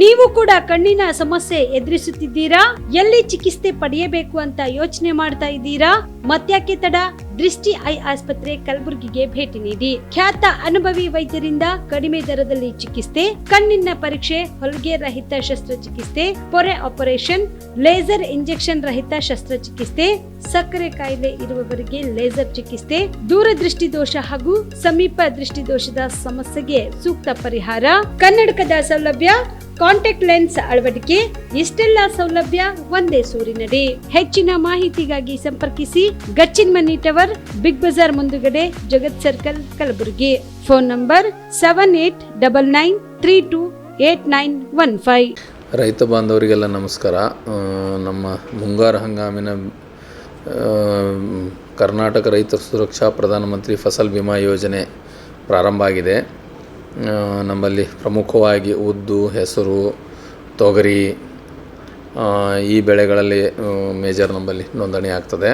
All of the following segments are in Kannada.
ನೀವು ಕೂಡ ಕಣ್ಣಿನ ಸಮಸ್ಯೆ ಎದುರಿಸುತ್ತಿದ್ದೀರಾ? ಎಲ್ಲಿ ಚಿಕಿತ್ಸೆ ಪಡೆಯಬೇಕು ಅಂತ ಯೋಚನೆ ಮಾಡ್ತಾ ಇದ್ದೀರಾ? ಮತ್ತ್ಯಾಕೆ ತಡ? ದೃಷ್ಟಿ ಐ ಆಸ್ಪತ್ರೆ ಕಲಬುರಗಿಗೆ ಭೇಟಿ ನೀಡಿ. ಖ್ಯಾತ ಅನುಭವಿ ವೈದ್ಯರಿಂದ ಕಡಿಮೆ ದರದಲ್ಲಿ ಚಿಕಿತ್ಸೆ, ಕಣ್ಣಿನ ಪರೀಕ್ಷೆ, ಹೊಲಿಗೆ ರಹಿತ ಶಸ್ತ್ರಚಿಕಿತ್ಸೆ, ಪೊರೆ ಆಪರೇಷನ್, ಲೇಸರ್ ಇಂಜೆಕ್ಷನ್ ರಹಿತ ಶಸ್ತ್ರಚಿಕಿತ್ಸೆ, ಸಕ್ಕರೆ ಕಾಯಿಲೆ ಇರುವವರಿಗೆ ಲೇಸರ್ ಚಿಕಿತ್ಸೆ, ದೂರದೃಷ್ಟಿ ದೋಷ ಹಾಗೂ ಸಮೀಪ ದೃಷ್ಟಿ ದೋಷದ ಸಮಸ್ಯೆಗೆ ಸೂಕ್ತ ಪರಿಹಾರ, ಕನ್ನಡಕದ ಸೌಲಭ್ಯ, ಕಾಂಟ್ಯಾಕ್ಟ್ ಲೆನ್ಸ್ ಅಳವಡಿಕೆ, ಇಷ್ಟೆಲ್ಲ ಸೌಲಭ್ಯ ಒಂದೇ ಸೂರಿನಡಿ. ಹೆಚ್ಚಿನ ಮಾಹಿತಿಗಾಗಿ ಸಂಪರ್ಕಿಸಿ ಗಚ್ಚಿನ್ ಮನಿ ಟವರ್, ಬಿಗ್ ಬಜಾರ್ ಮುಂದುಗಡೆ, Jagat circle, Kalaburagi. Phone number 7899328915. ರೈತ ಬಾಂಧವರಿಗೆಲ್ಲ ನಮಸ್ಕಾರ. ನಮ್ಮ ಮುಂಗಾರು ಹಂಗಾಮಿನ ಕರ್ನಾಟಕ ರೈತ ಸುರಕ್ಷಾ ಪ್ರಧಾನಮಂತ್ರಿ ಫಸಲ್ ಬಿಮಾ ಯೋಜನೆ ಪ್ರಾರಂಭ ಆಗಿದೆ. ನಮ್ಮಲ್ಲಿ ಪ್ರಮುಖವಾಗಿ ಉದ್ದು, ಹೆಸರು, ತೊಗರಿ ಈ ಬೆಳೆಗಳಲ್ಲಿ ಮೇಜರ್ ನಮ್ಮಲ್ಲಿ ನೋಂದಣಿ ಆಗ್ತದೆ.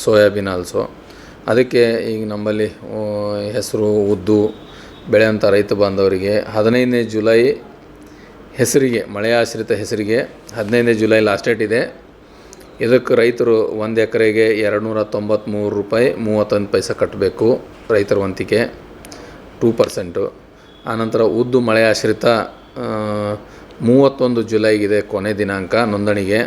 Soybean also. ಅದಕ್ಕೆ ಈಗ ನಮ್ಮಲ್ಲಿ ಹೆಸರು, ಉದ್ದು ಬೆಳೆಯುವಂಥ ರೈತ ಬಾಂಧವರಿಗೆ 15ನೇ ಜುಲೈ ಹೆಸರಿಗೆ, ಮಳೆಯಾಶ್ರಿತ ಹೆಸರಿಗೆ 15ನೇ ಜುಲೈ ಲಾಸ್ಟ್ ಡೇಟ್ ಇದೆ. ಇದಕ್ಕೆ ರೈತರು 1 ಎಕರೆಗೆ 293 ರೂಪಾಯಿ 31 ಪೈಸೆ ಕಟ್ಟಬೇಕು. ರೈತರ ವಂತಿಕೆ 2%. ಆನಂತರ ಉದ್ದು ಮಳೆ ಆಶ್ರಿತ 31 ಜುಲೈಗಿದೆ ಕೊನೆ ದಿನಾಂಕ ನೋಂದಣಿಗೆ.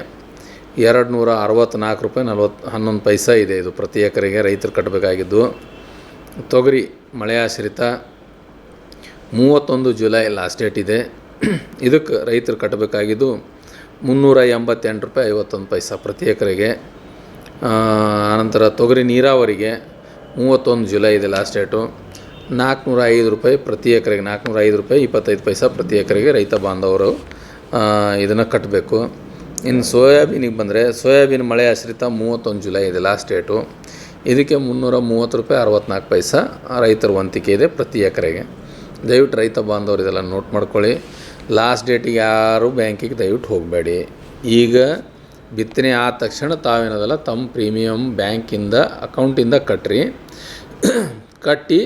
264 ರೂಪಾಯಿ 11 ಪೈಸೆ ಇದೆ ಇದು ಪ್ರತಿ ಎಕರೆಗೆ ರೈತರು ಕಟ್ಟಬೇಕಾಗಿದ್ದು. ತೊಗರಿ ಮಳೆ ಆಶ್ರಿತ 31 ಜುಲೈ ಲಾಸ್ಟ್ ಡೇಟ್ ಇದೆ. ಇದಕ್ಕೆ ರೈತರು ಕಟ್ಟಬೇಕಾಗಿದ್ದು 388 ರೂಪಾಯಿ 51 ಪೈಸೆ ಪ್ರತಿ ಎಕರೆಗೆ. ಆನಂತರ ತೊಗರಿ ನೀರಾವರಿಗೆ 31 ಜುಲೈ ಇದೆ ಲಾಸ್ಟ್ ಡೇಟು. 405 ರೂಪಾಯಿ ಪ್ರತಿ ಎಕರೆಗೆ, 405 ರೂಪಾಯಿ 25 ಪೈಸೆ ಪ್ರತಿ ಎಕರೆಗೆ ರೈತ ಬಾಂಧವರು ಇದನ್ನು ಕಟ್ಟಬೇಕು. ಇನ್ನು ಸೋಯಾಬೀನಿಗೆ ಬಂದರೆ, ಸೋಯಾಬೀನ್ ಮಳೆ ಆಶ್ರಿತ 31 ಜುಲೈ ಇದೆ ಲಾಸ್ಟ್ ಡೇಟು. ಇದಕ್ಕೆ 330 ರೂಪಾಯಿ 64 ಪೈಸೆ ರೈತರ ವಂತಿಕೆ ಇದೆ ಪ್ರತಿ ಎಕರೆಗೆ. ದಯವಿಟ್ಟು ರೈತ ಬಾಂಧವರು ಇದೆಲ್ಲ ನೋಟ್ ಮಾಡ್ಕೊಳ್ಳಿ. ಲಾಸ್ಟ್ ಡೇಟಿಗೆ ಯಾರು ಬ್ಯಾಂಕಿಗೆ ದಯವಿಟ್ಟು ಹೋಗಬೇಡಿ. ಈಗ ಬಿತ್ತನೆ ಆದ ತಕ್ಷಣ ತಾವೇನದಲ್ಲ ತಮ್ಮ ಪ್ರೀಮಿಯಮ್ ಬ್ಯಾಂಕಿಂದ ಅಕೌಂಟಿಂದ ಕಟ್ಟಿ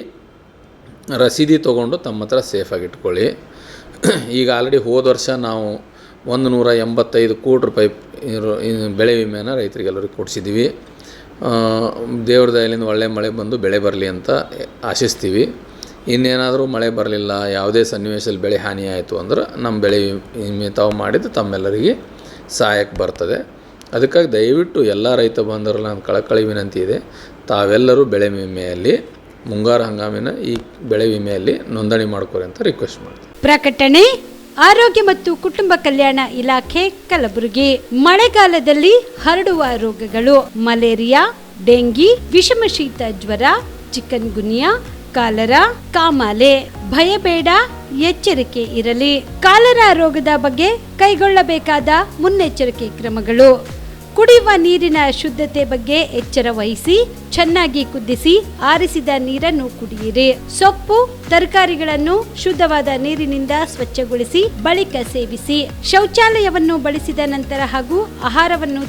ರಸೀದಿ ತೊಗೊಂಡು ತಮ್ಮ ಹತ್ರ ಸೇಫಾಗಿ ಇಟ್ಕೊಳ್ಳಿ. ಈಗ ಆಲ್ರೆಡಿ ಹೋದ ವರ್ಷ ನಾವು 185 ಕೋಟಿ ರೂಪಾಯಿ ಬೆಳೆ ವಿಮೆಯನ್ನು ರೈತರಿಗೆಲ್ಲರಿಗೂ ಕೊಡಿಸಿದ್ದೀವಿ. ದೇವ್ರ ದಯೆಯಿಂದ ಒಳ್ಳೆ ಮಳೆ ಬಂದು ಬೆಳೆ ಬರಲಿ ಅಂತ ಆಶಿಸ್ತೀವಿ. ಇನ್ನೇನಾದರೂ ಮಳೆ ಬರಲಿಲ್ಲ, ಯಾವುದೇ ಸನ್ನಿವೇಶದಲ್ಲಿ ಬೆಳೆ ಹಾನಿ ಆಯಿತು ಅಂದ್ರೆ ನಮ್ಮ ಬೆಳೆ ವಿಮೆ ತಾವು ಮಾಡಿದ್ದು ತಮ್ಮೆಲ್ಲರಿಗೆ ಸಹಾಯಕ್ಕೆ ಬರ್ತದೆ. ಅದಕ್ಕಾಗಿ ದಯವಿಟ್ಟು ಎಲ್ಲ ರೈತ ಬಾಂಧವರಲ್ಲಿ ನನ್ನ ಕಳಕಳಿ ವಿನಂತಿ ಇದೆ, ತಾವೆಲ್ಲರೂ ಬೆಳೆ ವಿಮೆಯಲ್ಲಿ, ಮುಂಗಾರು ಹಂಗಾಮಿನ ಈ ಬೆಳೆ ವಿಮೆಯಲ್ಲಿ ನೋಂದಣಿ ಮಾಡ್ಕೊರಿ ಅಂತ ರಿಕ್ವೆಸ್ಟ್ ಮಾಡ್ತೀನಿ. ಪ್ರಕಟಣೆ ಆರೋಗ್ಯ ಮತ್ತು ಕುಟುಂಬ ಕಲ್ಯಾಣ ಇಲಾಖೆ ಕಲಬುರಗಿ. ಮಳೆಗಾಲದಲ್ಲಿ ಹರಡುವ ರೋಗಗಳು: ಮಲೇರಿಯಾ, ಡೆಂಗಿ, ವಿಷಮಶೀತ ಜ್ವರ, ಚಿಕನ್ ಗುನ್ಯಾ, ಕಾಲರಾ, ಕಾಮಾಲೆ. ಭಯಬೇಡ, ಎಚ್ಚರಿಕೆ ಇರಲಿ. ಕಾಲರಾ ರೋಗದ ಬಗ್ಗೆ ಕೈಗೊಳ್ಳಬೇಕಾದ ಮುನ್ನೆಚ್ಚರಿಕೆ ಕ್ರಮಗಳು: ಕುಡಿಯುವ ನೀರಿನ ಶುದ್ಧತೆ ಬಗ್ಗೆ ಎಚ್ಚರ ವಹಿಸಿ, ಚೆನ್ನಾಗಿ ಕುದಿಸಿ ಆರಿಸಿದ ನೀರನ್ನು ಕುಡಿಯಿರಿ. ಸೊಪ್ಪು, ತರಕಾರಿಗಳನ್ನು ಶುದ್ಧವಾದ ನೀರಿನಿಂದ ಸ್ವಚ್ಛಗೊಳಿಸಿ ಬಳಿಕ ಸೇವಿಸಿ. ಶೌಚಾಲಯವನ್ನು ಬಳಸಿದ ನಂತರ ಹಾಗೂ ಆಹಾರವನ್ನು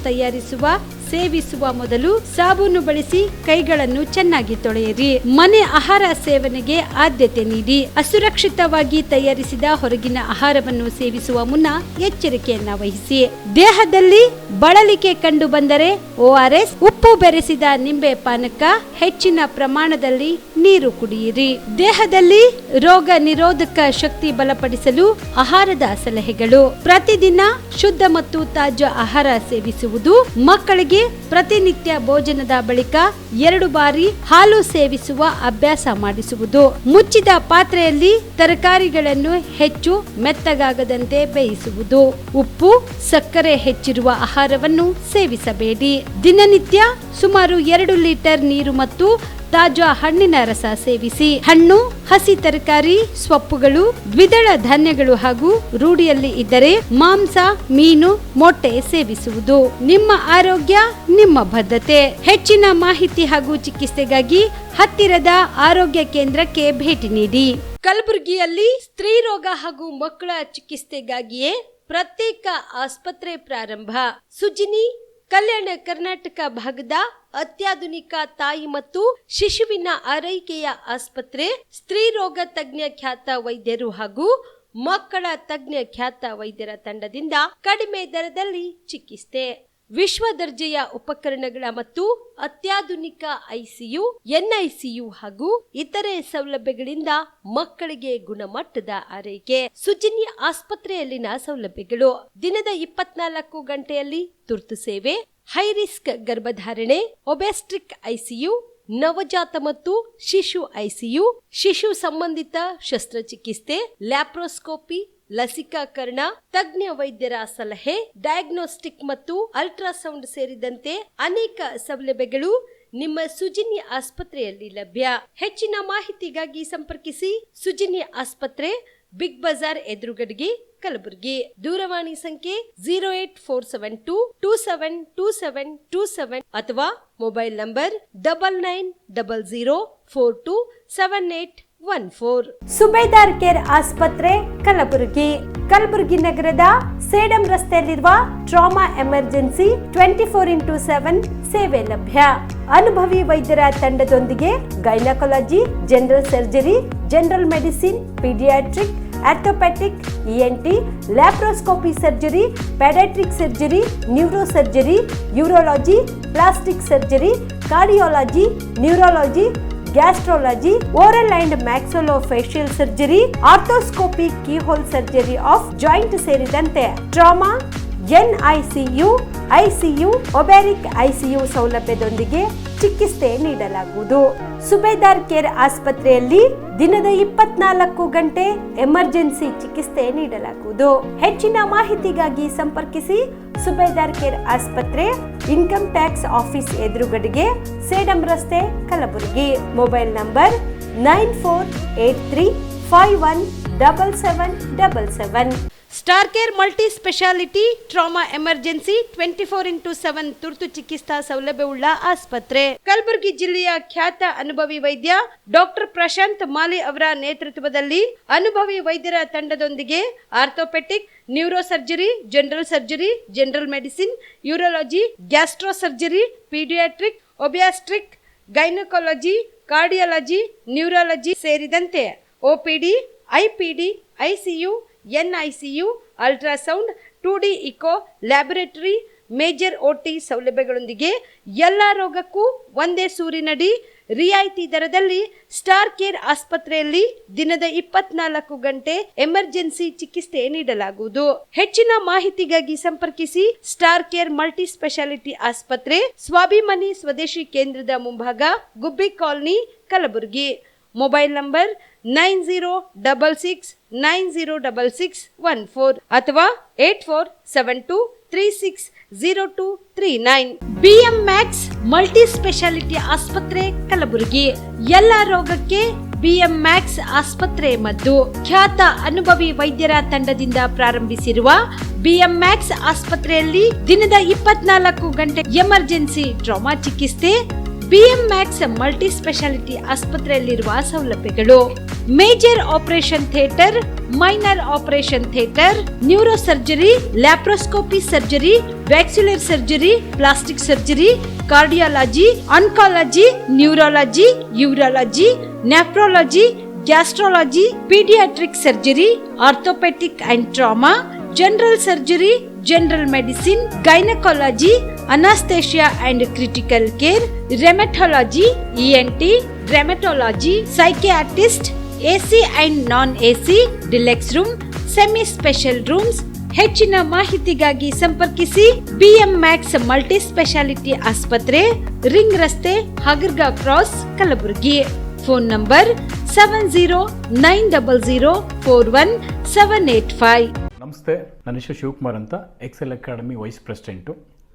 ಸೇವಿಸುವ ಮೊದಲು ಸಾಬೂನು ಬಳಸಿ ಕೈಗಳನ್ನು ಚೆನ್ನಾಗಿ ತೊಳೆಯಿರಿ. ಮನೆ ಆಹಾರ ಸೇವನೆಗೆ ಆದ್ಯತೆ ನೀಡಿ. ಅಸುರಕ್ಷಿತವಾಗಿ ತಯಾರಿಸಿದ ಹೊರಗಿನ ಆಹಾರವನ್ನು ಸೇವಿಸುವ ಮುನ್ನ ಎಚ್ಚರಿಕೆಯನ್ನ ವಹಿಸಿ. ದೇಹದಲ್ಲಿ ಬಳಲಿಕೆ ಕಂಡು ಬಂದರೆ ORS, ಉಪ್ಪು ಬೆರೆಸಿದ ನಿಂಬೆ ಪಾನಕ, ಹೆಚ್ಚಿನ ಪ್ರಮಾಣದಲ್ಲಿ ನೀರು ಕುಡಿಯಿರಿ. ದೇಹದಲ್ಲಿ ರೋಗ ನಿರೋಧಕ ಶಕ್ತಿ ಬಲಪಡಿಸಲು ಆಹಾರದ ಸಲಹೆಗಳು: ಪ್ರತಿದಿನ ಶುದ್ಧ ಮತ್ತು ತಾಜಾ ಆಹಾರ ಸೇವಿಸುವುದು. ಮಕ್ಕಳಿಗೆ ಪ್ರತಿನಿತ್ಯ ಭೋಜನದ ಬಳಿಕ 2 ಬಾರಿ ಹಾಲು ಸೇವಿಸುವ ಅಭ್ಯಾಸ ಮಾಡಿಸುವುದು. ಮುಚ್ಚಿದ ಪಾತ್ರೆಯಲ್ಲಿ ತರಕಾರಿಗಳನ್ನು ಹೆಚ್ಚು ಮೆತ್ತಗಾಗದಂತೆ ಬೇಯಿಸುವುದು. ಉಪ್ಪು, ಸಕ್ಕರೆ ಹೆಚ್ಚಿರುವ ಆಹಾರವನ್ನು ಸೇವಿಸಬೇಡಿ. ದಿನನಿತ್ಯ ಸುಮಾರು 2 ಲೀಟರ್ ನೀರು ಮತ್ತು ತಾಜಾ ಹಣ್ಣಿನ ರಸ ಸೇವಿಸಿ. ಹಣ್ಣು, ಹಸಿ ತರಕಾರಿ, ಸೊಪ್ಪುಗಳು, ದ್ವಿದಳ ಧಾನ್ಯಗಳು ಹಾಗೂ ರೂಢಿಯಲ್ಲಿ ಇದ್ದರೆ ಮಾಂಸ, ಮೀನು, ಮೊಟ್ಟೆ ಸೇವಿಸುವುದು. ನಿಮ್ಮ ಆರೋಗ್ಯ ನಿಮ್ಮ ಬದ್ಧತೆ. ಹೆಚ್ಚಿನ ಮಾಹಿತಿ ಹಾಗೂ ಚಿಕಿತ್ಸೆಗಾಗಿ ಹತ್ತಿರದ ಆರೋಗ್ಯ ಕೇಂದ್ರಕ್ಕೆ ಭೇಟಿ ನೀಡಿ. ಕಲಬುರಗಿಯಲ್ಲಿ ಸ್ತ್ರೀ ರೋಗ ಹಾಗೂ ಮಕ್ಕಳ ಚಿಕಿತ್ಸೆಗಾಗಿಯೇ ಪ್ರತ್ಯೇಕ ಆಸ್ಪತ್ರೆ ಪ್ರಾರಂಭ. ಸುಜಿನಿ ಕಲ್ಯಾಣ ಕರ್ನಾಟಕ ಭಾಗದ ಅತ್ಯಾಧುನಿಕ ತಾಯಿ ಮತ್ತು ಶಿಶುವಿನ ಆರೈಕೆಯ ಆಸ್ಪತ್ರೆ. ಸ್ತ್ರೀ ರೋಗ ತಜ್ಞ ಖ್ಯಾತ ವೈದ್ಯರು ಹಾಗೂ ಮಕ್ಕಳ ತಜ್ಞ ಖ್ಯಾತ ವೈದ್ಯರ ತಂಡದಿಂದ ಕಡಿಮೆ ದರದಲ್ಲಿ ಚಿಕಿತ್ಸೆ. ವಿಶ್ವ ದರ್ಜೆಯ ಉಪಕರಣಗಳ ಮತ್ತು ಅತ್ಯಾಧುನಿಕ ಐಸಿಯು, ಎನ್ಐಸಿಯು ಹಾಗೂ ಇತರೆ ಸೌಲಭ್ಯಗಳಿಂದ ಮಕ್ಕಳಿಗೆ ಗುಣಮಟ್ಟದ ಆರೈಕೆ. ಸುಜಿನಿ ಆಸ್ಪತ್ರೆಯಲ್ಲಿನ ಸೌಲಭ್ಯಗಳು: ದಿನದ 24 ಗಂಟೆಯಲ್ಲಿ ತುರ್ತು ಸೇವೆ, ಹೈ ರಿಸ್ಕ್ ಗರ್ಭಧಾರಣೆ, ಒಬೆಸ್ಟ್ರಿಕ್ ಐಸಿಯು, ನವಜಾತ ಮತ್ತು ಶಿಶು ಐಸಿಯು, ಶಿಶು ಸಂಬಂಧಿತ ಶಸ್ತ್ರಚಿಕಿತ್ಸೆ, ಲ್ಯಾಪ್ರೋಸ್ಕೋಪಿ, ಲಸಿಕಾಕರಣ, ತಜ್ಞ ವೈದ್ಯರ ಸಲಹೆ, ಡಯಾಗ್ನೋಸ್ಟಿಕ್ ಮತ್ತು ಅಲ್ಟ್ರಾಸೌಂಡ್ ಸೇರಿದಂತೆ ಅನೇಕ ಸೌಲಭ್ಯಗಳು ನಿಮ್ಮ ಸುಜಿನಿ ಆಸ್ಪತ್ರೆಯಲ್ಲಿ ಲಭ್ಯ. ಹೆಚ್ಚಿನ ಮಾಹಿತಿಗಾಗಿ ಸಂಪರ್ಕಿಸಿ ಸುಜಿನಿ ಆಸ್ಪತ್ರೆ, ಬಿಗ್ ಬಜಾರ್ ಎದುರುಗಡೆಗೆ, ಕಲಬುರಗಿ. ದೂರವಾಣಿ ಸಂಖ್ಯೆ 08472 272727 ಅಥವಾ ಮೊಬೈಲ್ ನಂಬರ್ 9900427814. ಸುಬೇದಾರ್ ಕೇರ್ ಆಸ್ಪತ್ರೆ, ಕಲಬುರಗಿ. ಕಲಬುರಗಿ ನಗರದ ಸೇಡಂ ರಸ್ತೆಯಲ್ಲಿರುವ ಟ್ರಾಮಾ ಎಮರ್ಜೆನ್ಸಿ 24x7 ಸೇವೆ ಲಭ್ಯ. ಅನುಭವಿ ವೈದ್ಯರ ತಂಡದೊಂದಿಗೆ gynaecology, general surgery, general medicine, paediatric, orthopaedic, ENT, laparoscopy surgery, paediatric surgery, neuro surgery, urology, plastic surgery, cardiology, neurology, gastrology, oral and maxillofacial surgery, arthroscopy, keyhole surgery of joint ಸೇರಿದಂತೆ trauma, NICU, ICU, obstetric ICU ಸೌಲಭ್ಯದೊಂದಿಗೆ ಚಿಕಿತ್ಸೆ ನೀಡಲಾಗುವುದು. ಸುಬೇದಾರ್ ಕೇರ್ ಆಸ್ಪತ್ರೆಯಲ್ಲಿ ದಿನದ 24 ಗಂಟೆ ಎಮರ್ಜೆನ್ಸಿ ಚಿಕಿತ್ಸೆ ನೀಡಲಾಗುವುದು. ಹೆಚ್ಚಿನ ಮಾಹಿತಿಗಾಗಿ ಸಂಪರ್ಕಿಸಿ ಸುಬೇದಾರ್ ಕೇರ್ ಆಸ್ಪತ್ರೆ, ಇನ್ಕಮ್ ಟ್ಯಾಕ್ಸ್ ಆಫೀಸ್ ಎದುರುಗಡೆಗೆ, ಸೇಡಂ ರಸ್ತೆ, Kalaburagi. Mobile number 9483517777. Star care multi speciality trauma emergency 24x7 ತುರ್ತು ಚಿಕಿತ್ಸಾ ಸೌಲಭ್ಯವುಳ್ಳ ಆಸ್ಪತ್ರೆ. ಕಲಬುರಗಿ ಜಿಲ್ಲೆಯ ಖ್ಯಾತ ಅನುಭವಿ ವೈದ್ಯ ಡಾಕ್ಟರ್ ಪ್ರಶಾಂತ್ ಮಾಲಿ ಅವರ ನೇತೃತ್ವದಲ್ಲಿ ಅನುಭವಿ ವೈದ್ಯರ ತಂಡದೊಂದಿಗೆ orthopaedic, neuro surgery, general surgery, general medicine, urology, gastro surgery, paediatric, obstetric, gynaecology, cardiology, neurology ಸೇರಿದಂತೆ OPD, IPD, ICU, NICU, ultrasound, 2D echo, laboratory, major OT ಸೌಲಭ್ಯಗಳೊಂದಿಗೆ ಎಲ್ಲ ರೋಗಕ್ಕೂ ಒಂದೇ ಸೂರಿನಡಿ ರಿಯಾಯಿತಿ ದರದಲ್ಲಿ ಸ್ಟಾರ್ ಕೇರ್ ಆಸ್ಪತ್ರೆಯಲ್ಲಿ ದಿನದ 24 ಗಂಟೆ ಎಮರ್ಜೆನ್ಸಿ ಚಿಕಿತ್ಸೆ ನೀಡಲಾಗುವುದು. ಹೆಚ್ಚಿನ ಮಾಹಿತಿಗಾಗಿ ಸಂಪರ್ಕಿಸಿ ಸ್ಟಾರ್ ಕೇರ್ ಮಲ್ಟಿ ಸ್ಪೆಷಾಲಿಟಿ ಆಸ್ಪತ್ರೆ, ಸ್ವಾಭಿಮಾನಿ ಸ್ವದೇಶಿ ಕೇಂದ್ರದ ಮುಂಭಾಗ, ಗುಬ್ಬಿ ಕಾಲನಿ, ಕಲಬುರಗಿ. ಮೊಬೈಲ್ ನಂಬರ್ 9066906614 ಅಥವಾ 8472360239. BM Max ಮಲ್ಟಿ ಸ್ಪೆಷಾಲಿಟಿ ಆಸ್ಪತ್ರೆ, ಕಲಬುರಗಿ. ಎಲ್ಲ ರೋಗಕ್ಕೆ BM Max ಆಸ್ಪತ್ರೆ ಮದ್ದು. ಖ್ಯಾತ ಅನುಭವಿ ವೈದ್ಯರ ತಂಡದಿಂದ ಪ್ರಾರಂಭಿಸಿರುವ BM Max ಆಸ್ಪತ್ರೆಯಲ್ಲಿ ದಿನದ 24 ಗಂಟೆ ಎಮರ್ಜೆನ್ಸಿ ಟ್ರಾಮಾ ಚಿಕಿತ್ಸೆ. BM Max ಮಲ್ಟಿ ಸ್ಪೆಷಾಲಿಟಿ ಆಸ್ಪತ್ರೆಯಲ್ಲಿರುವ ಸೌಲಭ್ಯಗಳು: major operation theatre, minor operation theatre, neuro surgery, laparoscopy surgery, ವ್ಯಾಕ್ಸ್ಯುಲರ್ surgery, plastic surgery, cardiology, oncology, neurology, urology, nephrology, gastrology, paediatric surgery, orthopaedic and trauma, general surgery, general medicine, gynaecology, anaesthesia and critical care, rheumatology, ENT, rheumatology, psychiatrist, AC and non AC, deluxe room, semi special rooms. ಹೆಚ್ಚಿನ ಮಾಹಿತಿಗಾಗಿ ಸಂಪರ್ಕಿಸಿ BM Max ಮಲ್ಟಿ ಸ್ಪೆಷಾಲಿಟಿ ಆಸ್ಪತ್ರೆ, ರಿಂಗ್ ರಸ್ತೆ, ಹಗರ್ಗಾ ಕ್ರಾಸ್, ಕಲಬುರಗಿ. Phone number 7090041785. ನಮಸ್ತೆ, ನನ್ನ ಹೆಸರು ಶಿವಕುಮಾರ್ ಅಂತ, ಎಕ್ಸೆಲ್ ಅಕಾಡೆಮಿ ವೈಸ್ ಪ್ರೆಸಿಡೆಂಟು.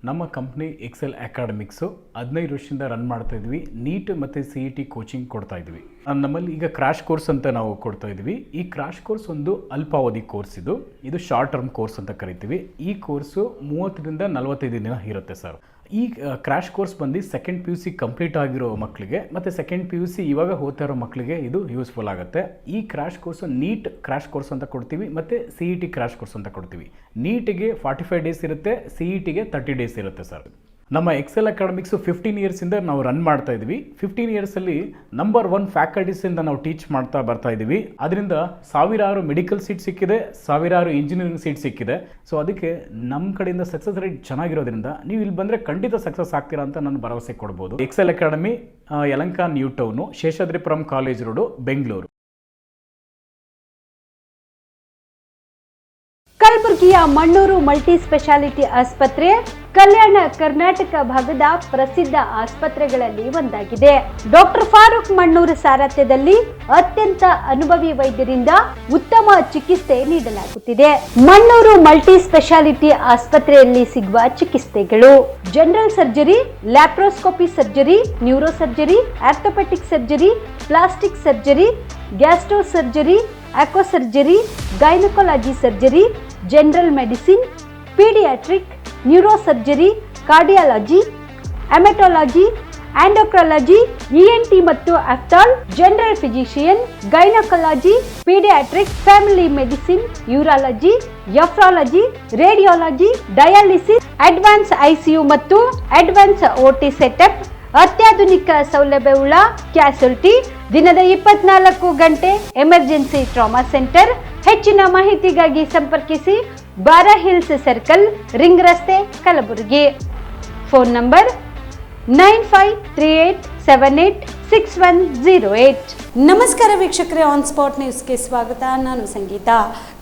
ನಮ್ಮ ಕಂಪ್ನಿ ಎಕ್ಸೆಲ್ ಅಕಾಡೆಮಿಕ್ಸು 15 ವರ್ಷದಿಂದ ರನ್ ಮಾಡ್ತಾ ಇದ್ವಿ. ನೀಟ್ ಮತ್ತು CET ಕೋಚಿಂಗ್ ಕೊಡ್ತಾ ಇದ್ವಿ. ನಮ್ಮಲ್ಲಿ ಈಗ ಕ್ರಾಶ್ ಕೋರ್ಸ್ ಅಂತ ನಾವು ಕೊಡ್ತಾ ಇದ್ವಿ. ಈ ಕ್ರಾಶ್ ಕೋರ್ಸ್ ಒಂದು ಅಲ್ಪಾವಧಿ ಕೋರ್ಸ್. ಇದು ಶಾರ್ಟ್ ಟರ್ಮ್ ಕೋರ್ಸ್ ಅಂತ ಕರಿತೀವಿ. ಈ ಕೋರ್ಸು 30ರಿಂದ 45 ದಿನ ಇರುತ್ತೆ ಸರ್. ಈ ಕ್ರಾಶ್ ಕೋರ್ಸ್ ಬಂದು ಸೆಕೆಂಡ್ PUC ಕಂಪ್ಲೀಟ್ ಆಗಿರೋ ಮಕ್ಕಳಿಗೆ ಮತ್ತು ಸೆಕೆಂಡ್ PUC ಇವಾಗ ಓದ್ತಾ ಇರೋ ಮಕ್ಕಳಿಗೆ ಇದು ಯೂಸ್ಫುಲ್ ಆಗುತ್ತೆ. ಈ crash course NEET crash course ಅಂತ ಕೊಡ್ತೀವಿ ಮತ್ತು CET ಕ್ರಾಶ್ ಕೋರ್ಸ್ ಅಂತ ಕೊಡ್ತೀವಿ. ನೀಟಿಗೆ 45 ಡೇಸ್ ಇರುತ್ತೆ, CETಗೆ 30 ಡೇಸ್ ಇರುತ್ತೆ ಸರ್. ನಮ್ಮ ಎಕ್ಸೆಲ್ ಅಕಾಡೆಮಿಕ್ಸು 15 ಇಯರ್ಸಿಂದ ನಾವು ರನ್ ಮಾಡ್ತಾ ಇದ್ವಿ. 15 ಇಯರ್ಸಲ್ಲಿ ನಂಬರ್ 1 ಫ್ಯಾಕಲ್ಟೀಸಿಂದ ನಾವು ಟೀಚ್ ಮಾಡ್ತಾ ಬರ್ತಾ ಇದ್ದೀವಿ. ಅದರಿಂದ ಸಾವಿರಾರು ಮೆಡಿಕಲ್ ಸೀಟ್ ಸಿಕ್ಕಿದೆ, ಸಾವಿರಾರು ಇಂಜಿನಿಯರಿಂಗ್ ಸೀಟ್ ಸಿಕ್ಕಿದೆ. ಸೊ ಅದಕ್ಕೆ ನಮ್ಮ ಕಡೆಯಿಂದ ಸಕ್ಸಸ್ ರೇಟ್ ಚೆನ್ನಾಗಿರೋದ್ರಿಂದ ನೀವು ಇಲ್ಲಿ ಬಂದರೆ ಖಂಡಿತ ಸಕ್ಸಸ್ ಆಗ್ತೀರಾ ಅಂತ ನಾನು ಭರವಸೆ ಕೊಡ್ಬೋದು. Excel Academy Yelahanka new town, Seshadripuram college road, Bengaluru. ಕಲಬುರಗಿಯ ಮಣ್ಣೂರು ಮಲ್ಟಿ ಸ್ಪೆಷಾಲಿಟಿ ಆಸ್ಪತ್ರೆ ಕಲ್ಯಾಣ ಕರ್ನಾಟಕ ಭಾಗದ ಪ್ರಸಿದ್ಧ ಆಸ್ಪತ್ರೆಗಳಲ್ಲಿ ಒಂದಾಗಿದೆ. ಡಾಕ್ಟರ್ ಫಾರೂಕ್ ಮಣ್ಣೂರು ಸಾರಥ್ಯದಲ್ಲಿ ಅತ್ಯಂತ ಅನುಭವಿ ವೈದ್ಯರಿಂದ ಉತ್ತಮ ಚಿಕಿತ್ಸೆ ನೀಡಲಾಗುತ್ತಿದೆ. ಮಣ್ಣೂರು ಮಲ್ಟಿ ಸ್ಪೆಷಾಲಿಟಿ ಆಸ್ಪತ್ರೆಯಲ್ಲಿ ಸಿಗುವ ಚಿಕಿತ್ಸೆಗಳು: general surgery, laparoscopy surgery, neuro surgery, orthopaedic surgery, plastic surgery, gastro surgery, aqua surgery, gynaecology surgery, general medicine, paediatric, neuro surgery, cardiology, haematology, endocrinology, ENT ಮತ್ತು ophthal, general physician, gynaecology, paediatric, family medicine, urology, nephrology, radiology, dialysis, advance ICU ಮತ್ತು ಅಡ್ವಾನ್ಸ್ ಓಟಿ ಸೆಟಪ್, ಅತ್ಯಾಧುನಿಕ ಸೌಲಭ್ಯವುಳ್ಳ ಕ್ಯಾಸುಲಿಟಿ, ದಿನದ 24 ಗಂಟೆ ಎಮರ್ಜೆನ್ಸಿ ಟ್ರಾಮಾ ಸೆಂಟರ್. ಹೆಚ್ಚಿನ ಮಾಹಿತಿಗಾಗಿ ಸಂಪರ್ಕಿಸಿ ಬಾರಾ ಹಿಲ್ಸ್ ಸರ್ಕಲ್, ರಿಂಗ್ ರಸ್ತೆ, ಕಲಬುರಗಿ. Phone number 9538786108. ನಮಸ್ಕಾರ ವೀಕ್ಷಕರೇ, ಆನ್ ಸ್ಪಾಟ್ ನ್ಯೂಸ್ಗೆ ಸ್ವಾಗತ. ನಾನು ಸಂಗೀತ.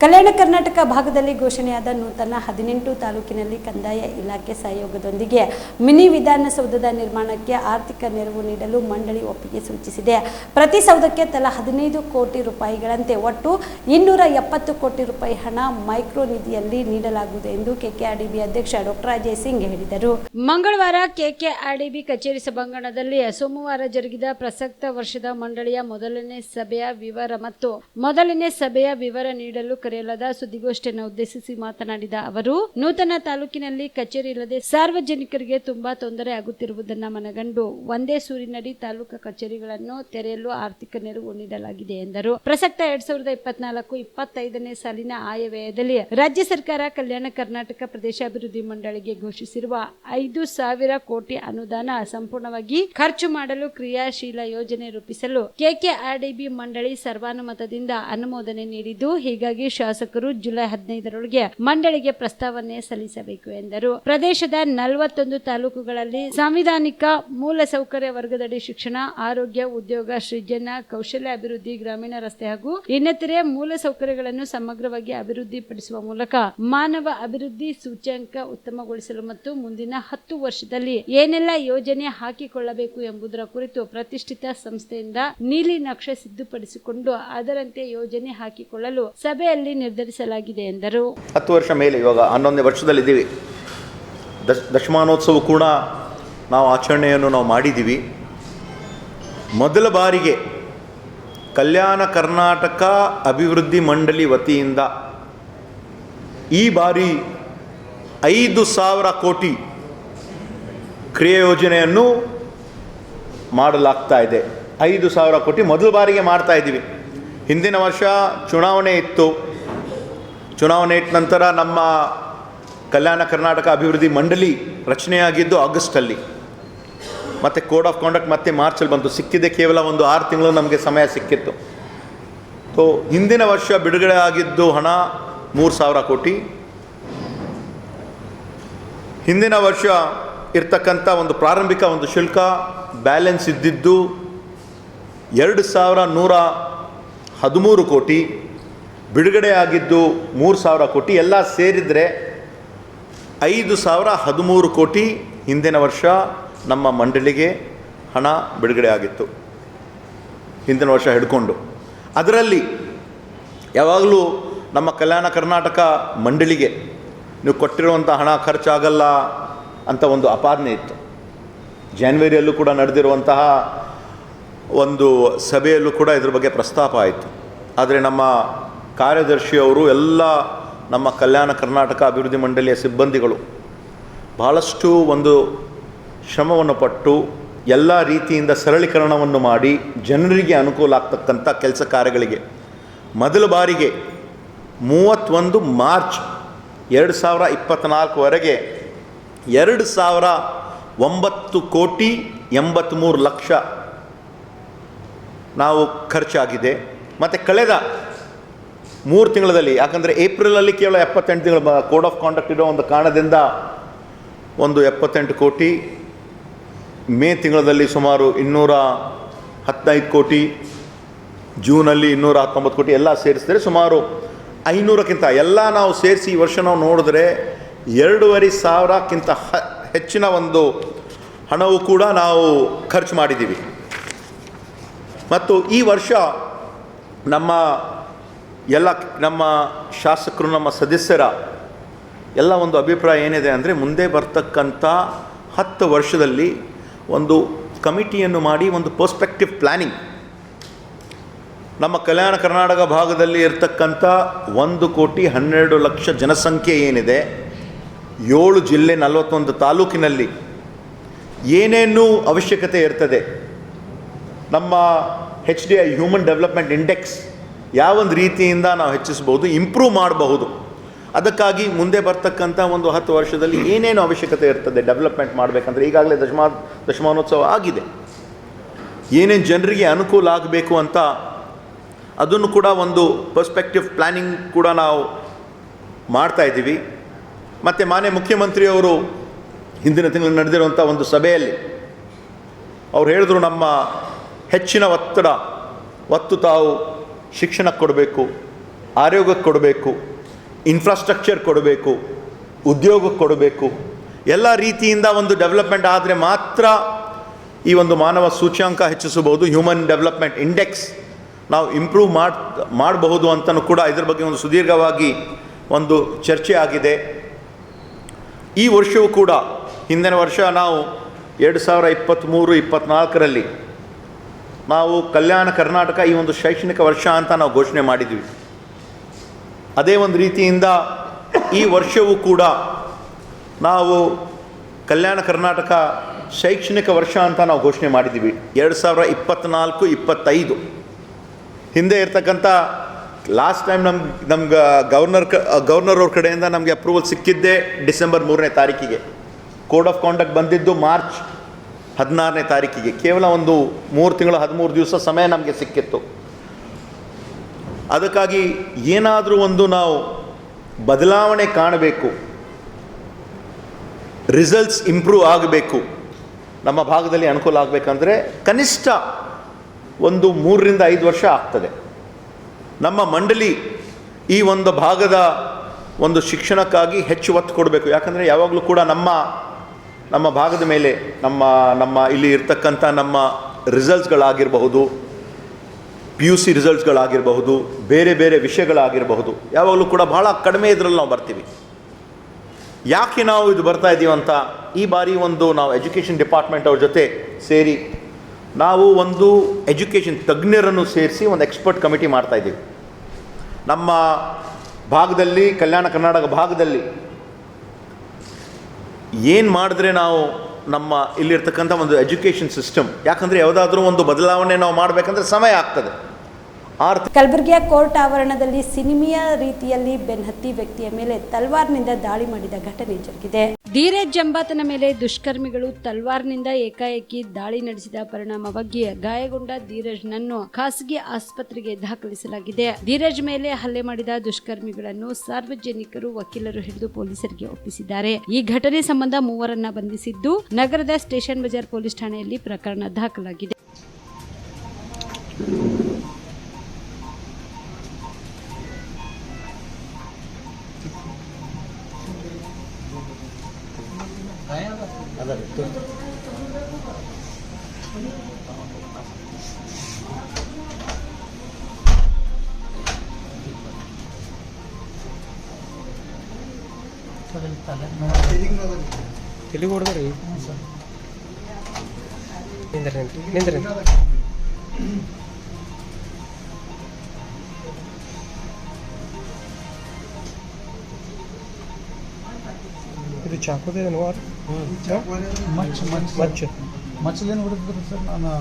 ಕಲ್ಯಾಣ ಕರ್ನಾಟಕ ಭಾಗದಲ್ಲಿ ಘೋಷಣೆಯಾದ ನೂತನ 18 ತಾಲೂಕಿನಲ್ಲಿ ಕಂದಾಯ ಇಲಾಖೆ ಸಹಯೋಗದೊಂದಿಗೆ ಮಿನಿ ವಿಧಾನಸೌಧದ ನಿರ್ಮಾಣಕ್ಕೆ ಆರ್ಥಿಕ ನೆರವು ನೀಡಲು ಮಂಡಳಿ ಒಪ್ಪಿಗೆ ಸೂಚಿಸಿದೆ. ಪ್ರತಿ ಸೌಧಕ್ಕೆ ತಲಾ 15 ಕೋಟಿ ರೂಪಾಯಿಗಳಂತೆ ಒಟ್ಟು 270 ಕೋಟಿ ರೂಪಾಯಿ ಹಣ ಮೈಕ್ರೋ ನಿಧಿಯಲ್ಲಿ ನೀಡಲಾಗುವುದು ಎಂದು ಕೆಕೆಆರ್ಡಿಬಿ ಅಧ್ಯಕ್ಷ ಡಾಕ್ಟರ್ ಅಜಯ್ ಸಿಂಗ್ ಹೇಳಿದರು. ಮಂಗಳವಾರ ಕೆಕೆಆರ್ಡಿಬಿ ಕಚೇರಿ ಸಭಾಂಗಣದಲ್ಲಿ ಸೋಮವಾರ ಜರುಗಿದ ಪ್ರಸಕ್ತ ವರ್ಷದ ಮಂಡಳಿಯ ಮೊದಲನೇ ಸಭೆಯ ವಿವರ ನೀಡಲು ಕರೆಯಲಾದ ಸುದ್ದಿಗೋಷ್ಠಿಯನ್ನು ಉದ್ದೇಶಿಸಿ ಮಾತನಾಡಿದ ಅವರು, ನೂತನ ತಾಲೂಕಿನಲ್ಲಿ ಕಚೇರಿ ಇಲ್ಲದೆ ಸಾರ್ವಜನಿಕರಿಗೆ ತುಂಬಾ ತೊಂದರೆ ಆಗುತ್ತಿರುವುದನ್ನು ಮನಗಂಡು ಒಂದೇ ಸೂರಿನಡಿ ತಾಲೂಕು ಕಚೇರಿಗಳನ್ನು ತೆರೆಯಲು ಆರ್ಥಿಕ ನೆರವು ನೀಡಲಾಗಿದೆ ಎಂದರು. ಪ್ರಸಕ್ತ 2024-25ನೇ ಸಾಲಿನ ಆಯವ್ಯಯದಲ್ಲಿ ರಾಜ್ಯ ಸರ್ಕಾರ ಕಲ್ಯಾಣ ಕರ್ನಾಟಕ ಪ್ರದೇಶಾಭಿವೃದ್ಧಿ ಮಂಡಳಿಗೆ ಘೋಷಿಸಿರುವ 5,000 ಕೋಟಿ ಅನುದಾನ ಸಂಪೂರ್ಣವಾಗಿ ಖರ್ಚು ಮಾಡಲು ಕ್ರಿಯಾಶೀಲ ಯೋಜನೆ ರೂಪಿಸಲು ಕೆಕೆಆರ್ಡಿಬಿ ಮಂಡಳಿ ಸರ್ವಾನುಮತದಿಂದ ಅನುಮೋದನೆ ನೀಡಿದ್ದು, ಹೀಗಾಗಿ ಶಾಸಕರು ಜುಲೈ 15ರೊಳಗೆ ಮಂಡಳಿಗೆ ಪ್ರಸ್ತಾವನೆ ಸಲ್ಲಿಸಬೇಕು ಎಂದರು. ಪ್ರದೇಶದ 41 ತಾಲೂಕುಗಳಲ್ಲಿ ಸಾಂವಿಧಾನಿಕ ಮೂಲಸೌಕರ್ಯ ವರ್ಗದಡಿ ಶಿಕ್ಷಣ, ಆರೋಗ್ಯ, ಉದ್ಯೋಗ ಸೃಜನ, ಕೌಶಲ್ಯ ಅಭಿವೃದ್ಧಿ, ಗ್ರಾಮೀಣ ರಸ್ತೆ ಹಾಗೂ ಇನ್ನಿತರೆ ಮೂಲಸೌಕರ್ಯಗಳನ್ನು ಸಮಗ್ರವಾಗಿ ಅಭಿವೃದ್ಧಿಪಡಿಸುವ ಮೂಲಕ ಮಾನವ ಅಭಿವೃದ್ಧಿ ಸೂಚ್ಯಂಕ ಉತ್ತಮಗೊಳಿಸಲು ಮತ್ತು ಮುಂದಿನ 10 ವರ್ಷದಲ್ಲಿ ಏನೆಲ್ಲ ಯೋಜನೆ ಹಾಕಿಕೊಳ್ಳಬೇಕು ಎಂಬುದರ ಕುರಿತು ಪ್ರತಿಷ್ಠಿತ ಸಂಸ್ಥೆಯಿಂದ ನೀಲಿ ನಕ್ಷೆ ಸಿದ್ಧಪಡಿಸಿಕೊಂಡು ಅದರಂತೆ ಯೋಜನೆ ಹಾಕಿಕೊಳ್ಳಲು ಸಭೆಯಲ್ಲಿ ನಿರ್ಧರಿಸಲಾಗಿದೆ ಎಂದರು. 10 ವರ್ಷ ಮೇಲೆ ಇವಾಗ 11ನೇ ವರ್ಷದಲ್ಲಿದ್ದೀವಿ. ದಶಮಾನೋತ್ಸವ ಕೂಡ ನಾವು ಆಚರಣೆಯನ್ನು ನಾವು ಮಾಡಿದ್ದೀವಿ. ಮೊದಲ ಬಾರಿಗೆ ಕಲ್ಯಾಣ ಕರ್ನಾಟಕ ಅಭಿವೃದ್ಧಿ ಮಂಡಳಿ ವತಿಯಿಂದ ಈ ಬಾರಿ 5,000 ಕೋಟಿ ಕ್ರಿಯಾ ಯೋಜನೆಯನ್ನು ಮಾಡಲಾಗ್ತಾ ಇದೆ. 5,000 ಕೋಟಿ ಮೊದಲ ಬಾರಿಗೆ ಮಾಡ್ತಾ ಇದ್ದೀವಿ. ಹಿಂದಿನ ವರ್ಷ ಚುನಾವಣೆ ಇತ್ತು. ಚುನಾವಣೆ ಇಟ್ಟ ನಂತರ ನಮ್ಮ ಕಲ್ಯಾಣ ಕರ್ನಾಟಕ ಅಭಿವೃದ್ಧಿ ಮಂಡಳಿ ರಚನೆಯಾಗಿದ್ದು ಆಗಸ್ಟಲ್ಲಿ, ಮತ್ತು ಕೋಡ್ ಆಫ್ ಕಾಂಡಕ್ಟ್ ಮತ್ತೆ ಮಾರ್ಚಲ್ಲಿ ಬಂತು. ಸಿಕ್ಕಿದೆ ಕೇವಲ ಒಂದು 6 ತಿಂಗಳು ನಮಗೆ ಸಮಯ ಸಿಕ್ಕಿತ್ತು. ಸೊ ಹಿಂದಿನ ವರ್ಷ ಬಿಡುಗಡೆ ಆಗಿದ್ದು ಹಣ 3,000 ಕೋಟಿ. ಹಿಂದಿನ ವರ್ಷ ಇರ್ತಕ್ಕಂಥ ಒಂದು ಪ್ರಾರಂಭಿಕ ಒಂದು ಶುಲ್ಕ ಬ್ಯಾಲೆನ್ಸ್ ಇದ್ದಿದ್ದು 2,113 ಕೋಟಿ, ಬಿಡುಗಡೆ ಆಗಿದ್ದು 3,000 ಕೋಟಿ, ಎಲ್ಲ ಸೇರಿದರೆ 5,013 ಕೋಟಿ ಹಿಂದಿನ ವರ್ಷ ನಮ್ಮ ಮಂಡಳಿಗೆ ಹಣ ಬಿಡುಗಡೆ ಆಗಿತ್ತು, ಹಿಂದಿನ ವರ್ಷ ಹಿಡ್ಕೊಂಡು. ಅದರಲ್ಲಿ ಯಾವಾಗಲೂ ನಮ್ಮ ಕಲ್ಯಾಣ ಕರ್ನಾಟಕ ಮಂಡಳಿಗೆ ನೀವು ಕೊಟ್ಟಿರುವಂಥ ಹಣ ಖರ್ಚಾಗಲ್ಲ ಅಂತ ಒಂದು ಅಪಾದನೆ ಇತ್ತು. ಜಾನ್ವರಿಯಲ್ಲೂ ಕೂಡ ನಡೆದಿರುವಂತಹ ಒಂದು ಸಭೆಯಲ್ಲೂ ಕೂಡ ಇದ್ರ ಬಗ್ಗೆ ಪ್ರಸ್ತಾಪ ಆಯಿತು. ಆದರೆ ನಮ್ಮ ಕಾರ್ಯದರ್ಶಿಯವರು ಎಲ್ಲ ನಮ್ಮ ಕಲ್ಯಾಣ ಕರ್ನಾಟಕ ಅಭಿವೃದ್ಧಿ ಮಂಡಳಿಯ ಸಿಬ್ಬಂದಿಗಳು ಬಹಳಷ್ಟು ಒಂದು ಶ್ರಮವನ್ನು ಪಟ್ಟು ಎಲ್ಲ ರೀತಿಯಿಂದ ಸರಳೀಕರಣವನ್ನು ಮಾಡಿ ಜನರಿಗೆ ಅನುಕೂಲ ಆಗ್ತಕ್ಕಂಥ ಕೆಲಸ ಕಾರ್ಯಗಳಿಗೆ ಮೊದಲ ಬಾರಿಗೆ 31 ಮಾರ್ಚ್ 2024ವರೆಗೆ 2,000 9,83,00,000 ನಾವು ಖರ್ಚಾಗಿದೆ. ಮತ್ತು ಕಳೆದ 3 ತಿಂಗಳಲ್ಲಿ, ಯಾಕಂದರೆ ಏಪ್ರಿಲಲ್ಲಿ ಕೇವಲ 78 ತಿಂಗಳು ಕೋಡ್ ಆಫ್ ಕಾಂಡಕ್ಟ್ ಇರೋ ಒಂದು ಕಾರಣದಿಂದ ಒಂದು 78 ಕೋಟಿ, ಮೇ ತಿಂಗಳಲ್ಲಿ ಸುಮಾರು 215 ಕೋಟಿ, ಜೂನಲ್ಲಿ 219 ಕೋಟಿ, ಎಲ್ಲ ಸೇರಿಸಿದ್ರೆ ಸುಮಾರು 500ಕ್ಕಿಂತ ಎಲ್ಲ ನಾವು ಸೇರಿಸಿ ಈ ವರ್ಷ ನಾವು ನೋಡಿದ್ರೆ 2,500ಕ್ಕಿಂತ ಹೆಚ್ಚಿನ ಒಂದು ಹಣವು ಕೂಡ ನಾವು ಖರ್ಚು ಮಾಡಿದ್ದೀವಿ. ಮತ್ತು ಈ ವರ್ಷ ನಮ್ಮ ಶಾಸಕರು, ನಮ್ಮ ಸದಸ್ಯರ ಎಲ್ಲ ಒಂದು ಅಭಿಪ್ರಾಯ ಏನಿದೆ ಅಂದರೆ, ಮುಂದೆ ಬರ್ತಕ್ಕಂಥ 10 ವರ್ಷದಲ್ಲಿ ಒಂದು ಕಮಿಟಿಯನ್ನು ಮಾಡಿ ಒಂದು ಪರ್ಸ್ಪೆಕ್ಟಿವ್ ಪ್ಲ್ಯಾನಿಂಗ್, ನಮ್ಮ ಕಲ್ಯಾಣ ಕರ್ನಾಟಕ ಭಾಗದಲ್ಲಿ ಇರತಕ್ಕಂಥ 1,12,00,000 ಜನಸಂಖ್ಯೆ ಏನಿದೆ, 7 ಜಿಲ್ಲೆ 41 ತಾಲೂಕಿನಲ್ಲಿ ಏನೇನು ಅವಶ್ಯಕತೆ ಇರ್ತದೆ, ನಮ್ಮ HDI ಹ್ಯೂಮನ್ ಡೆವಲಪ್ಮೆಂಟ್ ಇಂಡೆಕ್ಸ್ ಯಾವೊಂದು ರೀತಿಯಿಂದ ನಾವು ಹೆಚ್ಚಿಸ್ಬೋದು, ಇಂಪ್ರೂವ್ ಮಾಡಬಹುದು, ಅದಕ್ಕಾಗಿ ಮುಂದೆ ಬರ್ತಕ್ಕಂಥ ಒಂದು 10 ವರ್ಷದಲ್ಲಿ ಏನೇನು ಅವಶ್ಯಕತೆ ಇರ್ತದೆ ಡೆವಲಪ್ಮೆಂಟ್ ಮಾಡಬೇಕಂದ್ರೆ, ಈಗಾಗಲೇ ದಶಮಾನೋತ್ಸವ ಆಗಿದೆ, ಏನೇನು ಜನರಿಗೆ ಅನುಕೂಲ ಆಗಬೇಕು ಅಂತ ಅದನ್ನು ಕೂಡ ಒಂದು ಪರ್ಸ್ಪೆಕ್ಟಿವ್ ಪ್ಲ್ಯಾನಿಂಗ್ ಕೂಡ ನಾವು ಮಾಡ್ತಾಯಿದ್ದೀವಿ. ಮತ್ತು ಮಾನ್ಯ ಮುಖ್ಯಮಂತ್ರಿಯವರು ಹಿಂದಿನ ತಿಂಗಳು ನಡೆದಿರುವಂಥ ಒಂದು ಸಭೆಯಲ್ಲಿ ಅವ್ರು ಹೇಳಿದ್ರು, ನಮ್ಮ ಹೆಚ್ಚಿನ ಒತ್ತು ತಾವು ಶಿಕ್ಷಣಕ್ಕೆ ಕೊಡಬೇಕು, ಆರೋಗ್ಯಕ್ಕೆ ಕೊಡಬೇಕು, ಇನ್ಫ್ರಾಸ್ಟ್ರಕ್ಚರ್ ಕೊಡಬೇಕು, ಉದ್ಯೋಗಕ್ಕೆ ಕೊಡಬೇಕು, ಎಲ್ಲ ರೀತಿಯಿಂದ ಒಂದು ಡೆವಲಪ್ಮೆಂಟ್ ಆದರೆ ಮಾತ್ರ ಈ ಒಂದು ಮಾನವ ಸೂಚ್ಯಾಂಕ ಹೆಚ್ಚಿಸಬಹುದು, ಹ್ಯೂಮನ್ ಡೆವಲಪ್ಮೆಂಟ್ ಇಂಡೆಕ್ಸ್ ನಾವು ಇಂಪ್ರೂವ್ ಮಾಡಬಹುದು ಅಂತಲೂ ಕೂಡ ಇದರ ಬಗ್ಗೆ ಒಂದು ಸುದೀರ್ಘವಾಗಿ ಒಂದು ಚರ್ಚೆ ಆಗಿದೆ. ಈ ವರ್ಷವೂ ಕೂಡ, ಹಿಂದಿನ ವರ್ಷ ನಾವು 2023-24ರಲ್ಲಿ ನಾವು ಕಲ್ಯಾಣ ಕರ್ನಾಟಕ ಈ ಒಂದು ಶೈಕ್ಷಣಿಕ ವರ್ಷ ಅಂತ ನಾವು ಘೋಷಣೆ ಮಾಡಿದ್ವಿ. ಅದೇ ಒಂದು ರೀತಿಯಿಂದ ಈ ವರ್ಷವೂ ಕೂಡ ನಾವು ಕಲ್ಯಾಣ ಕರ್ನಾಟಕ ಶೈಕ್ಷಣಿಕ ವರ್ಷ ಅಂತ ನಾವು ಘೋಷಣೆ ಮಾಡಿದ್ದೀವಿ. 2024-25 ಹಿಂದೆ ಇರ್ತಕ್ಕಂಥ ಲಾಸ್ಟ್ ಟೈಮ್ ನಮ್ಗೆ ಗವರ್ನರ್ ಅವ್ರ ಕಡೆಯಿಂದ ನಮಗೆ ಅಪ್ರೂವಲ್ ಸಿಕ್ಕಿದ್ದೇ ಡಿಸೆಂಬರ್ 3ನೇ ತಾರೀಕಿಗೆ, ಕೋಡ್ ಆಫ್ ಕಾಂಡಕ್ಟ್ ಬಂದಿದ್ದು ಮಾರ್ಚ್ 16ನೇ ತಾರೀಕಿಗೆ, ಕೇವಲ ಒಂದು 3 ತಿಂಗಳು 13 ದಿವಸ ಸಮಯ ನಮಗೆ ಸಿಕ್ಕಿತ್ತು. ಅದಕ್ಕಾಗಿ ಏನಾದರೂ ಒಂದು ನಾವು ಬದಲಾವಣೆ ಕಾಣಬೇಕು, ರಿಸಲ್ಟ್ಸ್ ಇಂಪ್ರೂವ್ ಆಗಬೇಕು, ನಮ್ಮ ಭಾಗದಲ್ಲಿ ಅನುಕೂಲ ಆಗಬೇಕಂದ್ರೆ ಕನಿಷ್ಠ ಒಂದು 3-5 ವರ್ಷ ಆಗ್ತದೆ. ನಮ್ಮ ಮಂಡಳಿ ಈ ಒಂದು ಭಾಗದ ಒಂದು ಶಿಕ್ಷಣಕ್ಕಾಗಿ ಹೆಚ್ಚು ಒತ್ತು ಕೊಡಬೇಕು. ಯಾಕಂದರೆ ಯಾವಾಗಲೂ ಕೂಡ ನಮ್ಮ ಭಾಗದ ಮೇಲೆ ನಮ್ಮ ಇಲ್ಲಿ ಇರ್ತಕ್ಕಂಥ ನಮ್ಮ ರಿಸಲ್ಟ್ಸ್ಗಳಾಗಿರಬಹುದು, PUC ರಿಸಲ್ಟ್ಸ್ಗಳಾಗಿರಬಹುದು, ಬೇರೆ ಬೇರೆ ವಿಷಯಗಳಾಗಿರಬಹುದು, ಯಾವಾಗಲೂ ಕೂಡ ಬಹಳ ಕಡಿಮೆ ಇದರಲ್ಲಿ ನಾವು ಬರ್ತೀವಿ. ಯಾಕೆ ನಾವು ಇದು ಬರ್ತಾ ಇದ್ದೀವಂತ ಈ ಬಾರಿ ನಾವು ಎಜುಕೇಷನ್ ಡಿಪಾರ್ಟ್ಮೆಂಟ್ ಅವ್ರ ಜೊತೆ ಸೇರಿ ನಾವು ಒಂದು ಎಜುಕೇಷನ್ ತಜ್ಞರನ್ನು ಸೇರಿಸಿ ಒಂದು ಎಕ್ಸ್ಪರ್ಟ್ ಕಮಿಟಿ ಮಾಡ್ತಾಯಿದ್ದೀವಿ. ನಮ್ಮ ಭಾಗದಲ್ಲಿ, ಕಲ್ಯಾಣ ಕರ್ನಾಟಕ ಭಾಗದಲ್ಲಿ ಏನು ಮಾಡಿದ್ರೆ ನಾವು ನಮ್ಮ ಇಲ್ಲಿರ್ತಕ್ಕಂಥ ಒಂದು ಎಜುಕೇಷನ್ ಸಿಸ್ಟಮ್, ಯಾಕಂದರೆ ಯಾವುದಾದ್ರೂ ಒಂದು ಬದಲಾವಣೆ ನಾವು ಮಾಡಬೇಕಂದ್ರೆ ಸಮಯ ಆಗ್ತದೆ. ಕಲಬುರಗಿಯ ಕೋರ್ಟ್ ಆವರಣದಲ್ಲಿ ಸಿನಿಮೀಯ ರೀತಿಯಲ್ಲಿ ಬೆನ್ನಹತ್ತಿ ವ್ಯಕ್ತಿಯ ಮೇಲೆ ತಲ್ವಾರ್ನಿಂದ ದಾಳಿ ಮಾಡಿದ ಘಟನೆ ಜರುಗಿದೆ. ಧೀರಜ್ ಎಂಬಾತನ ಮೇಲೆ ದುಷ್ಕರ್ಮಿಗಳು ತಲ್ವಾರ್ನಿಂದ ಏಕಾಏಕಿ ದಾಳಿ ನಡೆಸಿದ ಪರಿಣಾಮವಾಗಿ ಗಾಯಗೊಂಡ ಧೀರಜ್ನನ್ನು ಖಾಸಗಿ ಆಸ್ಪತ್ರೆಗೆ ದಾಖಲಿಸಲಾಗಿದೆ. ಧೀರಜ್ ಮೇಲೆ ಹಲ್ಲೆ ಮಾಡಿದ ದುಷ್ಕರ್ಮಿಗಳನ್ನು ಸಾರ್ವಜನಿಕರು, ವಕೀಲರು ಹಿಡಿದು ಪೊಲೀಸರಿಗೆ ಒಪ್ಪಿಸಿದ್ದಾರೆ. ಈ ಘಟನೆ ಸಂಬಂಧ 3 ಬಂಧಿಸಿದ್ದು ನಗರದ ಸ್ಟೇಷನ್ ಬಜಾರ್ ಪೊಲೀಸ್ ಠಾಣೆಯಲ್ಲಿ ಪ್ರಕರಣ ದಾಖಲಾಗಿದೆ. తెలుగు కొడతారు నిందరండి ಇದು ಚಾಕುದೇ ವಾರು ಮಚ್ಚಲೇನು ಹೊಡೆದಿದ್ರು ಸರ್. ನಾನು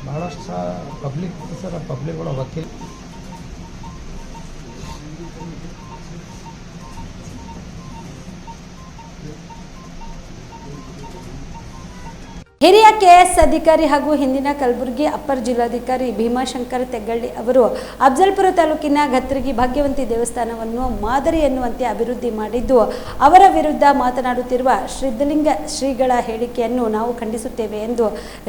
ಭಾಳಷ್ಟು ಪಬ್ಲಿಕ್ ಸರ್, ಪಬ್ಲಿಕ್ ಒಳ ವಕೀಲ ಹಿರಿಯ ಕೆಎಸ್ ಅಧಿಕಾರಿ ಹಾಗೂ ಹಿಂದಿನ ಕಲಬುರಗಿ ಅಪ್ಪರ್ ಜಿಲ್ಲಾಧಿಕಾರಿ ಭೀಮಾಶಂಕರ್ ತೆಗ್ಗಳ್ಳಿ ಅವರು ಅಫಜಲ್ಪುರ ತಾಲೂಕಿನ ಗತ್ತರಗಿ ಭಾಗ್ಯವಂತಿ ದೇವಸ್ಥಾನವನ್ನು ಮಾದರಿ ಎನ್ನುವಂತೆ ಅಭಿವೃದ್ಧಿ ಮಾಡಿದ್ದು, ಅವರ ವಿರುದ್ಧ ಮಾತನಾಡುತ್ತಿರುವ ಸಿದ್ಧಲಿಂಗ ಶ್ರೀಗಳ ಹೇಳಿಕೆಯನ್ನು ನಾವು ಖಂಡಿಸುತ್ತೇವೆ ಎಂದು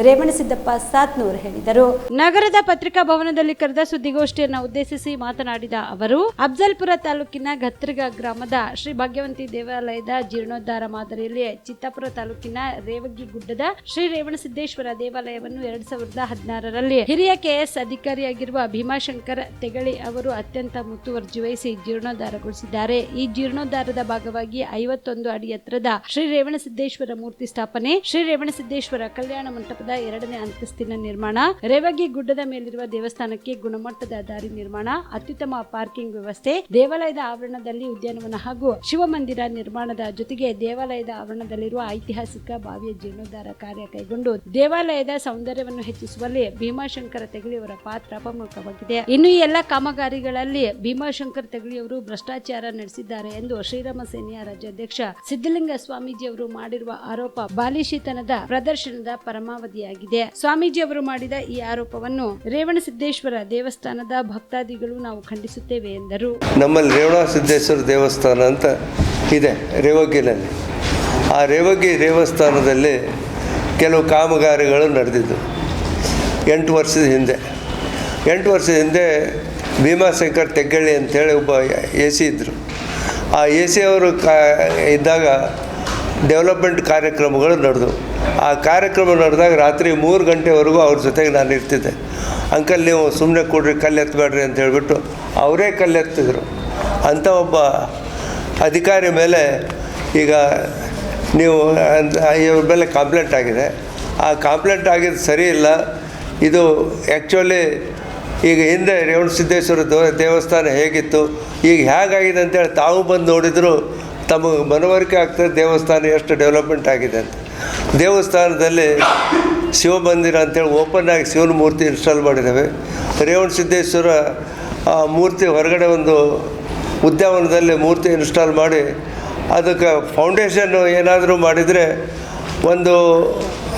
ರೇವಣಸಿದ್ದಪ್ಪ ಸಾತ್ನೂರ್ ಹೇಳಿದರು. ನಗರದ ಪತ್ರಿಕಾ ಭವನದಲ್ಲಿ ಕರೆದ ಸುದ್ದಿಗೋಷ್ಠಿಯನ್ನು ಉದ್ದೇಶಿಸಿ ಮಾತನಾಡಿದ ಅವರು, ಅಫಜಲ್ಪುರ ತಾಲೂಕಿನ ಗತ್ತರಗ ಗ್ರಾಮದ ಶ್ರೀ ಭಾಗ್ಯವಂತಿ ದೇವಾಲಯದ ಜೀರ್ಣೋದ್ಧಾರ ಮಾದರಿಯಲ್ಲಿ ಚಿತ್ತಾಪುರ ತಾಲೂಕಿನ ರೇವಗಿ ಗುಡ್ಡದ ಶ್ರೀ ರೇವಣಸಿದ್ದೇಶ್ವರ ದೇವಾಲಯವನ್ನು 2016ರಲ್ಲಿ ಹಿರಿಯ ಕೆಎಸ್ ಅಧಿಕಾರಿಯಾಗಿರುವ ಭೀಮಾಶಂಕರ್ ತೆಗಳಿ ಅವರು ಅತ್ಯಂತ ಮುತುವರ್ಜಿ ವಹಿಸಿ ಜೀರ್ಣೋದ್ಧಾರಗೊಳಿಸಿದ್ದಾರೆ. ಈ ಜೀರ್ಣೋದ್ಧಾರದ ಭಾಗವಾಗಿ 51 ಅಡಿ ಎತ್ತರದ ಶ್ರೀ ರೇವಣಸಿದ್ದೇಶ್ವರ ಮೂರ್ತಿ ಸ್ಥಾಪನೆ, ಶ್ರೀ ರೇವಣಸಿದ್ದೇಶ್ವರ ಕಲ್ಯಾಣ ಮಂಟಪದ 2ನೇ ಅಂತಸ್ತಿನ ನಿರ್ಮಾಣ, ರೇವಗಿ ಗುಡ್ಡದ ಮೇಲಿರುವ ದೇವಸ್ಥಾನಕ್ಕೆ ಗುಣಮಟ್ಟದ ದಾರಿ ನಿರ್ಮಾಣ, ಅತ್ಯುತ್ತಮ ಪಾರ್ಕಿಂಗ್ ವ್ಯವಸ್ಥೆ, ದೇವಾಲಯದ ಆವರಣದಲ್ಲಿ ಉದ್ಯಾನವನ ಹಾಗೂ ಶಿವಮಂದಿರ ನಿರ್ಮಾಣದ ಜೊತೆಗೆ ದೇವಾಲಯದ ಆವರಣದಲ್ಲಿರುವ ಐತಿಹಾಸಿಕ ಬಾವಿಯ ಜೀರ್ಣೋದ್ಧಾರ ಕಾರ್ಯ ಕೈಗೊಂಡು ದೇವಾಲಯದ ಸೌಂದರ್ಯವನ್ನು ಹೆಚ್ಚಿಸುವಲ್ಲಿ ಭೀಮಾಶಂಕರ ತೆಗಳಿಯವರ ಪಾತ್ರ ಪ್ರಮುಖವಾಗಿದೆ. ಇನ್ನು ಈ ಎಲ್ಲ ಕಾಮಗಾರಿಗಳಲ್ಲಿ ಭೀಮಾಶಂಕರ್ ತೆಗಳಿಯವರು ಭ್ರಷ್ಟಾಚಾರ ನಡೆಸಿದ್ದಾರೆ ಎಂದು ಶ್ರೀರಾಮ ಸೇನೆಯ ರಾಜ್ಯಾಧ್ಯಕ್ಷ ಸಿದ್ಧಲಿಂಗ ಸ್ವಾಮೀಜಿ ಅವರು ಮಾಡಿರುವ ಆರೋಪ ಬಾಲಿಶಿತನದ ಪ್ರದರ್ಶನದ ಪರಮಾವಧಿಯಾಗಿದೆ. ಸ್ವಾಮೀಜಿ ಅವರು ಮಾಡಿದ ಈ ಆರೋಪವನ್ನು ರೇವಣಸಿದ್ದೇಶ್ವರ ದೇವಸ್ಥಾನದ ಭಕ್ತಾದಿಗಳು ನಾವು ಖಂಡಿಸುತ್ತೇವೆ ಎಂದರು. ನಮ್ಮಲ್ಲಿ ರೇವಣಸಿದ್ದೇಶ್ವರ ದೇವಸ್ಥಾನ ಅಂತ ಇದೆ ರೇವಗಿನಲ್ಲಿ. ಆ ರೇವಗಿ ದೇವಸ್ಥಾನದಲ್ಲಿ ಕೆಲವು ಕಾಮಗಾರಿಗಳು ನಡೆದಿದ್ದು 8 ವರ್ಷದ ಹಿಂದೆ. 8 ವರ್ಷದ ಹಿಂದೆ ಭೀಮಾಶಂಕರ್ ತೆಗ್ಗಳ್ಳಿ ಅಂತೇಳಿ ಒಬ್ಬ AC ಇದ್ದರು. ಆ AC ಅವರು ಇದ್ದಾಗ ಡೆವಲಪ್ಮೆಂಟ್ ಕಾರ್ಯಕ್ರಮಗಳು ನಡೆದವು. ಆ ಕಾರ್ಯಕ್ರಮ ನಡೆದಾಗ ರಾತ್ರಿ 3 ಗಂಟೆವರೆಗೂ ಅವ್ರ ಜೊತೆಗೆ ನಾನು ಇರ್ತಿದ್ದೆ. ಅಂಕಲ್ ನೀವು ಸುಮ್ಮನೆ ಕೊಡ್ರಿ, ಕಲ್ಲು ಎತ್ತಬೇಡ್ರಿ ಅಂತ ಹೇಳಿಬಿಟ್ಟು ಅವರೇ ಕಲ್ಲು ಎತ್ತಿದ್ರು. ಅಂಥ ಒಬ್ಬ ಅಧಿಕಾರಿ ಮೇಲೆ ಈಗ ನೀವು ಇವ್ರ ಮೇಲೆ ಕಂಪ್ಲೇಂಟ್ ಆಗಿದೆ. ಆ ಕಂಪ್ಲೇಂಟ್ ಆಗಿದ್ದು ಸರಿ ಇಲ್ಲ. ಇದು ಆ್ಯಕ್ಚುಲಿ ಈಗ ಹಿಂದೆ ರೇವಣಸಿದ್ದೇಶ್ವರ ದೇವಸ್ಥಾನ ಹೇಗಿತ್ತು, ಈಗ ಹೇಗಾಗಿದೆ ಅಂತೇಳಿ ತಾವು ಬಂದು ನೋಡಿದ್ರು ತಮಗೆ ಮನವರಿಕೆ ಆಗ್ತದೆ ದೇವಸ್ಥಾನ ಎಷ್ಟು ಡೆವಲಪ್ಮೆಂಟ್ ಆಗಿದೆ ಅಂತ. ದೇವಸ್ಥಾನದಲ್ಲಿ ಶಿವಮಂದಿರ ಅಂತೇಳಿ ಓಪನ್ ಆಗಿ ಶಿವನ ಮೂರ್ತಿ ಇನ್ಸ್ಟಾಲ್ ಮಾಡಿದ್ದೇವೆ. ರೇವಣಸಿದ್ದೇಶ್ವರ ಮೂರ್ತಿ ಹೊರಗಡೆ ಒಂದು ಉದ್ಯಾನವನದಲ್ಲಿ ಮೂರ್ತಿ ಇನ್ಸ್ಟಾಲ್ ಮಾಡಿ ಅದಕ್ಕೆ ಫೌಂಡೇಶನ್ನು ಏನಾದರೂ ಮಾಡಿದರೆ ಒಂದು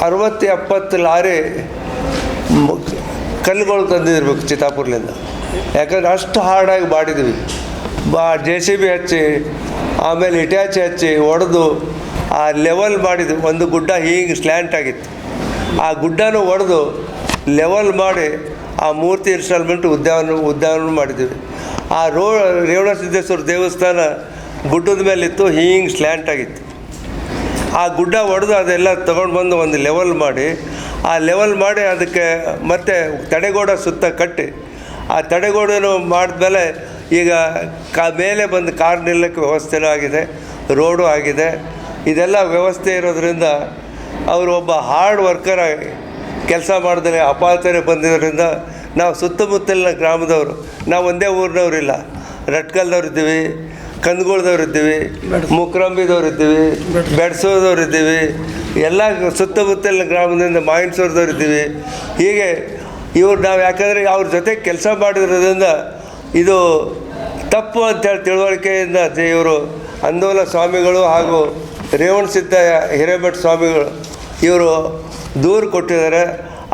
60-70 ಲಾರಿ ಕಲ್ಲುಗಳು ತಂದಿರಬೇಕು ಚಿತ್ತಾಪುರ್ಲಿಂದ. ಯಾಕಂದರೆ ಅಷ್ಟು ಹಾರ್ಡಾಗಿ ಮಾಡಿದ್ವಿ. JCB ಹಚ್ಚಿ ಆಮೇಲೆ ಇಟ್ಯಾಚಿ ಹಚ್ಚಿ ಹೊಡೆದು ಆ ಲೆವೆಲ್ ಮಾಡಿದ್ವಿ. ಒಂದು ಗುಡ್ಡ ಹೀಗೆ ಸ್ಲ್ಯಾಂಟ್ ಆಗಿತ್ತು. ಆ ಗುಡ್ಡನೂ ಹೊಡೆದು ಲೆವೆಲ್ ಮಾಡಿ ಆ ಮೂರ್ತಿ ಇನ್ಸ್ಟಾಲ್ಮೆಂಟ್ ಉದ್ಯಾನವನ ಮಾಡಿದ್ವಿ. ಆ ರೇವಣಸಿದ್ದೇಶ್ವರ ದೇವಸ್ಥಾನ ಗುಡ್ಡದ ಮೇಲಿತ್ತು, ಹಿಂಗೆ ಸ್ಲ್ಯಾಂಟ್ ಆಗಿತ್ತು. ಆ ಗುಡ್ಡ ಹೊಡೆದು ಅದೆಲ್ಲ ತೊಗೊಂಡು ಬಂದು ಒಂದು ಲೆವೆಲ್ ಮಾಡಿ ಅದಕ್ಕೆ ಮತ್ತೆ ತಡೆಗೋಡೆ ಸುತ್ತ ಕಟ್ಟಿ ಆ ತಡೆಗೋಡೆನೂ ಮಾಡಿದ್ಮೇಲೆ ಈಗ ಮೇಲೆ ಬಂದು ಕಾರ್ ನಿಲ್ಲಕ್ಕೆ ವ್ಯವಸ್ಥೆನೂ ಆಗಿದೆ, ರೋಡು ಆಗಿದೆ. ಇದೆಲ್ಲ ವ್ಯವಸ್ಥೆ ಇರೋದ್ರಿಂದ ಅವರು ಒಬ್ಬ ಹಾರ್ಡ್ ವರ್ಕರ್ ಕೆಲಸ ಮಾಡಿದ್ರೆ ಅಪಾತನೆ ಬಂದಿರೋದ್ರಿಂದ ನಾವು ಸುತ್ತಮುತ್ತಲಿನ ಗ್ರಾಮದವರು, ನಾವು ಒಂದೇ ಊರಿನವರಿಲ್ಲ, ರಟ್ಕಲ್ದವ್ರು ಇದ್ದೀವಿ, ಕಂದಗೂಳದವ್ರು ಇದ್ದೀವಿ, ಮುಕ್ರಂಬಿದವ್ರು ಇದ್ದೀವಿ, ಬೆಡ್ಸೋದವ್ರು ಇದ್ದೀವಿ, ಎಲ್ಲ ಸುತ್ತಮುತ್ತಲಿನ ಗ್ರಾಮದಿಂದ ಮಾಯಿನ್ಸೋರ್ದವ್ರು ಇದ್ದೀವಿ. ಹೀಗೆ ಇವ್ರು ನಾವು ಯಾಕಂದರೆ ಅವ್ರ ಜೊತೆ ಕೆಲಸ ಮಾಡಿರೋದ್ರಿಂದ ಇದು ತಪ್ಪು ಅಂತೇಳಿ ತಿಳುವಳಿಕೆಯಿಂದ ಇವರು ಅಂದೋಲ ಸ್ವಾಮಿಗಳು ಹಾಗೂ ರೇವಣಸಿದ್ದ ಹಿರೇಮಠ ಸ್ವಾಮಿಗಳು ಇವರು ದೂರು ಕೊಟ್ಟಿದ್ದಾರೆ.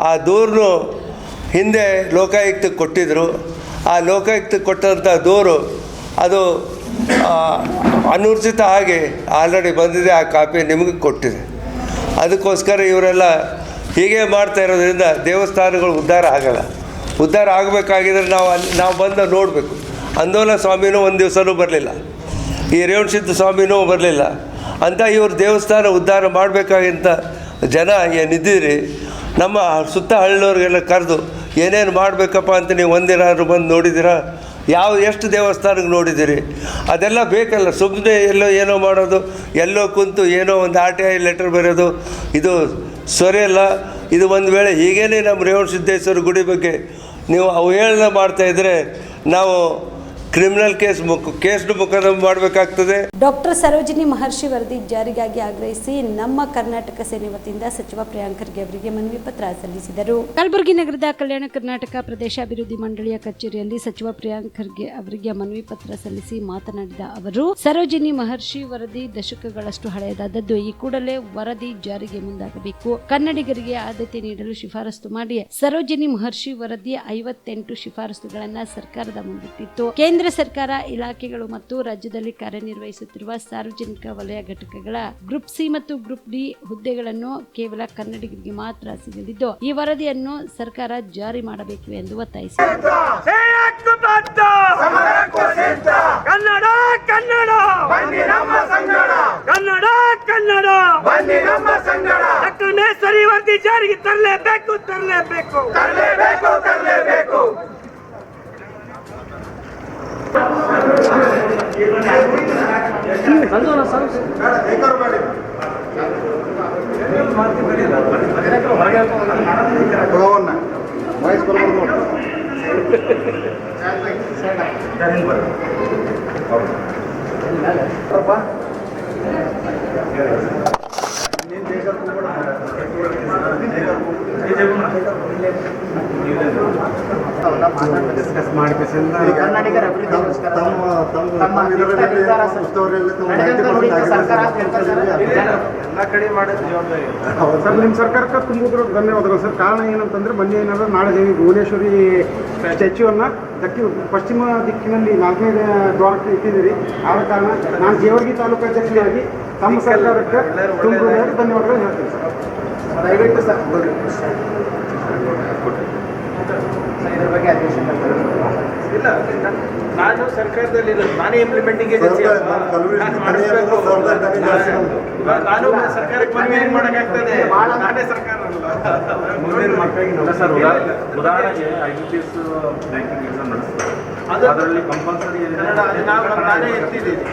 ಆ ದೂರನ್ನು ಹಿಂದೆ ಲೋಕಾಯುಕ್ತಕ್ಕೆ ಕೊಟ್ಟಿದ್ದರು. ಆ ಲೋಕಾಯುಕ್ತಕ್ಕೆ ಕೊಟ್ಟಂಥ ದೂರು ಅದು ಅನೂರ್ಜಿತ ಆಗಿ ಆಲ್ರೆಡಿ ಬಂದಿದೆ. ಆ ಕಾಪಿ ನಿಮಗೆ ಕೊಟ್ಟಿದೆ. ಅದಕ್ಕೋಸ್ಕರ ಇವರೆಲ್ಲ ಹೀಗೆ ಮಾಡ್ತಾ ಇರೋದ್ರಿಂದ ದೇವಸ್ಥಾನಗಳು ಉದ್ಧಾರ ಆಗಲ್ಲ. ಉದ್ಧಾರ ಆಗಬೇಕಾಗಿದ್ರೆ ನಾವು ಬಂದು ನೋಡಬೇಕು. ಅಂದೋಲ ಸ್ವಾಮಿನೂ ಒಂದು ದಿವಸನೂ ಬರಲಿಲ್ಲ, ಈ ರೇವಣಸಿದ್ದ ಸ್ವಾಮಿನೂ ಬರಲಿಲ್ಲ ಅಂತ ಇವರು ದೇವಸ್ಥಾನ ಉದ್ಧಾರ ಮಾಡಬೇಕಾಗಿಂತ ಜನ ಏನಿದ್ದೀರಿ ನಮ್ಮ ಸುತ್ತ ಹಳ್ಳಿಯವ್ರಿಗೆಲ್ಲ ಕರೆದು ಏನೇನು ಮಾಡಬೇಕಪ್ಪ ಅಂತ ನೀವು ಒಂದಿನಾದ್ರು ಬಂದು ನೋಡಿದ್ದೀರಾ? ಎಷ್ಟು ದೇವಸ್ಥಾನಕ್ಕೆ ನೋಡಿದ್ದೀರಿ? ಅದೆಲ್ಲ ಬೇಕಲ್ಲ. ಸುಮ್ಮನೆ ಎಲ್ಲೋ ಏನೋ ಮಾಡೋದು, ಎಲ್ಲೋ ಕುಂತು ಏನೋ ಒಂದು RTI ಲೆಟರ್ ಬರೆಯೋದು ಇದು ಸರಿಯಲ್ಲ. ಇದು ಒಂದು ವೇಳೆ ಹೀಗೇನೆ ನಮ್ಮ ರೇವಣಸಿದ್ದೇಶ್ವರ ಗುಡಿ ಬಗ್ಗೆ ನೀವು ಅವಹೇಳನ ಮಾಡ್ತಾಯಿದ್ರೆ ನಾವು ಕ್ರಿಮಿನಲ್ ಕೇಸ್ನು ಮೊಕದ್ದಮೆ ಮಾಡಬೇಕಾಗ್ತದೆ. ಡಾಕ್ಟರ್ ಸರೋಜಿನಿ ಮಹರ್ಷಿ ವರದಿ ಜಾರಿಗಾಗಿ ಆಗ್ರಹಿಸಿ ನಮ್ಮ ಕರ್ನಾಟಕ ಸೇನೆ ವತಿಯಿಂದ ಸಚಿವ ಪ್ರಿಯಾಂಕ್ ಖರ್ಗೆ ಅವರಿಗೆ ಮನವಿ ಪತ್ರ ಸಲ್ಲಿಸಿದರು. ಕಲಬುರಗಿ ನಗರದ ಕಲ್ಯಾಣ ಕರ್ನಾಟಕ ಪ್ರದೇಶಾಭಿವೃದ್ಧಿ ಮಂಡಳಿಯ ಕಚೇರಿಯಲ್ಲಿ ಸಚಿವ ಪ್ರಿಯಾಂಕ್ ಖರ್ಗೆ ಅವರಿಗೆ ಮನವಿ ಪತ್ರ ಸಲ್ಲಿಸಿ ಮಾತನಾಡಿದ ಅವರು, ಸರೋಜಿನಿ ಮಹರ್ಷಿ ವರದಿ ದಶಕಗಳಷ್ಟು ಹಳೆಯದಾದದ್ದು. ಈ ಕೂಡಲೇ ವರದಿ ಜಾರಿಗೆ ಮುಂದಾಗಬೇಕು. ಕನ್ನಡಿಗರಿಗೆ ಆದ್ಯತೆ ನೀಡಲು ಶಿಫಾರಸು ಮಾಡಿ ಸರೋಜಿನಿ ಮಹರ್ಷಿ ವರದಿ 58 ಶಿಫಾರಸುಗಳನ್ನು ಸರ್ಕಾರದ ಮುಂದಿಟ್ಟಿತ್ತು. ಕೇಂದ್ರ ಸರ್ಕಾರ ಇಲಾಖೆಗಳು ಮತ್ತು ರಾಜ್ಯದಲ್ಲಿ ಕಾರ್ಯನಿರ್ವಹಿಸುತ್ತಿರುವ ಸಾರ್ವಜನಿಕ ವಲಯ ಘಟಕಗಳ ಗ್ರೂಪ್ ಸಿ ಮತ್ತು ಗ್ರೂಪ್ ಡಿ ಹುದ್ದೆಗಳನ್ನು ಕೇವಲ ಕನ್ನಡಿಗರಿಗೆ ಮಾತ್ರ ಸಿಗಲಿದ್ದು, ಈ ವರದಿಯನ್ನು ಸರ್ಕಾರ ಜಾರಿ ಮಾಡಬೇಕು ಎಂದು ಒತ್ತಾಯಿಸಿದರು. ವರದಿ ಜಾರಿಗೆ ತರಲೇಬೇಕು. ಡಿಸ್ಕಸ್ ಮಾಡಿ ಕನ್ನಡಿಗರ ಎಲ್ಲ ಕಡೆ ಮಾಡೋದು ಜವಾಬ್ದಾರಿ ಸರ್. ನಿಮ್ಮ ಸರ್ಕಾರಕ್ಕೆ ತುಂಬ ಧನ್ಯವಾದಗಳು ಸರ್. ಕಾರಣ ಏನಂತಂದ್ರೆ ಮೊನ್ನೆ ಏನಾದ್ರು ನಾಳೆ ದೇವಿ ಭುವನೇಶ್ವರಿ ಸ್ಟ್ಯಾಚ್ಯೂವನ್ನು ಪಶ್ಚಿಮ ದಿಕ್ಕಿನಲ್ಲಿ 4ನೇ ದ್ವಾರಕ್ಕೆ ಇಟ್ಟಿದ್ದೀರಿ. ಆದ ಕಾರಣ ನಾನು ಜೇವರ್ಗಿ ತಾಲೂಕು ಅಧ್ಯಕ್ಷರಾಗಿ ತಮ್ಮ ಸರ್ಕಾರಕ್ಕೆ ತುಂಬ ಧನ್ಯವಾದಗಳು ಹೇಳ್ತೀನಿ ಸರ್. ದಯವಿಟ್ಟು ಸರ್ ಇದ್ರ ಬಗ್ಗೆ ಅಧ್ಯಕ್ಷ ಇಲ್ಲ, ನಾನು ಸರ್ಕಾರದಲ್ಲಿ ನಾನೇ ಇಂಪ್ಲಿಮೆಂಟಿಂಗ್ ಏಜೆನ್ಸಿ, ನಾನು ಸರ್ಕಾರಕ್ಕೆ ಮನವಿ ಹೆಂಗ್ ಮಾಡೋಕ್ಕಾಗ್ತದೆ? ನಾನೇ ಸರ್ಕಾರ ಮುಂದಿನ ಮಕ್ಕಳಿಗೆ ಸರ್ ಉದಾಹರಣೆಗೆ IBPS ಬ್ಯಾಂಕಿಂಗ್ ಎಕ್ಸಾಮ್ ನಡೆಸ್ತಾರೆ, ಅದರಲ್ಲಿ ಕಂಪಲ್ಸರಿ ನಾನೇ ಎತ್ತಿದ್ದೀನಿ,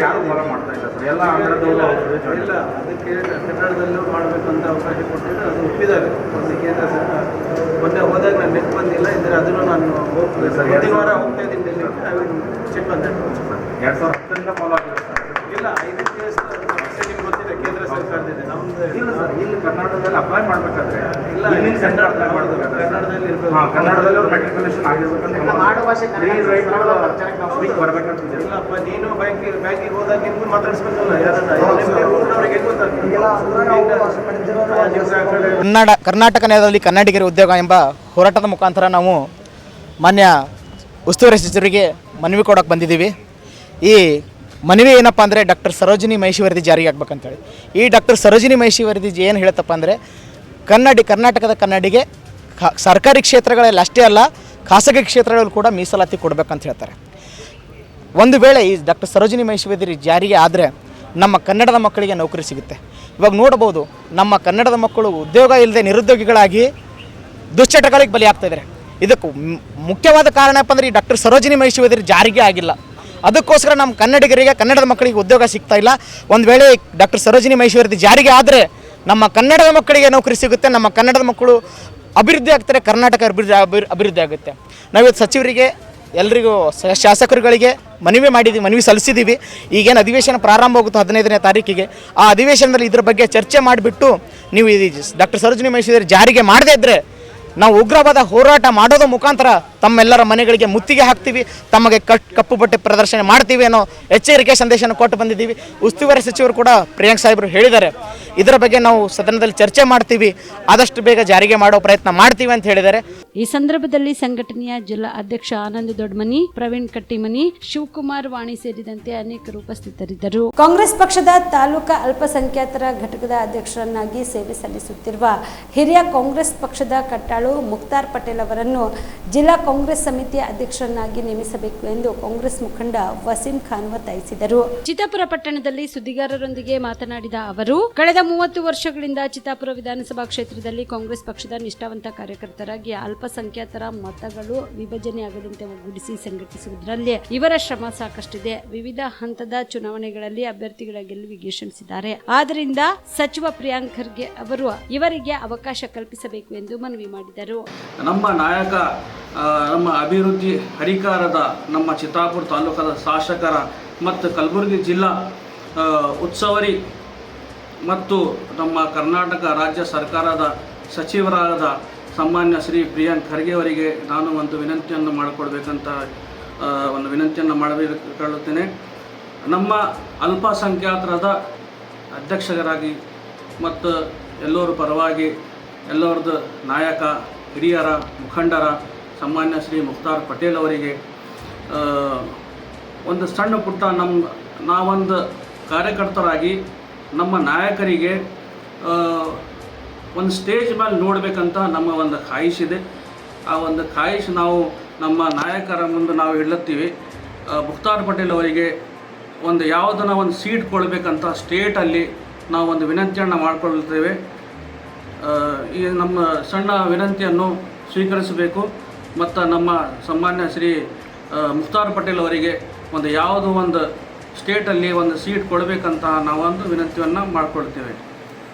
ಯಾರು ಫಾಲೋ ಮಾಡ್ತಾ ಇಲ್ಲ ಸರ್. ಎಲ್ಲ ಇಲ್ಲ, ಅದಕ್ಕೆ ಕನ್ನಡದಲ್ಲೂ ಮಾಡಬೇಕು ಅಂತ ಅವಕಾಶ ಕೊಟ್ಟಿದ್ರೆ ಅದು ಒಪ್ಪಿದ್ದಾರೆ. ಒಂದು ಕೇಂದ್ರ ಸರ್ಕಾರ ಮೊನ್ನೆ ಹೋದಾಗ ನಾನು ನೆಟ್ ಬಂದಿಲ್ಲ, ಇದ್ರೆ ಅದನ್ನು ನಾನು ಹೋಗ್ತದೆ ಸರ್. ಮುಂದಿನ ವಾರ ಹೋಗ್ತಾ ಇದ್ದೀನಿ ಡೆಲ್ಲಿಗೆ. ಚೆಕ್ ಬಂದೆ 2010ರಿಂದ ಫಾಲೋ ಆಗಿದೆ ಸರ್. ಇಲ್ಲ, IBPS ನಿಮ್ಗೆ ಗೊತ್ತಿದೆ, ಕೇಂದ್ರ ಸರ್ಕಾರದಿದೆ. ನಮ್ದು ಇಲ್ಲ ಸರ್. ಇಲ್ಲಿ ಕರ್ನಾಟಕದಲ್ಲಿ ಅಪ್ಲೈ ಮಾಡಬೇಕಾದ್ರೆ ಇಲ್ಲ, ಸೆಂಟರ್ ಅಪ್ಲೈ ಮಾಡಬೇಕಾದ್ರೆ ಕನ್ನಡದಲ್ಲಿ ಇರಬೇಕು. ಕನ್ನಡದಲ್ಲಿ ಅವ್ರು ಮೆಟ್ರಿಕ್ಯುಲೇಷನ್ ಆಗಿರ್ಬೇಕಂತ ಭಾಷೆ ಬರಬೇಕಂತಿದೆ. ಇಲ್ಲಪ್ಪ, ನೀನು ಬ್ಯಾಂಕಿಗೆ ಹೋದಾಗ ನಿಮ್ಗೂ ಮಾತಾಡಿಸ್ಬೇಕಲ್ಲ ಯಾರವ್ರಿಗೆ ಗೊತ್ತಾಗ್ತದೆ. ಕರ್ನಾಟಕ ನೆಲದಲ್ಲಿ ಕನ್ನಡಿಗರ ಉದ್ಯೋಗ ಎಂಬ ಹೋರಾಟದ ಮುಖಾಂತರ ನಾವು ಮಾನ್ಯ ಉಸ್ತುವಾರಿ ಸಚಿವರಿಗೆ ಮನವಿ ಕೊಡೋಕೆ ಬಂದಿದ್ದೀವಿ. ಈ ಮನವಿ ಏನಪ್ಪ ಅಂದರೆ ಡಾಕ್ಟರ್ ಸರೋಜಿನಿ ಮಹಿಷಿ ವರದಿ ಜಾರಿಗೆ ಆಗ್ಬೇಕಂತೇಳಿ. ಈ ಡಾಕ್ಟರ್ ಸರೋಜಿನಿ ಮಹಿಷಿ ವರದಿ ಏನು ಹೇಳುತ್ತಪ್ಪ ಅಂದರೆ ಕರ್ನಾಟಕದ ಕನ್ನಡಿಗೆ ಸರ್ಕಾರಿ ಕ್ಷೇತ್ರಗಳಲ್ಲಿ ಅಷ್ಟೇ ಅಲ್ಲ, ಖಾಸಗಿ ಕ್ಷೇತ್ರಗಳಲ್ಲಿ ಕೂಡ ಮೀಸಲಾತಿ ಕೊಡಬೇಕಂತ ಹೇಳ್ತಾರೆ. ಒಂದು ವೇಳೆ ಈ ಡಾಕ್ಟರ್ ಸರೋಜಿನಿ ಮಹಿಷಿ ವರದಿ ಜಾರಿಗೆ ಆದರೆ ನಮ್ಮ ಕನ್ನಡದ ಮಕ್ಕಳಿಗೆ ನೌಕರಿ ಸಿಗುತ್ತೆ. ಇವಾಗ ನೋಡ್ಬೋದು, ನಮ್ಮ ಕನ್ನಡದ ಮಕ್ಕಳು ಉದ್ಯೋಗ ಇಲ್ಲದೆ ನಿರುದ್ಯೋಗಿಗಳಾಗಿ ದುಶ್ಚಟಗಳಿಗೆ ಬಲಿಯಾಗ್ತಾಯಿದ್ದಾರೆ. ಇದಕ್ಕೆ ಮುಖ್ಯವಾದ ಕಾರಣ ಏನಪ್ಪ ಅಂದರೆ ಈ ಡಾಕ್ಟರ್ ಸರೋಜಿನಿ ಮಹಿಷಿ ವರದಿ ಜಾರಿಗೆ ಆಗಿಲ್ಲ. ಅದಕ್ಕೋಸ್ಕರ ನಮ್ಮ ಕನ್ನಡಿಗರಿಗೆ, ಕನ್ನಡದ ಮಕ್ಕಳಿಗೆ ಉದ್ಯೋಗ ಸಿಗ್ತಾ ಇಲ್ಲ. ಒಂದು ವೇಳೆ ಡಾಕ್ಟರ್ ಸರೋಜಿನಿ ಮಹಿಷಿ ವರದಿ ಜಾರಿಗೆ ಆದರೆ ನಮ್ಮ ಕನ್ನಡದ ಮಕ್ಕಳಿಗೆ ನೌಕರಿ ಸಿಗುತ್ತೆ, ನಮ್ಮ ಕನ್ನಡದ ಮಕ್ಕಳು ಅಭಿವೃದ್ಧಿ ಆಗ್ತಾರೆ, ಕರ್ನಾಟಕ ಅಭಿವೃದ್ಧಿ ಆಗುತ್ತೆ. ನಾವಿವತ್ತು ಸಚಿವರಿಗೆ, ಎಲ್ರಿಗೂ ಶಾಸಕರುಗಳಿಗೆ ಮನವಿ ಸಲ್ಲಿಸಿದ್ದೀವಿ. ಈಗೇನು ಅಧಿವೇಶನ ಪ್ರಾರಂಭ ಆಗುತ್ತೋ 15ನೇ ತಾರೀಕಿಗೆ, ಆ ಅಧಿವೇಶನದಲ್ಲಿ ಇದ್ರ ಬಗ್ಗೆ ಚರ್ಚೆ ಮಾಡಿಬಿಟ್ಟು ನೀವು ಈ ಡಾಕ್ಟರ್ ಸರೋಜಿನಿ ಮಹಿಷಿ ವರದಿ ಜಾರಿಗೆ ಮಾಡದೇ ಇದ್ದರೆ ನಾವು ಉಗ್ರವಾದ ಹೋರಾಟ ಮಾಡೋದ್ರ ಮುಖಾಂತರ ತಮ್ಮೆಲ್ಲರ ಮನೆಗಳಿಗೆ ಮುತ್ತಿಗೆ ಹಾಕ್ತೀವಿ, ತಮಗೆ ಕಪ್ಪು ಬಟ್ಟೆ ಪ್ರದರ್ಶನ ಮಾಡ್ತೀವಿ ಅನ್ನೋ ಎಚ್ಚರಿಕೆ ಸಂದೇಶನ ಕೊಟ್ಟು ಬಂದಿದ್ದೀವಿ. ಉಸ್ತುವಾರಿ ಸಚಿವರು ಕೂಡ ಪ್ರಿಯಾಂಕ್ ಸಾಹೇಬರು ಹೇಳಿದ್ದಾರೆ, ಇದರ ಬಗ್ಗೆ ನಾವು ಸದನದಲ್ಲಿ ಚರ್ಚೆ ಮಾಡ್ತೀವಿ, ಆದಷ್ಟು ಬೇಗ ಜಾರಿಗೆ ಮಾಡೋ ಪ್ರಯತ್ನ ಮಾಡ್ತೀವಿ ಅಂತ ಹೇಳಿದ್ದಾರೆ. ಈ ಸಂದರ್ಭದಲ್ಲಿ ಸಂಘಟನೆಯ ಜಿಲ್ಲಾ ಅಧ್ಯಕ್ಷ ಆನಂದ್ ದೊಡ್ಡಮನಿ, ಪ್ರವೀಣ್ ಕಟ್ಟಿಮನಿ, ಶಿವಕುಮಾರ್ ವಾಣಿ ಸೇರಿದಂತೆ ಅನೇಕರು ಉಪಸ್ಥಿತರಿದ್ದರು. ಕಾಂಗ್ರೆಸ್ ಪಕ್ಷದ ತಾಲೂಕಾ ಅಲ್ಪಸಂಖ್ಯಾತರ ಘಟಕದ ಅಧ್ಯಕ್ಷರನ್ನಾಗಿ ಸೇವೆ ಸಲ್ಲಿಸುತ್ತಿರುವ ಹಿರಿಯ ಕಾಂಗ್ರೆಸ್ ಪಕ್ಷದ ಕಟ್ಟಾಳು ಮುಕ್ತಾರ್ ಪಟೇಲ್ ಅವರನ್ನು ಜಿಲ್ಲಾ ಕಾಂಗ್ರೆಸ್ ಸಮಿತಿಯ ಅಧ್ಯಕ್ಷರನ್ನಾಗಿ ನೇಮಿಸಬೇಕು ಎಂದು ಕಾಂಗ್ರೆಸ್ ಮುಖಂಡ ವಸೀಂ ಖಾನ್ ಒತ್ತಾಯಿಸಿದರು. ಚಿತ್ತಾಪುರ ಪಟ್ಟಣದಲ್ಲಿ ಸುದ್ದಿಗಾರರೊಂದಿಗೆ ಮಾತನಾಡಿದ ಅವರು, ಕಳೆದ 30 ವರ್ಷಗಳಿಂದ ಚಿತ್ತಾಪುರ ವಿಧಾನಸಭಾ ಕ್ಷೇತ್ರದಲ್ಲಿ ಕಾಂಗ್ರೆಸ್ ಪಕ್ಷದ ನಿಷ್ಠಾವಂತ ಕಾರ್ಯಕರ್ತರಾಗಿ ಅಲ್ಪಸಂಖ್ಯಾತರ ಮತಗಳು ವಿಭಜನೆಯಾಗದಂತೆ ಒಗ್ಗೂಡಿಸಿ ಸಂಘಟಿಸುವುದರಲ್ಲಿ ಇವರ ಶ್ರಮ ಸಾಕಷ್ಟಿದೆ. ವಿವಿಧ ಹಂತದ ಚುನಾವಣೆಗಳಲ್ಲಿ ಅಭ್ಯರ್ಥಿಗಳ ಗೆಲುವಿಗೆ ಶ್ರಮಿಸಿದ್ದಾರೆ. ಆದ್ದರಿಂದ ಸಚಿವ ಪ್ರಿಯಾಂಕ್ ಖರ್ಗೆ ಅವರು ಇವರಿಗೆ ಅವಕಾಶ ಕಲ್ಪಿಸಬೇಕು ಎಂದು ಮನವಿ ಮಾಡಿದರು. ನಮ್ಮ ನಾಯಕ, ನಮ್ಮ ಅಭಿವೃದ್ಧಿ ಹರಿಕಾರದ ನಮ್ಮ ಚಿತ್ತಾಪುರ ತಾಲೂಕದ ಶಾಸಕರ ಮತ್ತು ಕಲಬುರಗಿ ಜಿಲ್ಲಾ ಉತ್ಸವರಿ ಮತ್ತು ನಮ್ಮ ಕರ್ನಾಟಕ ರಾಜ್ಯ ಸರ್ಕಾರದ ಸಚಿವರಾದ ಸನ್ಮಾನ್ಯ ಶ್ರೀ ಪ್ರಿಯಾಂಕ್ ಖರ್ಗೆ ಅವರಿಗೆ ನಾನು ಒಂದು ವಿನಂತಿಯನ್ನು ಮಾಡಿಕೊಡ್ಬೇಕಂತ ಮಾಡಬೇಕೊಳ್ಳುತ್ತೇನೆ. ನಮ್ಮ ಅಲ್ಪಸಂಖ್ಯಾತರದ ಅಧ್ಯಕ್ಷರಾಗಿ ಮತ್ತು ಎಲ್ಲರ ಪರವಾಗಿ ಎಲ್ಲರದ್ದು ನಾಯಕ, ಹಿರಿಯರ ಮುಖಂಡರ ಸನ್ಮಾನ್ಯ ಶ್ರೀ ಮುಖ್ತಾರ್ ಪಟೇಲ್ ಅವರಿಗೆ ಒಂದು ಸಣ್ಣ ಪುಟ್ಟ ನಾವೊಂದು ಕಾರ್ಯಕರ್ತರಾಗಿ ನಮ್ಮ ನಾಯಕರಿಗೆ ಒಂದು ಸ್ಟೇಜ್ ಮೇಲೆ ನೋಡಬೇಕಂತ ನಮ್ಮ ಒಂದು ಖಾಯಿಷಿದೆ. ಆ ಒಂದು ಖಾಯಿಷ್ ನಾವು ನಮ್ಮ ನಾಯಕರ ಮುಂದೆ ನಾವು ಹೇಳುತ್ತೀವಿ. ಮುಖ್ತಾರ್ ಪಟೇಲ್ ಅವರಿಗೆ ಒಂದು ಯಾವುದನ್ನ ಒಂದು ಸೀಟ್ ಕೊಡಬೇಕಂತ ಸ್ಟೇಟಲ್ಲಿ ನಾವು ಒಂದು ವಿನಂತಿಯನ್ನು ಮಾಡಿಕೊಳ್ಳುತ್ತೇವೆ. ಈ ನಮ್ಮ ಸಣ್ಣ ವಿನಂತಿಯನ್ನು ಸ್ವೀಕರಿಸಬೇಕು ಮತ್ತು ನಮ್ಮ ಸನ್ಮಾನ್ಯ ಶ್ರೀ ಮುಖ್ತಾರ್ ಪಟೇಲ್ ಅವರಿಗೆ ಒಂದು ಯಾವುದೋ ಒಂದು ಸ್ಟೇಟಲ್ಲಿ ಒಂದು ಸೀಟ್ ಕೊಡಬೇಕಂತ ನಾವೊಂದು ವಿನಂತಿಯನ್ನು ಮಾಡಿಕೊಳ್ತೇವೆ.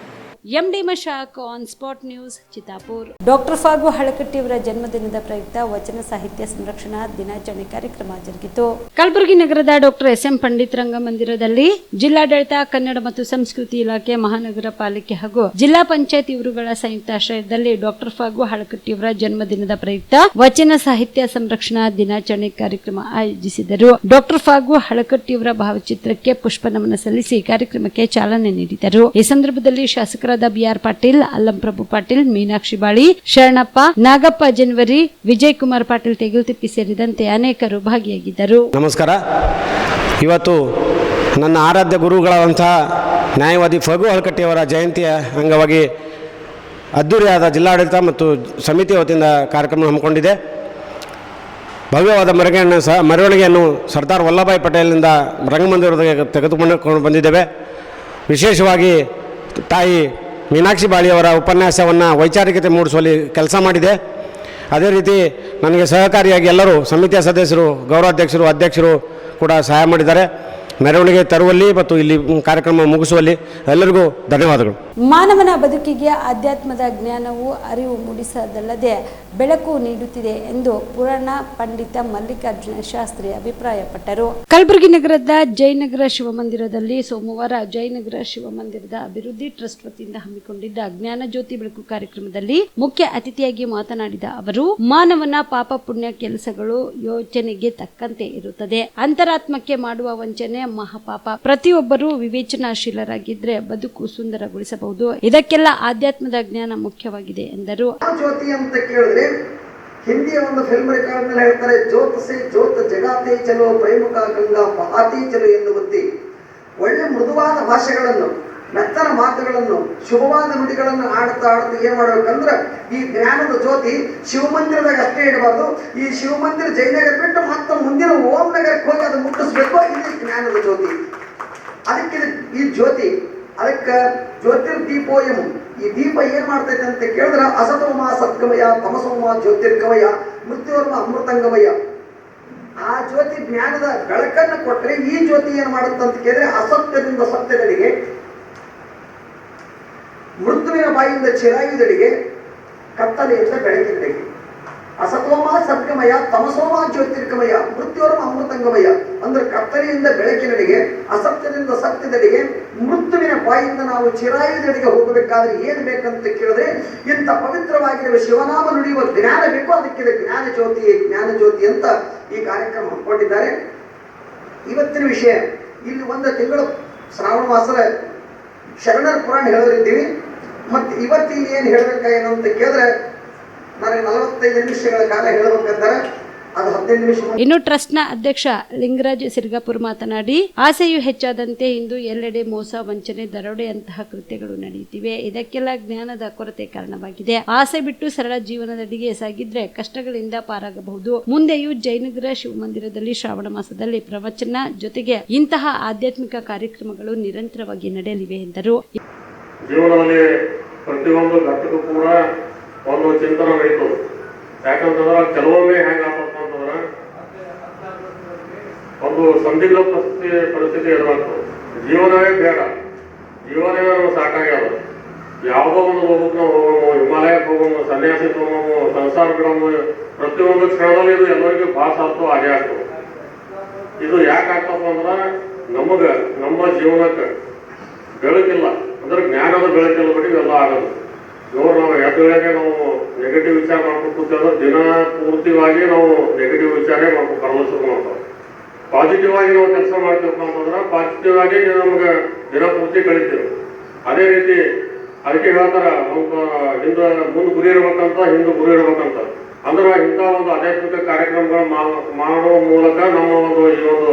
MD Mashak, on spot news, Chittapur. Doctor Phagu Halakatti ಅವರ ಜನ್ಮದಿನದ ಪ್ರಯುಕ್ತ ವಚನ ಸಾಹಿತ್ಯ ಸಂರಕ್ಷಣಾ ದಿನಾಚರಣೆ ಕಾರ್ಯಕ್ರಮ ಜರುಗಿತು. ಕಲಬುರಗಿ ನಗರದ ಡಾಕ್ಟರ್ ಎಸ್.ಎಂ. ಪಂಡಿತ್ ರಂಗಮಂದಿರದಲ್ಲಿ ಜಿಲ್ಲಾಡಳಿತ, ಕನ್ನಡ ಮತ್ತು ಸಂಸ್ಕೃತಿ ಇಲಾಖೆ, ಮಹಾನಗರ ಪಾಲಿಕೆ ಹಾಗೂ ಜಿಲ್ಲಾ ಪಂಚಾಯತ್ ಇವರುಗಳ ಸಂಯುಕ್ತಾಶ್ರಯದಲ್ಲಿ ಡಾಕ್ಟರ್ ಫಾಗು ಹಳಕಟ್ಟಿ ಅವರ ಜನ್ಮದಿನದ ಪ್ರಯುಕ್ತ ವಚನ ಸಾಹಿತ್ಯ ಸಂರಕ್ಷಣಾ ದಿನಾಚರಣೆ ಕಾರ್ಯಕ್ರಮ ಆಯೋಜಿಸಿದರು. ಡಾಕ್ಟರ್ ಫಾಗು ಹಳಕಟ್ಟಿ ಅವರ ಭಾವಚಿತ್ರಕ್ಕೆ ಪುಷ್ಪ ನಮನ ಸಲ್ಲಿಸಿ ಕಾರ್ಯಕ್ರಮಕ್ಕೆ ಚಾಲನೆ ನೀಡಿದರು. ಈ ಸಂದರ್ಭದಲ್ಲಿ ಶಾಸಕರ ಬಿ.ಆರ್. ಪಾಟೀಲ್, ಅಲ್ಲಂಪ್ರಭು ಪಾಟೀಲ್, ಮೀನಾಕ್ಷಿ ಬಾಳಿ, ಶರಣಪ್ಪ, ನಾಗಪ್ಪ ಜನವರಿ, ವಿಜಯ್ ಕುಮಾರ್ ಪಾಟೀಲ್ ತೆಗುಲ್ತಿಪ್ಪಿ ಸೇರಿದಂತೆ ಅನೇಕರು ಭಾಗಿಯಾಗಿದ್ದರು. ನಮಸ್ಕಾರ. ಇವತ್ತು ನನ್ನ ಆರಾಧ್ಯ ಗುರುಗಳಾದಂತಹ ನ್ಯಾಯವಾದಿ ಫಗು ಹಳಕಟ್ಟಿಯವರ ಜಯಂತಿಯ ಅಂಗವಾಗಿ ಅದ್ದೂರಿಯಾದ ಜಿಲ್ಲಾಡಳಿತ ಮತ್ತು ಸಮಿತಿ ವತಿಯಿಂದ ಕಾರ್ಯಕ್ರಮ ಹಮ್ಮಿಕೊಂಡಿದೆ. ಭವ್ಯವಾದ ಮೆರವಣಿಗೆಯನ್ನು ಸರ್ದಾರ್ ವಲ್ಲಭಾಯ್ ಪಟೇಲ್ನಿಂದ ರಂಗಮಂದಿರಕ್ಕೆ ತೆಗೆದುಕೊಂಡು ಬಂದಿದ್ದೇವೆ. ವಿಶೇಷವಾಗಿ ತಾಯಿ ಮೀನಾಕ್ಷಿ ಬಾಳಿಯವರ ಉಪನ್ಯಾಸವನ್ನು ವೈಚಾರಿಕತೆ ಮೂಡಿಸುವಲ್ಲಿ ಕೆಲಸ ಮಾಡಿದೆ. ಅದೇ ರೀತಿ ನನಗೆ ಸಹಕಾರಿಯಾಗಿ ಎಲ್ಲರೂ ಸಮಿತಿಯ ಸದಸ್ಯರು, ಗೌರವಾಧ್ಯಕ್ಷರು, ಅಧ್ಯಕ್ಷರು ಕೂಡ ಸಹಾಯ ಮಾಡಿದ್ದಾರೆ. ಮೆರವಣಿಗೆ ತರುವಲ್ಲಿ ಮತ್ತು ಇಲ್ಲಿ ಕಾರ್ಯಕ್ರಮ ಮುಗಿಸುವಲ್ಲಿ ಎಲ್ಲರಿಗೂ ಧನ್ಯವಾದಗಳು. ಮಾನವನ ಬದುಕಿಗೆ ಆಧ್ಯಾತ್ಮದ ಜ್ಞಾನವು ಅರಿವು ಮೂಡಿಸದಲ್ಲದೆ ಬೆಳಕು ನೀಡುತ್ತಿದೆ ಎಂದು ಪುರಾಣ ಪಂಡಿತ ಮಲ್ಲಿಕಾರ್ಜುನ ಶಾಸ್ತ್ರಿ ಅಭಿಪ್ರಾಯಪಟ್ಟರು. ಕಲಬುರಗಿ ನಗರದ ಜಯನಗರ ಶಿವಮಂದಿರದಲ್ಲಿ ಸೋಮವಾರ ಜಯನಗರ ಶಿವಮಂದಿರದ ಅಭಿವೃದ್ಧಿ ಟ್ರಸ್ಟ್ ವತಿಯಿಂದ ಹಮ್ಮಿಕೊಂಡಿದ್ದ ಜ್ಞಾನ ಜ್ಯೋತಿ ಬೆಳಕು ಕಾರ್ಯಕ್ರಮದಲ್ಲಿ ಮುಖ್ಯ ಅತಿಥಿಯಾಗಿ ಮಾತನಾಡಿದ ಅವರು, ಮಾನವನ ಪಾಪ ಪುಣ್ಯ ಕೆಲಸಗಳು ಯೋಚನೆಗೆ ತಕ್ಕಂತೆ ಇರುತ್ತದೆ. ಅಂತರಾತ್ಮಕ್ಕೆ ಮಾಡುವ ವಂಚನೆ ಮಹಾಪಾಪ. ಪ್ರತಿಯೊಬ್ಬರೂ ವಿವೇಚನಾಶೀಲರಾಗಿದ್ರೆ ಬದುಕು ಸುಂದರಗೊಳಿಸಬಹುದು. ಇದಕ್ಕೆಲ್ಲ ಆಧ್ಯಾತ್ಮದ ಜ್ಞಾನ ಮುಖ್ಯವಾಗಿದೆ ಎಂದರು. ಜ್ಯೋತಿ ಅಂತ ಕೇಳಿದ್ರೆ ಹಿಂದಿಯ ಒಂದು ಫಿಲ್ಮ್ ರೆಕಾರ್ಡ್ ನಲ್ಲಿ ಹೇಳ್ತಾರೆ, ಜ್ಯೋತ್ ಸೆ ಜ್ಯೋತ್ ಜಗಾತೆ ಚಲೋ ಪ್ರೇಮಕ ಗಂಗಾ ಬಹಾತಿ ಚಲೋ ಎನ್ನುವಂತೆ ಒಳ್ಳೆ ಮೃದುವಾದ ಭಾಷೆಗಳನ್ನು, ಮೆತ್ತನ ಮಾತುಗಳನ್ನು, ಶುಭವಾದ ನುಡಿಗಳನ್ನು ಆಡ್ತಾ ಏನ್ ಮಾಡ್ಬೇಕಂದ್ರೆ ಈ ಜ್ಞಾನದ ಜ್ಯೋತಿ ಶಿವಮಂದಿರದಾಗ ಅಷ್ಟೇ ಇಡಬಾರ್ದು. ಈ ಶಿವಮಂದಿರ ಜಯನಗರ ಬಿಟ್ಟು ಮತ್ತೆ ಮುಂದಿನ ಓಂ ನಗರಕ್ಕೆ ಹೋಗಿ ಅದು ಮುಟ್ಟಿಸ್ಬೇಕು. ಇದು ಜ್ಞಾನದ ಜ್ಯೋತಿ. ಅದಕ್ಕೆ ಈ ಜ್ಯೋತಿ, ಅದಕ್ಕೆ ಜ್ಯೋತಿರ್ದೀಪೋಯಂ. ಈ ದೀಪ ಏನ್ ಮಾಡ್ತೈತೆ ಅಂತ ಕೇಳಿದ್ರೆ ಅಸತೋಮ ಸದ್ಗಮಯ, ತಮಸೋಮ ಜ್ಯೋತಿರ್ಗಮಯ, ಮೃತ್ಯೋರ್ಮ ಅಮೃತಂಗಮಯ. ಆ ಜ್ಯೋತಿ ಜ್ಞಾನದ ಬೆಳಕನ್ನು ಕೊಟ್ಟರೆ ಈ ಜ್ಯೋತಿ ಏನ್ ಮಾಡುತ್ತೆ ಅಂತ ಕೇಳಿದ್ರೆ ಅಸತ್ಯದಿಂದ ಸತ್ಯದಡಿಗೆ, ಮೃತ್ಯುವಿನ ಬಾಯಿಂದ ಚಿರಾಯುದಡಿಗೆ, ಕತ್ತಲೆಯಿಂದ ಬೆಳಕಿನಡೆಗೆ. ಅಸತೋಮ ಸದ್ಗಮಯ, ತಮಸೋಮ ಜ್ಯೋತಿರ್ಗಮಯ, ಮೃತ್ಯೋರ್ಮ ಅಮೃತಂಗಮಯ. ಅಂದ್ರೆ ಕತ್ತಲೆಯಿಂದ ಬೆಳಕಿನಡೆಗೆ, ಅಸತ್ಯದಿಂದ ಸತ್ಯದಡಿಗೆ, ಮೃತ್ಯುವಿನ ಬಾಯಿಂದ ನಾವು ಚಿರಾಯುದಡಿಗೆ ಹೋಗಬೇಕಾದ್ರೆ ಏನ್ ಬೇಕಂತ ಕೇಳಿದ್ರೆ ಇಂಥ ಪವಿತ್ರವಾಗಿರುವ ಶಿವನಾಮ ನುಡಿಯುವ ಜ್ಞಾನ ಬೇಕು. ಅದಕ್ಕೆ ಜ್ಞಾನ ಜ್ಯೋತಿ ಅಂತ ಈ ಕಾರ್ಯಕ್ರಮ ಹಮ್ಮಿಕೊಂಡಿದ್ದಾರೆ. ಇವತ್ತಿನ ವಿಷಯ, ಇಲ್ಲಿ ಒಂದು ತಿಂಗಳು ಶ್ರಾವಣ ಮಾಸದ ಶರಣರ ಪುರಾಣ ಹೇಳೋರಿದ್ದೀವಿ. ಮತ್ತೆ ಇವತ್ತಿಗೆ ಏನು ಹೇಳ್ಬೇಕಾಗೇನು ಅಂತ ಕೇಳಿದ್ರೆ ನನಗೆ 45 ನಿಮಿಷಗಳ ಕಾಲ ಹೇಳಬೇಕಂತಾರೆ. ಅದು 15 ನಿಮಿಷ. ಇನ್ನು ಟ್ರಸ್ಟ್ನ ಅಧ್ಯಕ್ಷ ಲಿಂಗರಾಜ್ ಸಿರ್ಗಾಪುರ್ ಮಾತನಾಡಿ, ಆಸೆಯು ಹೆಚ್ಚಾದಂತೆ ಇಂದು ಎಲ್ಲೆಡೆ ಮೋಸ, ವಂಚನೆ, ದರೋಡೆಯಂತಹ ಕೃತ್ಯಗಳು ನಡೆಯುತ್ತಿವೆ. ಇದಕ್ಕೆಲ್ಲ ಜ್ಞಾನದ ಕೊರತೆ ಕಾರಣವಾಗಿದೆ. ಆಸೆ ಬಿಟ್ಟು ಸರಳ ಜೀವನದಡಿಗೆ ಸಾಗಿದ್ರೆ ಕಷ್ಟಗಳಿಂದ ಪಾರಾಗಬಹುದು. ಮುಂದೆಯೂ ಜಯನಗರ ಶಿವಮಂದಿರದಲ್ಲಿ ಶ್ರಾವಣ ಮಾಸದಲ್ಲಿ ಪ್ರವಚನ ಜೊತೆಗೆ ಇಂತಹ ಆಧ್ಯಾತ್ಮಿಕ ಕಾರ್ಯಕ್ರಮಗಳು ನಿರಂತರವಾಗಿ ನಡೆಯಲಿವೆ ಎಂದರು. ಜೀವನದಲ್ಲಿ ಪ್ರತಿಯೊಂದು ಘಟ್ಟಕ್ಕೂ ಕೂಡ ಒಂದು ಚಿಂತನೆ ನಡೀತದೆ. ಯಾಕಂತಂದ್ರೆ ಕೆಲವೊಮ್ಮೆ ಹೆಂಗಾಗ್ತಪ್ಪ ಅಂತಂದ್ರೆ ಒಂದು ಸಂದಿಗ್ಧ ಪರಿಸ್ಥಿತಿ ಎದುರಾಗ್ತದೆ. ಜೀವನವೇ ಬೇಡ, ಜೀವನವೇ ನಮ್ಗೆ ಸಾಕಾಗ್ಯದ. ಯಾವುದೋ ಒಂದು ಹೋಗಕ್ಕೆ ನಾವು ಹೋಗೋಣ, ಹಿಮಾಲಯಕ್ಕೆ ಹೋಗೋಣ, ಸನ್ಯಾಸಿ ಹೋಗೋಣ, ಸಂಸಾರ ಬಿಡೋಣ, ಪ್ರತಿಯೊಂದು ಕ್ಷಣದಲ್ಲಿ ಇದು ಎಲ್ಲರಿಗೂ ಭಾಸ ಆಗ್ತೋ ಹಾಗೆ ಆಗ್ತದೆ. ಇದು ಯಾಕೆ ಆಗ್ತಪ್ಪ ಅಂದ್ರೆ ನಮಗೆ ನಮ್ಮ ಜೀವನಕ್ಕೆ ಬೆಳಕಿಲ್ಲ, ಅಂದ್ರೆ ಜ್ಞಾನದ ಬೆಳಕಿಲ್ಲ ಬಿಟ್ಟು ಇವೆಲ್ಲ ಆಗೋದು. ಇವರು ನಾವು ಎದ್ದುಗಳಿಗೆ ನಾವು ನೆಗೆಟಿವ್ ವಿಚಾರ ಮಾಡ್ಕೊಂಡು ಕೂತಂದ್ರೆ ದಿನ ಪೂರ್ತಿವಾಗಿ ನಾವು ನೆಗೆಟಿವ್ ವಿಚಾರೇ ಮಾಡ್ಕೊಂಡು ಕರ್ಲಿಸ್ಬೇಕು ಮಾಡ್ತಾರೆ. ಪಾಸಿಟಿವ್ ಆಗಿ ನಾವು ಕೆಲಸ ಮಾಡ್ತೀವಪ್ಪ ಅಂತಂದ್ರೆ ಪಾಸಿಟಿವ್ ಆಗಿ ನಮ್ಗೆ ದಿನ ಪೂರ್ತಿ ಕಳಿತೀವಿ. ಅದೇ ರೀತಿ ಅದಕ್ಕೆ ಹೇಳ್ತಾರ ಒಂದು ಮುಂದೆ ಗುರಿ ಇರ್ಬೇಕಂತ, ಹಿಂದೆ ಗುರಿ ಇರ್ಬೇಕಂತ. ಅಂದ್ರೆ ಇಂಥ ಒಂದು ಆಧ್ಯಾತ್ಮಿಕ ಕಾರ್ಯಕ್ರಮಗಳು ಮಾಡುವ ಮೂಲಕ ನಮ್ಮ ಒಂದು ಈ ಒಂದು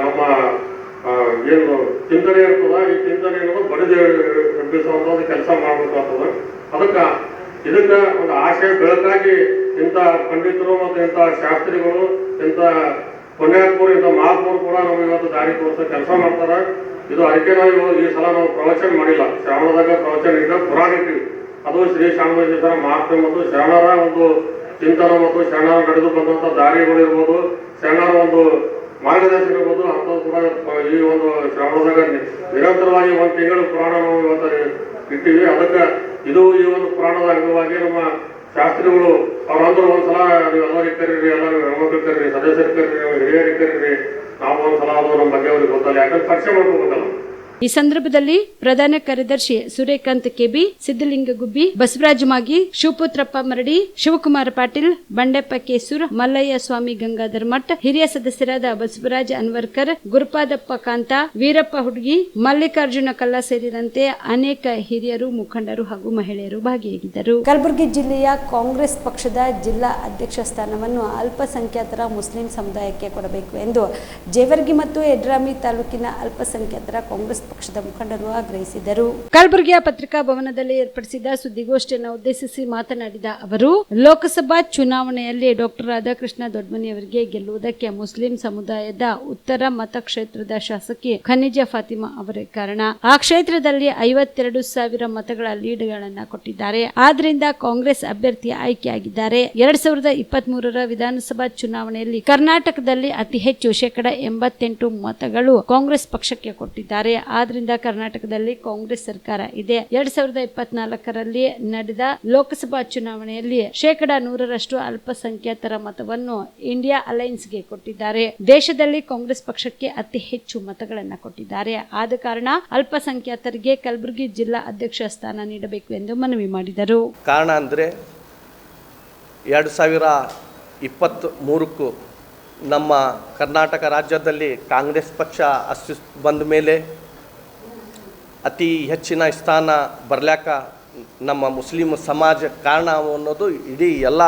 ನಮ್ಮ ಏನು ಚಿಂತನೆ ಇರ್ತದ, ಈ ಚಿಂತನೆ ಅನ್ನೋದು ಬಡಿದು ಎಬ್ಬಿಸುವಂತ ಒಂದು ಕೆಲಸ ಮಾಡ್ಬೇಕಾಗ್ತದೆ. ಇದಕ್ಕೆ ಒಂದು ಆಶಯ ಬೆಳಕಾಗಿ ಇಂಥ ಪಂಡಿತರು ಮತ್ತು ಇಂಥ ಶಾಸ್ತ್ರಿಗಳು, ಇಂಥ ಪುಣ್ಯಾತ್ಮರು, ಇಂಥ ಮಹಾತ್ಮರು ಕೂಡ ನಮಗೆ ಇವತ್ತು ದಾರಿ ತೋರಿಸೋ ಕೆಲಸ ಮಾಡ್ತಾರೆ. ಇದು ಅದಕ್ಕೆ ನಾವು ಈ ಸಲ ನಾವು ಪ್ರವಚನ ಮಾಡಿಲ್ಲ, ಶ್ರಾವಣದಾಗ ಪ್ರವಚನ ಇಲ್ಲ, ಪುರಾಣ ಇಟ್ಟಿವಿ. ಅದು ಶ್ರೀ ಶ್ಯಾಮೇಶ್ವರ ಮಹಾತ್ಮೆ ಮತ್ತು ಶರಣರ ಒಂದು ಚಿಂತನ ಮತ್ತು ಶರಣರ ನಡೆದು ಬಂದಂಥ ದಾರಿಗಳಿರ್ಬೋದು, ಶರಣರ ಒಂದು ಮಾರ್ಗದರ್ಶನ ಇರ್ಬೋದು, ಅಂಥದ್ದು ಕೂಡ ಈ ಒಂದು ಶ್ರಾವಣದಾಗ ನಿರಂತರವಾಗಿ ಒಂದು ತಿಂಗಳು ಪುರಾಣ ನಾವು ಇವತ್ತು ಇಟ್ಟಿವಿ. ಅದಕ್ಕೆ ಇದು ಈ ಒಂದು ಪುರಾಣದ ಅಂಗವಾಗಿ ನಮ್ಮ ಶಾಸ್ತ್ರಿಗಳು ಅವ್ರಂದ್ರೆ ಒಂದ್ಸಲ ನೀವು ಎಲ್ಲರಿಗೆ ಕರೀರಿ, ಎಲ್ಲರೂ ಹೆಣ್ಮಕ್ಳು ಕರೀರಿ, ಸದಸ್ಯರು ಕರೀರಿ, ಹಿರಿಯರಿಗೆ ಕರೀರಿ, ನಾವು ಒಂದ್ಸಲ ಅದು ನಮ್ಮ ಬಗ್ಗೆ ಅವ್ರಿಗೆ ಗೊತ್ತಲ್ಲ, ಯಾಕಂದ್ರೆ ಪರಿಚಯ ಮಾಡ್ಕೋಬೇಕಲ್ಲ. ಈ ಸಂದರ್ಭದಲ್ಲಿ ಪ್ರಧಾನ ಕಾರ್ಯದರ್ಶಿ ಸೂರ್ಯಕಾಂತ್ ಕೆಬಿ, ಸಿದ್ದಲಿಂಗ ಗುಬ್ಬಿ, ಬಸವರಾಜ ಮಾಗಿ, ಶಿವಪುತ್ರಪ್ಪ ಮರಡಿ, ಶಿವಕುಮಾರ ಪಾಟೀಲ್, ಬಂಡೆಪ್ಪ ಕೇಸೂರ್, ಮಲ್ಲಯ್ಯ ಸ್ವಾಮಿ ಗಂಗಾಧರ್ ಮಠ್, ಹಿರಿಯ ಸದಸ್ಯರಾದ ಬಸವರಾಜ ಅನ್ವರ್ಕರ್, ಗುರುಪಾದಪ್ಪ ಕಾಂತ, ವೀರಪ್ಪ ಹುಡುಗಿ, ಮಲ್ಲಿಕಾರ್ಜುನ ಕಲ್ಲ ಸೇರಿದಂತೆ ಅನೇಕ ಹಿರಿಯರು, ಮುಖಂಡರು ಹಾಗೂ ಮಹಿಳೆಯರು ಭಾಗಿಯಾಗಿದ್ದರು. ಕಲಬುರಗಿ ಜಿಲ್ಲೆಯ ಕಾಂಗ್ರೆಸ್ ಪಕ್ಷದ ಜಿಲ್ಲಾ ಅಧ್ಯಕ್ಷ ಸ್ಥಾನವನ್ನು ಅಲ್ಪಸಂಖ್ಯಾತರ ಮುಸ್ಲಿಂ ಸಮುದಾಯಕ್ಕೆ ಕೊಡಬೇಕು ಎಂದು ಜೇವರ್ಗಿ ಮತ್ತು ಯಡ್ರಾಮಿ ತಾಲೂಕಿನ ಅಲ್ಪಸಂಖ್ಯಾತರ ಕಾಂಗ್ರೆಸ್ ಪಕ್ಷದ ಮುಖಂಡರು ಆಗ್ರಹಿಸಿದರು. ಕಲಬುರಗಿಯ ಪತ್ರಿಕಾ ಭವನದಲ್ಲಿ ಏರ್ಪಡಿಸಿದ ಸುದ್ದಿಗೋಷ್ಠಿಯನ್ನು ಉದ್ದೇಶಿಸಿ ಮಾತನಾಡಿದ ಅವರು, ಲೋಕಸಭಾ ಚುನಾವಣೆಯಲ್ಲಿ ಡಾಕ್ಟರ್ ರಾಧಾಕೃಷ್ಣ ದೊಡ್ಮನಿ ಅವರಿಗೆ ಗೆಲ್ಲುವುದಕ್ಕೆ ಮುಸ್ಲಿಂ ಸಮುದಾಯದ ಉತ್ತರ ಮತಕ್ಷೇತ್ರದ ಶಾಸಕಿ ಖನಿಜಾ ಫಾತಿಮಾ ಅವರೇ ಕಾರಣ. ಆ ಕ್ಷೇತ್ರದಲ್ಲಿ 52,000 ಮತಗಳ ಲೀಡ್ಗಳನ್ನ ಕೊಟ್ಟಿದ್ದಾರೆ. ಆದ್ರಿಂದ ಕಾಂಗ್ರೆಸ್ ಅಭ್ಯರ್ಥಿ ಆಯ್ಕೆಯಾಗಿದ್ದಾರೆ. 2023 ವಿಧಾನಸಭಾ ಚುನಾವಣೆಯಲ್ಲಿ ಕರ್ನಾಟಕದಲ್ಲಿ ಅತಿ ಹೆಚ್ಚು 88% ಮತಗಳು ಕಾಂಗ್ರೆಸ್ ಪಕ್ಷಕ್ಕೆ ಕೊಟ್ಟಿದ್ದಾರೆ. ಆದ್ರಿಂದ ಕರ್ನಾಟಕದಲ್ಲಿ ಕಾಂಗ್ರೆಸ್ ಸರ್ಕಾರ ಇದೆ. 2024ರಲ್ಲಿ ನಡೆದ ಲೋಕಸಭಾ ಚುನಾವಣೆಯಲ್ಲಿ 100% ಅಲ್ಪಸಂಖ್ಯಾತರ ಮತವನ್ನು ಇಂಡಿಯಾ ಅಲೈನ್ಸ್ಗೆ ಕೊಟ್ಟಿದ್ದಾರೆ. ದೇಶದಲ್ಲಿ ಕಾಂಗ್ರೆಸ್ ಪಕ್ಷಕ್ಕೆ ಅತಿ ಹೆಚ್ಚು ಮತಗಳನ್ನು ಕೊಟ್ಟಿದ್ದಾರೆ. ಆದ ಕಾರಣ ಅಲ್ಪಸಂಖ್ಯಾತರಿಗೆ ಕಲಬುರಗಿ ಜಿಲ್ಲಾ ಅಧ್ಯಕ್ಷ ಸ್ಥಾನ ನೀಡಬೇಕು ಎಂದು ಮನವಿ ಮಾಡಿದರು. ಕಾರಣ ಅಂದರೆ 2023ಕ್ಕೂ ನಮ್ಮ ಕರ್ನಾಟಕ ರಾಜ್ಯದಲ್ಲಿ ಕಾಂಗ್ರೆಸ್ ಪಕ್ಷ ಅಸ್ತಿತ್ವ ಬಂದ ಮೇಲೆ ಅತಿ ಹೆಚ್ಚಿನ ಸ್ಥಾನ ಬರಲಾಕ ನಮ್ಮ ಮುಸ್ಲಿಂ ಸಮಾಜ ಕಾರಣ ಅನ್ನೋದು ಇಡೀ ಎಲ್ಲ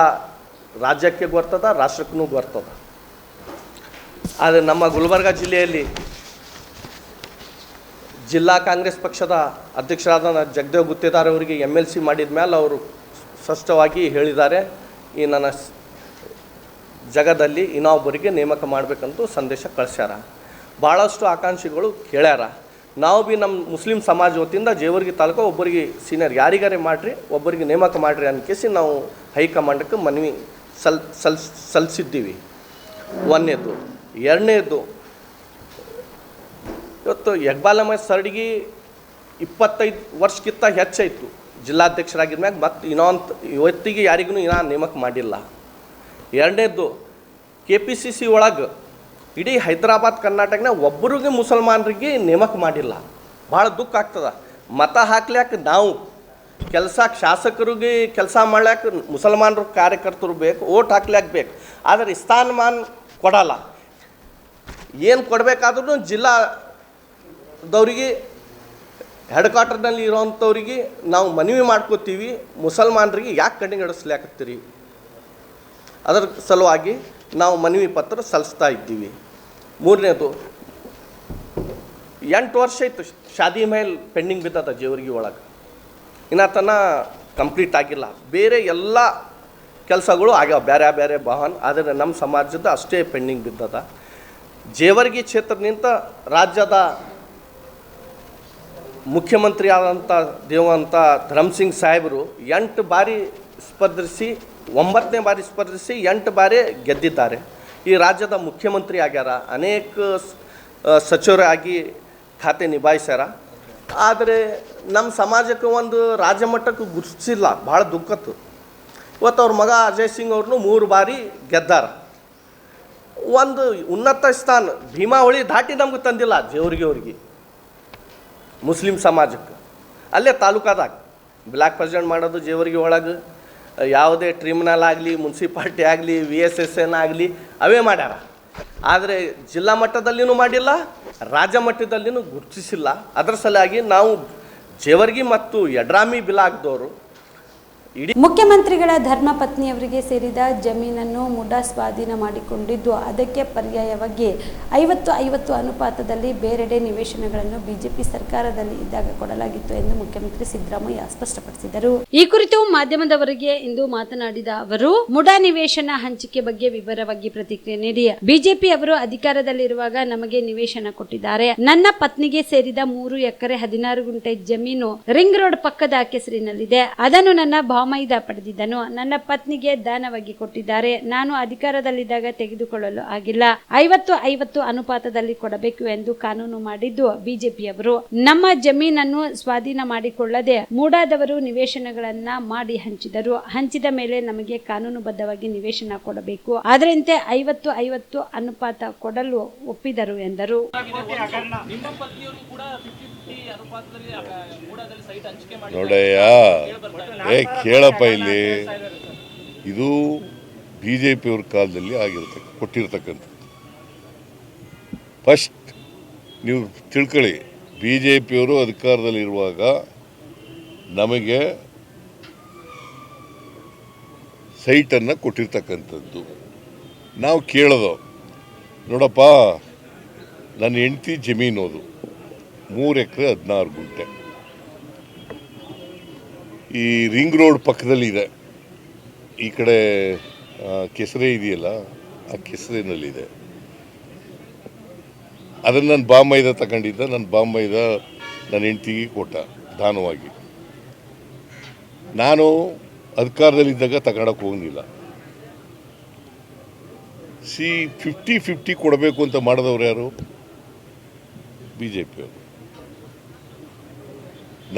ರಾಜ್ಯಕ್ಕೆ ಗೊತ್ತದ, ರಾಷ್ಟ್ರಕ್ಕೂ ಗೊತ್ತದ. ಆದರೆ ನಮ್ಮ ಗುಲ್ಬರ್ಗ ಜಿಲ್ಲೆಯಲ್ಲಿ ಜಿಲ್ಲಾ ಕಾಂಗ್ರೆಸ್ ಪಕ್ಷದ ಅಧ್ಯಕ್ಷರಾದ ಜಗದೇವ್ ಗುತ್ತೇದಾರ್ ಅವರಿಗೆ MLC ಮಾಡಿದ ಮೇಲೆ ಅವರು ಸ್ಪಷ್ಟವಾಗಿ ಹೇಳಿದ್ದಾರೆ, ಈ ನನ್ನ ಜಗದಲ್ಲಿ ಇನ್ನೊಬ್ಬರಿಗೆ ನೇಮಕ ಮಾಡಬೇಕಂತೂ ಸಂದೇಶ ಕಳಿಸ್ಯಾರ. ಭಾಳಷ್ಟು ಆಕಾಂಕ್ಷಿಗಳು ಕೇಳ್ಯಾರ. ನಾವು ಭೀ ನಮ್ಮ ಮುಸ್ಲಿಂ ಸಮಾಜ ವತಿಯಿಂದ ಜೇವರ್ಗಿ ತಾಲೂಕು ಒಬ್ಬರಿಗೆ ಸೀನಿಯರ್ ಯಾರಿಗಾರೆ ಮಾಡಿರಿ, ಒಬ್ಬರಿಗೆ ನೇಮಕ ಮಾಡಿರಿ ಅನ್ಕೇಸಿ ನಾವು ಹೈಕಮಾಂಡಕ್ಕೆ ಮನವಿ ಸಲ್ಲಿಸಿದ್ದೀವಿ. ಒಂದನೇದು. ಎರಡನೇದು, ಇವತ್ತು ಇಕ್ಬಾಲ್ ಅಹಮದ್ ಸರ್ಡಿಗೆ 25 ವರ್ಷಕ್ಕಿಂತ ಹೆಚ್ಚಾಯಿತು ಜಿಲ್ಲಾಧ್ಯಕ್ಷರಾಗಿದ್ದ ಮ್ಯಾಗ, ಮತ್ತು ಇವತ್ತಿಗೆ ಯಾರಿಗೂ ಇನ್ನೂ ನೇಮಕ ಮಾಡಿಲ್ಲ. ಎರಡನೇದು, KPCC ಒಳಗೆ ಇಡೀ ಹೈದರಾಬಾದ್ ಕರ್ನಾಟಕನ ಒಬ್ಬರಿಗೆ ಮುಸಲ್ಮಾನರಿಗೆ ನೇಮಕ ಮಾಡಿಲ್ಲ. ಭಾಳ ದುಃಖ ಆಗ್ತದೆ. ಮತ ಹಾಕ್ಲಿಕ್ಕೆ ನಾವು ಶಾಸಕರಿಗೆ ಕೆಲಸ ಮಾಡ್ಲಿಕ್ಕೆ ಮುಸಲ್ಮಾನರು ಕಾರ್ಯಕರ್ತರು ಬೇಕು, ಓಟ್ ಹಾಕ್ಲಿಕ್ಕೆ ಬೇಕು. ಆದರೆ ಸ್ಥಾನಮಾನ ಕೊಡಲ್ಲ. ಏನು ಕೊಡಬೇಕಾದ್ರೂ ಜಿಲ್ಲಾದವ್ರಿಗೆ ಹೆಡ್ ಕ್ವಾರ್ಟರ್ನಲ್ಲಿ ಇರೋವಂಥವ್ರಿಗೆ ನಾವು ಮನವಿ ಮಾಡ್ಕೋತೀವಿ, ಮುಸಲ್ಮಾನರಿಗೆ ಯಾಕೆ ಕಣ್ಣಿಗಡಿಸ್ಲಾಕತ್ತೀರಿ, ಅದರ ಸಲುವಾಗಿ ನಾವು ಮನವಿ ಪತ್ರ ಸಲ್ಲಿಸ್ತಾ ಇದ್ದೀವಿ. ಮೂರನೇದು, 8 ವರ್ಷ ಇತ್ತು ಶಾದಿ ಮಹಲ್ ಪೆಂಡಿಂಗ್ ಬಿದ್ದದ ಜೇವರ್ಗಿ ಒಳಗೆ, ಇನ್ನು ತನ ಕಂಪ್ಲೀಟ್ ಆಗಿಲ್ಲ. ಬೇರೆ ಎಲ್ಲ ಕೆಲಸಗಳು ಆಗ್ಯಾವ, ಬೇರೆ ಬೇರೆ ಭಾವನ, ಆದರೆ ನಮ್ಮ ಸಮಾಜದ ಅಷ್ಟೇ ಪೆಂಡಿಂಗ್ ಬಿದ್ದದ. ಜೇವರ್ಗಿ ಕ್ಷೇತ್ರದಿಂದ ರಾಜ್ಯದ ಮುಖ್ಯಮಂತ್ರಿ ಆದಂಥ ದೇವಂತ ಧರ್ಮಸಿಂಗ್ ಸಾಹೇಬರು 8 ಬಾರಿ ಸ್ಪರ್ಧಿಸಿ 9ನೇ ಬಾರಿ ಸ್ಪರ್ಧಿಸಿ 8 ಬಾರಿ ಗೆದ್ದಿದ್ದಾರೆ. ಈ ರಾಜ್ಯದ ಮುಖ್ಯಮಂತ್ರಿ ಆಗ್ಯಾರ, ಅನೇಕ ಸಚಿವರಾಗಿ ಖಾತೆ ನಿಭಾಯಿಸ್ಯಾರ. ಆದರೆ ನಮ್ಮ ಸಮಾಜಕ್ಕೆ ಒಂದು ರಾಜ್ಯ ಮಟ್ಟಕ್ಕೆ ಗುರುತಿಸಿಲ್ಲ, ಭಾಳ ದುಃಖತ್ತು. ಇವತ್ತು ಅವ್ರ ಮಗ ಅಜಯ್ ಸಿಂಗ್ ಅವ್ರನ್ನೂ 3 ಬಾರಿ ಗೆದ್ದಾರ. ಒಂದು ಉನ್ನತ ಸ್ಥಾನ ಭೀಮಾವಳಿ ದಾಟಿ ನಮ್ಗೆ ತಂದಿಲ್ಲ ಜೇವರ್ಗಿ ಅವ್ರಿಗೆ, ಮುಸ್ಲಿಂ ಸಮಾಜಕ್ಕೆ. ಅಲ್ಲೇ ತಾಲೂಕಾದಾಗ ಬ್ಲ್ಯಾಕ್ ಪ್ರೆಸಿಡೆಂಟ್ ಮಾಡೋದು ಜೇವರ್ಗಿ ಒಳಗೆ ಯಾವುದೇ ಟ್ರಿಬ್ಯುನಲ್ ಆಗಲಿ, ಮುನ್ಸಿಪಾಲ್ಟಿ ಆಗಲಿ, VSSN ಆಗಲಿ ಅವೇ ಮಾಡ್ಯಾರ. ಆದರೆ ಜಿಲ್ಲಾ ಮಟ್ಟದಲ್ಲಿನೂ ಮಾಡಿಲ್ಲ, ರಾಜ್ಯ ಮಟ್ಟದಲ್ಲಿನೂ ಗುರುತಿಸಿಲ್ಲ. ಅದರ ಸಲುವಾಗಿ ನಾವು ಜೇವರ್ಗಿ ಮತ್ತು ಯಡ್ರಾಮಿ ಬಿಲಾಗ್ದವರು ಮುಖ್ಯಮಂತ್ರಿಗಳ ಧರ್ಮಪತ್ನಿಯವರಿಗೆ ಸೇರಿದ ಜಮೀನನ್ನು ಮುಡಾ ಸ್ವಾಧೀನ ಮಾಡಿಕೊಂಡಿದ್ದು, ಅದಕ್ಕೆ ಪರ್ಯಾಯವಾಗಿ 50-50 ಅನುಪಾತದಲ್ಲಿ ಬೇರೆಡೆ ನಿವೇಶನಗಳನ್ನು ಬಿಜೆಪಿ ಸರ್ಕಾರದಲ್ಲಿ ಇದ್ದಾಗ ಕೊಡಲಾಗಿತ್ತು ಎಂದು ಮುಖ್ಯಮಂತ್ರಿ ಸಿದ್ದರಾಮಯ್ಯ ಸ್ಪಷ್ಟಪಡಿಸಿದರು. ಈ ಕುರಿತು ಮಾಧ್ಯಮದವರಿಗೆ ಇಂದು ಮಾತನಾಡಿದ ಅವರು, ಮುಡಾ ನಿವೇಶನ ಹಂಚಿಕೆ ಬಗ್ಗೆ ವಿವರವಾಗಿ ಪ್ರತಿಕ್ರಿಯೆ ನೀಡಿ, ಬಿಜೆಪಿ ಅವರು ಅಧಿಕಾರದಲ್ಲಿರುವಾಗ ನಮಗೆ ನಿವೇಶನ ಕೊಟ್ಟಿದ್ದಾರೆ. ನನ್ನ ಪತ್ನಿಗೆ ಸೇರಿದ 3 ಎಕರೆ 16 ಗುಂಟೆ ಜಮೀನು ರಿಂಗ್ ರೋಡ್ ಪಕ್ಕದ ಕೆಸರಿನಲ್ಲಿದೆ. ಅದನ್ನು ನನ್ನ ಬಾಮೈದ ಪಡೆದಿದ್ದನು. ನನ್ನ ಪತ್ನಿಗೆ ದಾನವಾಗಿ ಕೊಟ್ಟಿದ್ದಾರೆ. ನಾನು ಅಧಿಕಾರದಲ್ಲಿದ್ದಾಗ ತೆಗೆದುಕೊಳ್ಳಲು ಆಗಿಲ್ಲ. 50-50 ಅನುಪಾತದಲ್ಲಿ ಕೊಡಬೇಕು ಎಂದು ಕಾನೂನು ಮಾಡಿದ್ದು ಬಿಜೆಪಿಯವರು. ನಮ್ಮ ಜಮೀನನ್ನು ಸ್ವಾಧೀನ ಮಾಡಿಕೊಳ್ಳದೆ ಮೂಡಾದವರು ನಿವೇಶನಗಳನ್ನ ಮಾಡಿ ಹಂಚಿದರು. ಹಂಚಿದ ಮೇಲೆ ನಮಗೆ ಕಾನೂನುಬದ್ಧವಾಗಿ ನಿವೇಶನ ಕೊಡಬೇಕು. ಅದರಂತೆ 50-50 ಅನುಪಾತ ಕೊಡಲು ಒಪ್ಪಿದರು ಎಂದರು. ನೋಡಯ್ಯ, ಕೇಳಪ್ಪ, ಇಲ್ಲಿ ಇದು BJP-ಅವ್ರ ಕಾಲದಲ್ಲಿ ಕೊಟ್ಟಿರ್ತಕ್ಕಂಥದ್ದು. ಫಸ್ಟ್ ನೀವು ತಿಳ್ಕೊಳ್ಳಿ, BJP-ಅವರು ಅಧಿಕಾರದಲ್ಲಿರುವಾಗ ನಮಗೆ ಸೈಟನ್ನು ಕೊಟ್ಟಿರ್ತಕ್ಕಂಥದ್ದು. ನಾವು ಕೇಳೋದು, ನೋಡಪ್ಪ, ನನ್ನ ಹೆಂಡತಿ ಜಮೀನು ಅದು 3 ಎಕರೆ 16 ಗುಂಟೆ ಈ ರಿಂಗ್ ರೋಡ್ ಪಕ್ಕದಲ್ಲಿದೆ. ಈ ಕಡೆ ಕೆಸರೆ ಇದೆಯಲ್ಲ, ಆ ಕೆಸರಿನಲ್ಲಿದೆ. ಅದನ್ನು ನನ್ನ ಬಾಮೈದ ತಗೊಂಡಿದ್ದ. ನನ್ನ ಬಾಮೈದ ನನ್ನ ಹೆಂಡತಿಗೆ ಕೊಟ್ಟ ದಾನವಾಗಿ. ನಾನು ಅಧಿಕಾರದಲ್ಲಿದ್ದಾಗ ತಗೊಳಕ್ಕೆ ಹೋಗಿಲ್ಲ. 50-50 ಕೊಡಬೇಕು ಅಂತ ಮಾಡಿದವ್ರು ಯಾರು? BJP-ಅವರು.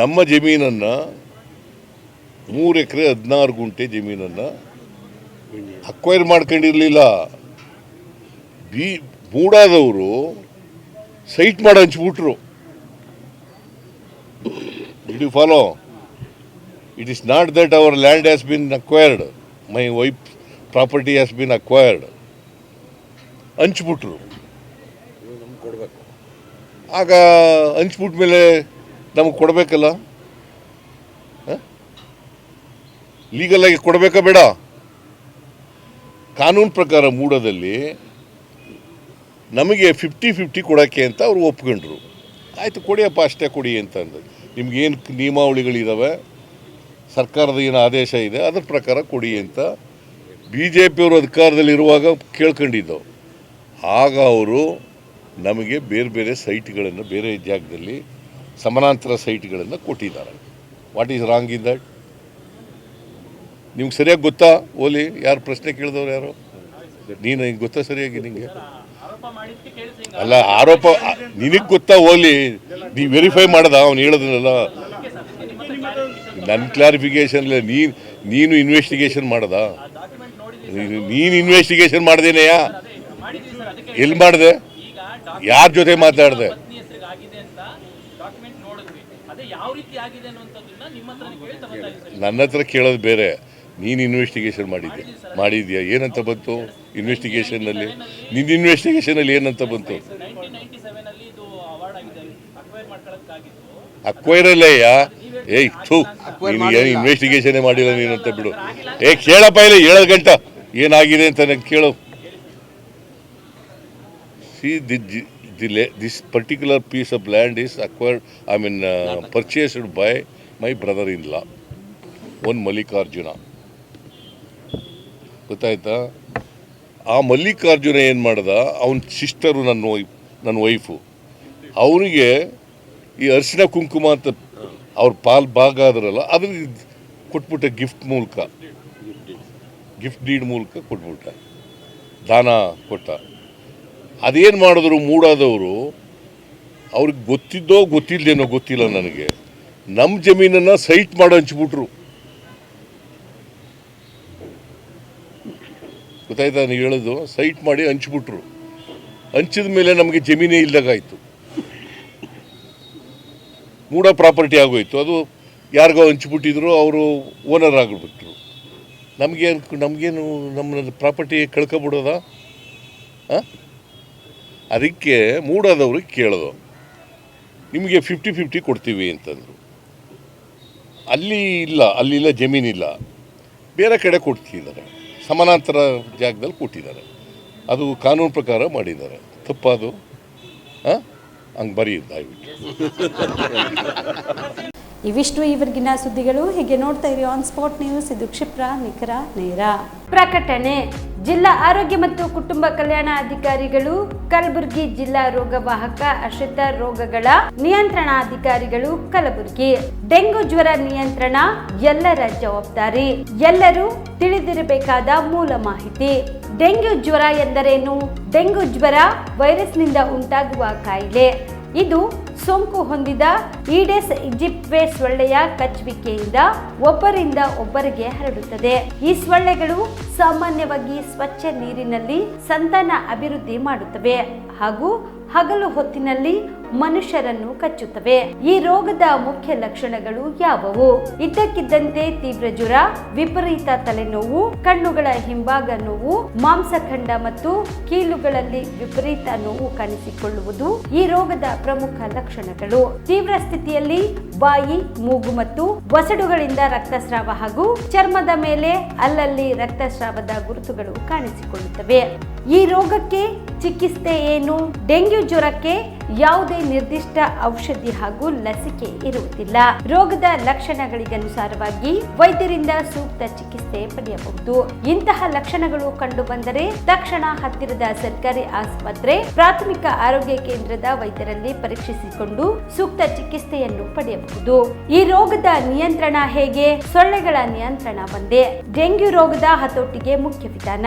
ನಮ್ಮ ಜಮೀನನ್ನು 3 ಎಕರೆ 16 ಗುಂಟೆ ಜಮೀನನ್ನು ಅಕ್ವೈರ್ ಮಾಡ್ಕೊಂಡಿರಲಿಲ್ಲ. ಮೂಡಾದವರು ಸೈಟ್ ಮಾಡಿ ಹಂಚ್ಬಿಟ್ರು. Did you follow? It is not that our land has been acquired, my wife property has been acquired. ಹಂಚ್ಬಿಟ್ರು. ಆಗ ಹಂಚ್ಬಿಟ್ಟ ಮೇಲೆ ನಮಗೆ ಕೊಡಬೇಕಲ್ಲ, ಲೀಗಲಾಗಿ ಕೊಡಬೇಕಾ ಬೇಡ? ಕಾನೂನು ಪ್ರಕಾರ ಮೂಡದಲ್ಲಿ ನಮಗೆ 50-50 ಕೊಡೋಕ್ಕೆ ಅಂತ ಅವ್ರು ಒಪ್ಕೊಂಡ್ರು. ಆಯಿತು, ಕೊಡಿಯಪ್ಪ, ಅಷ್ಟೇ ಕೊಡಿ ಅಂತ ಅಂದ. ನಿಮ್ಗೇನು ನಿಯಮಾವಳಿಗಳಿದ್ದಾವೆ, ಸರ್ಕಾರದ ಏನು ಆದೇಶ ಇದೆ, ಅದ್ರ ಪ್ರಕಾರ ಕೊಡಿ ಅಂತ BJP-ಅವರು ಅಧಿಕಾರದಲ್ಲಿರುವಾಗ ಕೇಳ್ಕೊಂಡಿದ್ದವು. ಆಗ ಅವರು ನಮಗೆ ಬೇರೆ ಬೇರೆ ಸೈಟ್ಗಳನ್ನು, ಬೇರೆ ಜಾಗದಲ್ಲಿ ಸಮಾನಾಂತರ ಸೈಟ್ಗಳನ್ನು ಕೊಟ್ಟಿದ್ದಾರೆ. What is wrong in that? ನಿಮ್ಗೆ ಸರಿಯಾಗಿ ಗೊತ್ತಾ? ಓಲಿ, ಯಾರು ಪ್ರಶ್ನೆ ಕೇಳಿದವ್ರು ಯಾರು? ನೀನು ಹಿಂಗೆ ಗೊತ್ತಾ ಸರಿಯಾಗಿ? ನಿಮಗೆ ಅಲ್ಲ, ಆರೋಪ ನಿನಗೆ ಗೊತ್ತಾ? ಓಲಿ, ನೀ ವೆರಿಫೈ ಮಾಡ್ದ ಅವ್ನು ಹೇಳೋದನ್ನೆಲ್ಲ? ನನ್ನ ಕ್ಲಾರಿಫಿಕೇಶನ್ ಇಲ್ಲ. ನೀನು ಇನ್ವೆಸ್ಟಿಗೇಷನ್ ಮಾಡ್ದ? ನೀನು ಇನ್ವೆಸ್ಟಿಗೇಷನ್ ಮಾಡ್ದೇನೆಯಾ? ಎಲ್ಲಿ ಮಾಡಿದೆ? ಯಾರ ಜೊತೆ ಮಾತಾಡಿದೆ? ನನ್ನ ಹತ್ರ ಕೇಳೋದು ಬೇರೆ. ನೀನು ಇನ್ವೆಸ್ಟಿಗೇಷನ್ ಮಾಡಿದ್ಯಾ? ಏನಂತ ಬಂತು ಇನ್ವೆಸ್ಟಿಗೇಷನ್ನಲ್ಲಿ? ನಿನ್ನ ಇನ್ವೆಸ್ಟಿಗೇಷನಲ್ಲಿ ಏನಂತ ಬಂತು? ಅಕ್ವೈರಲ್ಲಯ್ಯ. ನೀನು ಏನು ಇನ್ವೆಸ್ಟಿಗೇಷನ್ನೇ ಮಾಡಿಲ್ಲ ನೀನಂತ ಬಿಡು. ಕೇಳಪ್ಪ, ಇಲ್ಲ 7 ಗಂಟೆ ಏನಾಗಿದೆ ಅಂತ ನನಗೆ ಕೇಳು. See, this particular piece of land is acquired, purchased by my brother-in-law, one Mallikarjuna. ಗೊತ್ತಾಯ್ತಾ? ಆ ಮಲ್ಲಿಕಾರ್ಜುನ ಏನು ಮಾಡ್ದ, ಅವನ ಸಿಸ್ಟರು ನನ್ನ ವೈಫು, ಅವನಿಗೆ ಈ ಅರಿಶಿನ ಕುಂಕುಮ ಅಂತ ಅವ್ರ ಭಾಗ ಆದ್ರಲ್ಲ ಅದನ್ನ ಕೊಟ್ಬಿಟ್ಟೆ ಗಿಫ್ಟ್ ಡೀಡ್ ಮೂಲಕ ಕೊಟ್ಬಿಟ್ಟ, ದಾನ ಕೊಟ್ಟ. ಅದೇನು ಮಾಡಿದ್ರು ಮೂಡಾದವರು, ಅವ್ರಿಗೆ ಗೊತ್ತಿದ್ದೋ ಗೊತ್ತಿಲ್ಲದೇನೋ ಗೊತ್ತಿಲ್ಲ ನನಗೆ, ನಮ್ಮ ಜಮೀನನ್ನು ಸೈಟ್ ಮಾಡಿ ಹಂಚ್ಬಿಟ್ರು. ಗೊತ್ತಾಯ್ತಾ ನೀವು ಹೇಳೋದು? ಸೈಟ್ ಮಾಡಿ ಹಂಚ್ಬಿಟ್ರು. ಹಂಚಿದ ಮೇಲೆ ನಮಗೆ ಜಮೀನೇ ಇಲ್ಲದಾಗಾಯಿತು, ಮೂಡ ಪ್ರಾಪರ್ಟಿ ಆಗೋಯ್ತು. ಅದು ಯಾರಿಗೋ ಹಂಚ್ಬಿಟ್ಟಿದ್ರು, ಅವರು ಓನರ್ ಆಗಿಬಿಟ್ರು. ನಮಗೇನು ನಮ್ಮ ಪ್ರಾಪರ್ಟಿ ಕಳ್ಕೊಬಿಡೋದಾ? ಅದಕ್ಕೆ ಮೂಡಾದವ್ರಿಗೆ ಕೇಳೋದು, ನಿಮಗೆ 50-50 ಕೊಡ್ತೀವಿ ಅಂತಂದರು. ಅಲ್ಲಿಲ್ಲ ಜಮೀನಿಲ್ಲ, ಬೇರೆ ಕಡೆ ಕೊಡ್ತಿದ್ದಾರೆ, ಸಮಾನಾಂತರ ಜಾಗದಲ್ಲಿ ಕೊಟ್ಟಿದ್ದಾರೆ. ಅದು ಕಾನೂನು ಪ್ರಕಾರ ಮಾಡಿದ್ದಾರೆ. ತಪ್ಪದು? ಹಂಗೆ ಬರೀ ದಯವಿಟ್ಟು. ಇವಿಷ್ಟು ಇವರಿಗಿನ ಸುದ್ದಿಗಳು. ಹೀಗೆ ನೋಡ್ತಾ ಇರಿ ಆನ್ ಸ್ಪಾಟ್ ನ್ಯೂಸ್. ಇದು ಕ್ಷಿಪ್ರ, ನಿಖರ, ನೇರ. ಪ್ರಕಟಣೆ: ಜಿಲ್ಲಾ ಆರೋಗ್ಯ ಮತ್ತು ಕುಟುಂಬ ಕಲ್ಯಾಣ ಅಧಿಕಾರಿಗಳು, ಕಲಬುರಗಿ ಜಿಲ್ಲಾ ರೋಗವಾಹಕ ಆಶ್ರಿತ ರೋಗಗಳ ನಿಯಂತ್ರಣಾಧಿಕಾರಿಗಳು, ಕಲಬುರಗಿ. ಡೆಂಗು ಜ್ವರ ನಿಯಂತ್ರಣ ಎಲ್ಲರ ಜವಾಬ್ದಾರಿ. ಎಲ್ಲರೂ ತಿಳಿದಿರಬೇಕಾದ ಮೂಲ ಮಾಹಿತಿ. ಡೆಂಗ್ಯೂ ಜ್ವರ ಎಂದರೇನು? ಡೆಂಗು ಜ್ವರ ವೈರಸ್ನಿಂದ ಉಂಟಾಗುವ ಕಾಯಿಲೆ. ಇದು ಸೋಂಕು ಹೊಂದಿದ ಈಡೆಸ್ ಈಜಿಪ್ಟ್ವೆ ಸೊಳ್ಳೆಯ ಕಚ್ಚುವಿಕೆಯಿಂದ ಒಬ್ಬರಿಂದ ಒಬ್ಬರಿಗೆ ಹರಡುತ್ತದೆ. ಈ ಸೊಳ್ಳೆಗಳು ಸಾಮಾನ್ಯವಾಗಿ ಸ್ವಚ್ಛ ನೀರಿನಲ್ಲಿ ಸಂತಾನ ಅಭಿವೃದ್ಧಿ ಮಾಡುತ್ತವೆ ಹಾಗೂ ಹಗಲು ಹೊತ್ತಿನಲ್ಲಿ ಮನುಷ್ಯರನ್ನು ಕಚ್ಚುತ್ತವೆ. ಈ ರೋಗದ ಮುಖ್ಯ ಲಕ್ಷಣಗಳು ಯಾವುವು? ಇದ್ದಕ್ಕಿದ್ದಂತೆ ತೀವ್ರ ಜ್ವರ, ವಿಪರೀತ ತಲೆನೋವು, ಕಣ್ಣುಗಳ ಹಿಂಭಾಗ ನೋವು, ಮಾಂಸಖಂಡ ಮತ್ತು ಕೀಲುಗಳಲ್ಲಿ ವಿಪರೀತ ನೋವು ಕಾಣಿಸಿಕೊಳ್ಳುವುದು ಈ ರೋಗದ ಪ್ರಮುಖ ಲಕ್ಷಣಗಳು. ತೀವ್ರ ಸ್ಥಿತಿಯಲ್ಲಿ ಬಾಯಿ, ಮೂಗು ಮತ್ತು ವಸಡುಗಳಿಂದ ರಕ್ತಸ್ರಾವ ಹಾಗೂ ಚರ್ಮದ ಮೇಲೆ ಅಲ್ಲಲ್ಲಿ ರಕ್ತಸ್ರಾವದ ಗುರುತುಗಳು ಕಾಣಿಸಿಕೊಳ್ಳುತ್ತವೆ. ಈ ರೋಗಕ್ಕೆ ಚಿಕಿತ್ಸೆ ಏನು? ಡೆಂಗ್ಯೂ ಜ್ವರಕ್ಕೆ ಯಾವುದೇ ನಿರ್ದಿಷ್ಟ ಔಷಧಿ ಹಾಗೂ ಲಸಿಕೆ ಇರುವುದಿಲ್ಲ. ರೋಗದ ಲಕ್ಷಣಗಳಿಗನುಸಾರವಾಗಿ ವೈದ್ಯರಿಂದ ಸೂಕ್ತ ಚಿಕಿತ್ಸೆ ಪಡೆಯಬಹುದು. ಇಂತಹ ಲಕ್ಷಣಗಳು ಕಂಡು ಬಂದರೆ ತಕ್ಷಣ ಹತ್ತಿರದ ಸರ್ಕಾರಿ ಆಸ್ಪತ್ರೆ, ಪ್ರಾಥಮಿಕ ಆರೋಗ್ಯ ಕೇಂದ್ರದ ವೈದ್ಯರಲ್ಲಿ ಪರೀಕ್ಷಿಸಿಕೊಂಡು ಸೂಕ್ತ ಚಿಕಿತ್ಸೆಯನ್ನು ಪಡೆಯಬಹುದು. ಈ ರೋಗದ ನಿಯಂತ್ರಣ ಹೇಗೆ? ಸೊಳ್ಳೆಗಳ ನಿಯಂತ್ರಣ ಒಂದೇ. ಡೆಂಗ್ಯೂ ರೋಗದ ಹತೋಟಿಗೆ ಮುಖ್ಯ ವಿಧಾನ: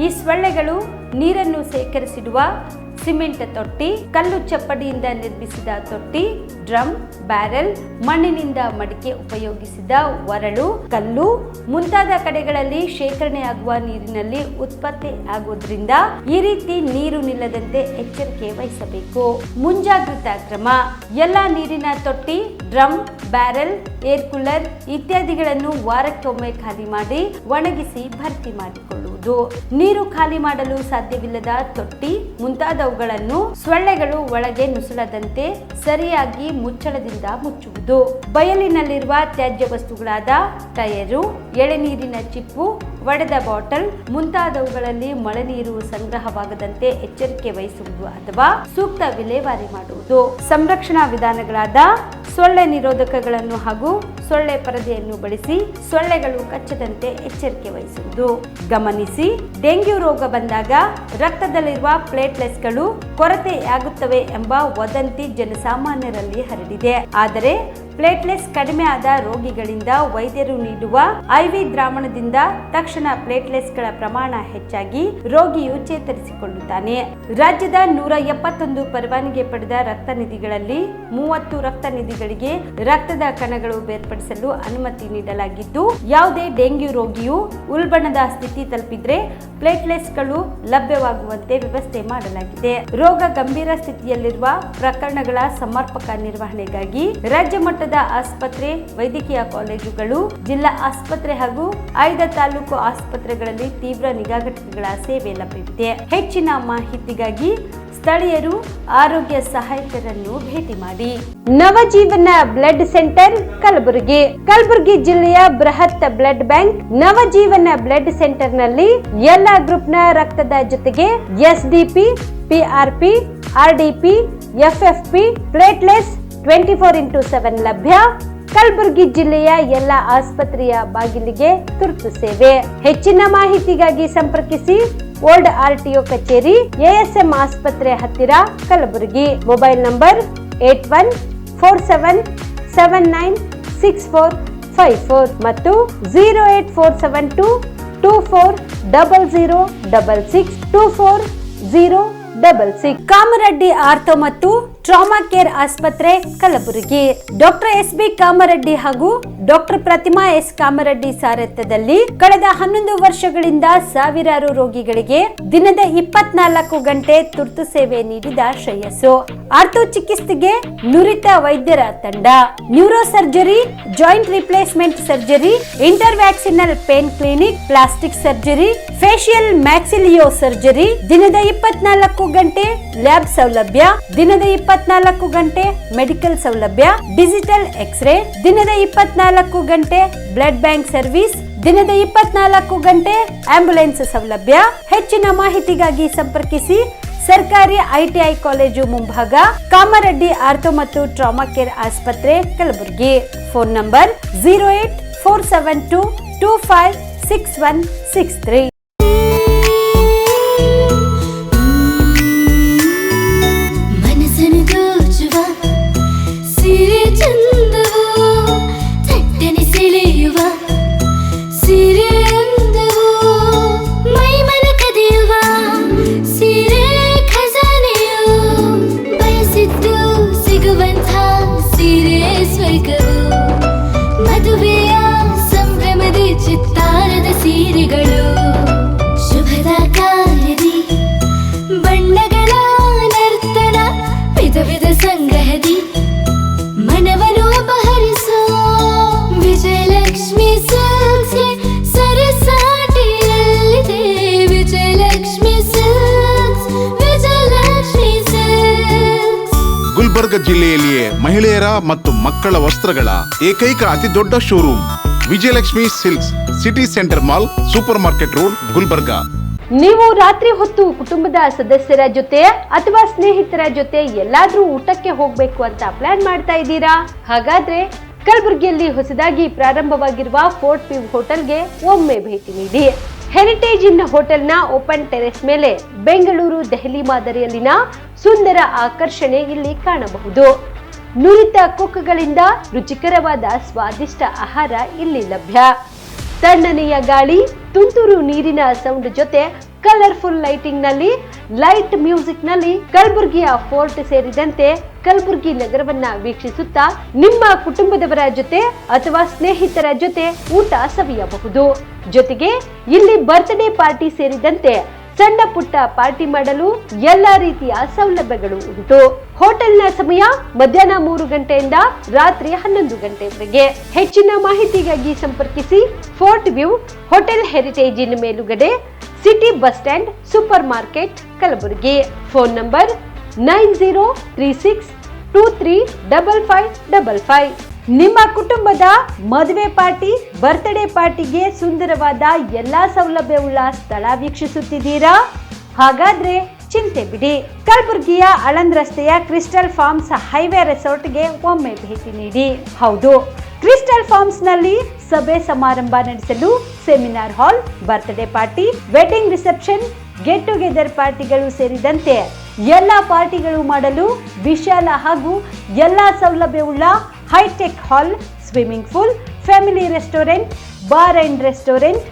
ಈ ಸೊಳ್ಳೆಗಳು ನೀರನ್ನು ಸೇಕರಿಸಿಡುವ ಸಿಮೆಂಟ್ ತೊಟ್ಟಿ, ಕಲ್ಲು ಚಪ್ಪಡಿಯಿಂದ ನಿರ್ಮಿಸಿದ ತೊಟ್ಟಿ, ಡ್ರಮ್, ಬ್ಯಾರೆಲ್, ಮಣ್ಣಿನಿಂದ ಮಡಿಕೆ ಉಪಯೋಗಿಸಿದ ಒರಳು, ಕಲ್ಲು ಮುಂತಾದ ಕಡೆಗಳಲ್ಲಿ ಶೇಖರಣೆಯಾಗುವ ನೀರಿನಲ್ಲಿ ಉತ್ಪತ್ತಿ ಆಗುವುದರಿಂದ ಈ ರೀತಿ ನೀರು ನಿಲ್ಲದಂತೆ ಎಚ್ಚರಿಕೆ ವಹಿಸಬೇಕು. ಮುಂಜಾಗ್ರತಾ ಕ್ರಮ: ಎಲ್ಲ ನೀರಿನ ತೊಟ್ಟಿ, ಡ್ರಮ್, ಬ್ಯಾರೆಲ್, ಏರ್ ಕೂಲರ್ ಇತ್ಯಾದಿಗಳನ್ನು ವಾರಕ್ಕೊಮ್ಮೆ ಖಾಲಿ ಮಾಡಿ ಒಣಗಿಸಿ ಭರ್ತಿ ಮಾಡಿಕೊಳ್ಳುವುದು. ನೀರು ಖಾಲಿ ಮಾಡಲು ಸಾಧ್ಯವಿಲ್ಲದ ತೊಟ್ಟಿ ಮುಂತಾದವುಗಳನ್ನು ಸೊಳ್ಳೆಗಳು ಒಳಗೆ ನುಸುಳದಂತೆ ಸರಿಯಾಗಿ ಮುಚ್ಚಳದಿಂದ ಮುಚ್ಚುವುದು. ಬಯಲಿನಲ್ಲಿರುವ ತ್ಯಾಜ್ಯ ವಸ್ತುಗಳಾದ ಟಯರು, ಎಳೆನೀರಿನ ಚಿಪ್ಪು, ಒಡೆದ ಬಾಟಲ್ ಮುಂತಾದವುಗಳಲ್ಲಿ ಮಳೆ ನೀರು ಸಂಗ್ರಹವಾಗದಂತೆ ಎಚ್ಚರಿಕೆ ವಹಿಸುವುದು ಅಥವಾ ಸೂಕ್ತ ವಿಲೇವಾರಿ ಮಾಡುವುದು. ಸಂರಕ್ಷಣಾ ವಿಧಾನಗಳಾದ ಸೊಳ್ಳೆ ನಿರೋಧಕಗಳನ್ನು ಹಾಗೂ ಸೊಳ್ಳೆ ಪರದೆಯನ್ನು ಬಳಸಿ ಸೊಳ್ಳೆಗಳು ಕಚ್ಚದಂತೆ ಎಚ್ಚರಿಕೆ ವಹಿಸುವುದು. ಗಮನಿಸಿ, ಡೆಂಗ್ಯೂ ರೋಗ ಬಂದಾಗ ರಕ್ತದಲ್ಲಿರುವ ಪ್ಲೇಟ್ಲೆಟ್ಸ್ಗಳು ಕೊರತೆಯಾಗುತ್ತವೆ ಎಂಬ ವದಂತಿ ಜನಸಾಮಾನ್ಯರಲ್ಲಿ ಹರಡಿದೆ. ಆದರೆ ಪ್ಲೇಟ್ಲೆಟ್ಸ್ ಕಡಿಮೆ ಆದ ರೋಗಿಗಳಿಂದ ವೈದ್ಯರು ನೀಡುವ ಐವಿ ದ್ರಾವಣದಿಂದ ತಕ್ಷಣ ಪ್ಲೇಟ್ಲೆಟ್ಸ್ಗಳ ಪ್ರಮಾಣ ಹೆಚ್ಚಾಗಿ ರೋಗಿಯು ಚೇತರಿಸಿಕೊಳ್ಳುತ್ತಾನೆ. ರಾಜ್ಯದ 171 ಪರವಾನಗಿ ಪಡೆದ ರಕ್ತ ನಿಧಿಗಳಲ್ಲಿ 30 ರಕ್ತ ನಿಧಿಗಳಿಗೆ ರಕ್ತದ ಕಣಗಳು ಬೇರ್ಪಡಿಸಲು ಅನುಮತಿ ನೀಡಲಾಗಿದ್ದು, ಯಾವುದೇ ಡೆಂಗ್ಯೂ ರೋಗಿಯು ಉಲ್ಬಣದ ಸ್ಥಿತಿ ತಲುಪಿದ್ರೆ ಪ್ಲೇಟ್ಲೆಟ್ಸ್ಗಳು ಲಭ್ಯವಾಗುವಂತೆ ವ್ಯವಸ್ಥೆ ಮಾಡಲಾಗಿದೆ. ರೋಗ ಗಂಭೀರ ಸ್ಥಿತಿಯಲ್ಲಿರುವ ಪ್ರಕರಣಗಳ ಸಮರ್ಪಕ ನಿರ್ವಹಣೆಗಾಗಿ ರಾಜ್ಯ ಮಟ್ಟದ ಆಸ್ಪತ್ರೆ, ವೈದ್ಯಕೀಯ ಕಾಲೇಜುಗಳು, ಜಿಲ್ಲಾ ಆಸ್ಪತ್ರೆ ಹಾಗೂ ಆಯ್ದ ತಾಲೂಕು ಆಸ್ಪತ್ರೆಗಳಲ್ಲಿ ತೀವ್ರ ನಿಗಾ ಘಟಕಗಳ ಸೇವೆ ಲಭ್ಯವಿದೆ. ಹೆಚ್ಚಿನ ಮಾಹಿತಿಗಾಗಿ ಸ್ಥಳೀಯರು ಆರೋಗ್ಯ ಸಹಾಯಕರನ್ನು ಭೇಟಿ ಮಾಡಿ. Navajeevan blood centre, Kalaburagi. ಕಲಬುರಗಿ ಜಿಲ್ಲೆಯ ಬೃಹತ್ blood bank Navajeevan blood centre ನಲ್ಲಿ ಎಲ್ಲಾ ಗ್ರೂಪ್ನ ರಕ್ತದ ಜೊತೆಗೆ ಎಸ್ಡಿಪಿ, ಪಿಆರ್ಪಿ, ಆರ್ಡಿಪಿ, ಎಫ್ಎಫ್ಪಿ, ಪ್ಲೇಟ್ಲೆಟ್ಸ್ 24x7 ಲಭ್ಯ. ಕಲಬುರಗಿ ಜಿಲ್ಲೆಯ ಎಲ್ಲ ಆಸ್ಪತ್ರೆಯ ಬಾಗಿಲಿಗೆ ತುರ್ತು ಸೇವೆ. ಹೆಚ್ಚಿನ ಮಾಹಿತಿಗಾಗಿ ಸಂಪರ್ಕಿಸಿ ಓಲ್ಡ್ ಆರ್ಟಿಒ ಕಚೇರಿ, ಎಎಸ್ಎಂ ಆಸ್ಪತ್ರೆ ಹತ್ತಿರ, ಕಲಬುರಗಿ. ಮೊಬೈಲ್ ನಂಬರ್ 81 08472479454 ಮತ್ತು 08472240066 ಕಾಮರೆಡ್ಡಿ ಆರ್ಥೋ ಮತ್ತು ಟ್ರಾಮಾ ಕೇರ್ ಆಸ್ಪತ್ರೆ ಕಲಬುರಗಿ. Doctor S B. ಕಾಮರೆಡ್ಡಿ ಹಾಗೂ ಡಾಕ್ಟರ್ ಪ್ರತಿಮಾ ಎಸ್. ಕಾಮರೆಡ್ಡಿ ಸಾರಥ್ಯದಲ್ಲಿ ಕಳೆದ 11 ವರ್ಷಗಳಿಂದ ಸಾವಿರಾರು ರೋಗಿಗಳಿಗೆ ದಿನದ 24 ಗಂಟೆ ತುರ್ತು ಸೇವೆ ನೀಡಿದ ಶ್ರೇಯಸ್ಸು. ಆರ್ಥೋ ಚಿಕಿತ್ಸೆಗೆ ನುರಿತ ವೈದ್ಯರ ತಂಡ, neuro surgery, joint replacement surgery, interventional pain clinic, plastic surgery, facial maxillo surgery, ದಿನದ 24 ಗಂಟೆ ಲ್ಯಾಬ್ ಸೌಲಭ್ಯ, ದಿನದ 24 ಗಂಟೆ ಮೆಡಿಕಲ್ ಸೌಲಭ್ಯ, ಡಿಜಿಟಲ್ ಎಕ್ಸ್ರೇ, ದಿನದ 24 ಗಂಟೆ ಬ್ಲಡ್ ಬ್ಯಾಂಕ್ ಸರ್ವಿಸ್, ದಿನದ 24 ಗಂಟೆ ಆಂಬ್ಯುಲೆನ್ಸ್ ಸೌಲಭ್ಯ. ಹೆಚ್ಚಿನ ಮಾಹಿತಿಗಾಗಿ ಸಂಪರ್ಕಿಸಿ ಸರ್ಕಾರಿ ಐಟಿಐ ಕಾಲೇಜು ಮುಂಭಾಗ, ಕಾಮರೆಡ್ಡಿ ಆರ್ಥೋ ಮತ್ತು ಟ್ರಾಮಾ ಕೇರ್ ಆಸ್ಪತ್ರೆ ಕಲಬುರಗಿ. Phone number 08472256163. ಗುಲ್ಬರ್ಗ ಜಿಲ್ಲೆಯಲ್ಲಿಯೇ ಮಹಿಳೆಯರ ಮತ್ತು ಮಕ್ಕಳ ವಸ್ತ್ರಗಳ ಏಕೈಕ ಅತಿ ದೊಡ್ಡ showroom Vijayalakshmi silks, city centre mall, super market road, Gulbarga. ನೀವು ರಾತ್ರಿ ಹೊತ್ತು ಕುಟುಂಬದ ಸದಸ್ಯರ ಜೊತೆ ಅಥವಾ ಸ್ನೇಹಿತರ ಜೊತೆ ಎಲ್ಲಾದ್ರೂ ಊಟಕ್ಕೆ ಹೋಗ್ಬೇಕು ಅಂತ ಪ್ಲಾನ್ ಮಾಡ್ತಾ ಇದ್ದೀರಾ? ಹಾಗಾದ್ರೆ ಕಲಬುರಗಿಯಲ್ಲಿ ಹೊಸದಾಗಿ ಪ್ರಾರಂಭವಾಗಿರುವ ಫೋರ್ಟ್ ವ್ಯೂ ಹೋಟೆಲ್ಗೆ ಒಮ್ಮೆ ಭೇಟಿ ನೀಡಿ. ಹೆರಿಟೇಜ್ ಇನ್ ಹೋಟೆಲ್ನ ಓಪನ್ ಟೆರೆಸ್ ಮೇಲೆ ಬೆಂಗಳೂರು, ದೆಹಲಿ ಮಾದರಿಯಲ್ಲಿನ ಸುಂದರ ಆಕರ್ಷಣೆ ಇಲ್ಲಿ ಕಾಣಬಹುದು. ನುರಿತ ಕುಕ್ಗಳಿಂದ ರುಚಿಕರವಾದ ಸ್ವಾದಿಷ್ಟ ಆಹಾರ ಇಲ್ಲಿ ಲಭ್ಯ. ತಣ್ಣನೆಯ ಗಾಳಿ, ತುಂತುರು ನೀರಿನ ಸೌಂಡ್ ಜೊತೆ ಕಲರ್ಫುಲ್ ಲೈಟಿಂಗ್ ನಲ್ಲಿ, ಲೈಟ್ ಮ್ಯೂಸಿಕ್ ನಲ್ಲಿ ಕಲಬುರಗಿಯ ಫೋರ್ಟ್ ಸೇರಿದಂತೆ ಕಲಬುರಗಿ ನಗರವನ್ನ ವೀಕ್ಷಿಸುತ್ತಾ ನಿಮ್ಮ ಕುಟುಂಬದವರ ಜೊತೆ ಅಥವಾ ಸ್ನೇಹಿತರ ಜೊತೆ ಊಟ ಸವಿಯಬಹುದು. ಜೊತೆಗೆ ಇಲ್ಲಿ ಬರ್ತ್ಡೇ ಪಾರ್ಟಿ ಸೇರಿದಂತೆ ಸಣ್ಣ ಪುಟ್ಟ ಪಾರ್ಟಿ ಮಾಡಲು ಎಲ್ಲಾ ರೀತಿಯ ಸೌಲಭ್ಯಗಳು ಉಂಟು. ಹೋಟೆಲ್ನ ಸಮಯ ಮಧ್ಯಾಹ್ನ 3 ಗಂಟೆಯಿಂದ ರಾತ್ರಿ 11 ಗಂಟೆವರೆಗೆ. ಹೆಚ್ಚಿನ ಮಾಹಿತಿಗಾಗಿ ಸಂಪರ್ಕಿಸಿ ಫೋರ್ಟ್ ವ್ಯೂ ಹೋಟೆಲ್, ಹೆರಿಟೇಜ್ ಇನ್ ಮೇಲುಗಡೆ, city bus stand, super market, Kalaburagi. Phone number 9036235555. ನಿಮ್ಮ ಕುಟುಂಬದ ಮದುವೆ ಪಾರ್ಟಿ, ಬರ್ತ್ಡೇ ಪಾರ್ಟಿಗೆ ಸುಂದರವಾದ ಎಲ್ಲಾ ಸೌಲಭ್ಯವುಳ್ಳ ಸ್ಥಳ ವೀಕ್ಷಿಸುತ್ತಿದ್ದೀರಾ? ಹಾಗಾದ್ರೆ ಚಿಂತೆ ಬಿಡಿ. ಕಲಬುರಗಿಯ ಆಳಂದ್ ರಸ್ತೆಯ ಕ್ರಿಸ್ಟಲ್ ಫಾರ್ಮ್ಸ್ ಹೈವೇ ರೆಸಾರ್ಟ್ಗೆ ಒಮ್ಮೆ ಭೇಟಿ ನೀಡಿ. ಹೌದು, ಕ್ರಿಸ್ಟಲ್ ಫಾರ್ಮ್ಸ್ ನಲ್ಲಿ ಸಭೆ ಸಮಾರಂಭ ನಡೆಸಲು seminar hall, birthday party, wedding reception, get together ಪಾರ್ಟಿಗಳು ಸೇರಿದಂತೆ ಎಲ್ಲ ಪಾರ್ಟಿಗಳು ಮಾಡಲು ವಿಶಾಲ ಹಾಗೂ ಎಲ್ಲ ಸೌಲಭ್ಯವುಳ್ಳ hi-tech hall, swimming pool, family restaurant, bar and restaurant,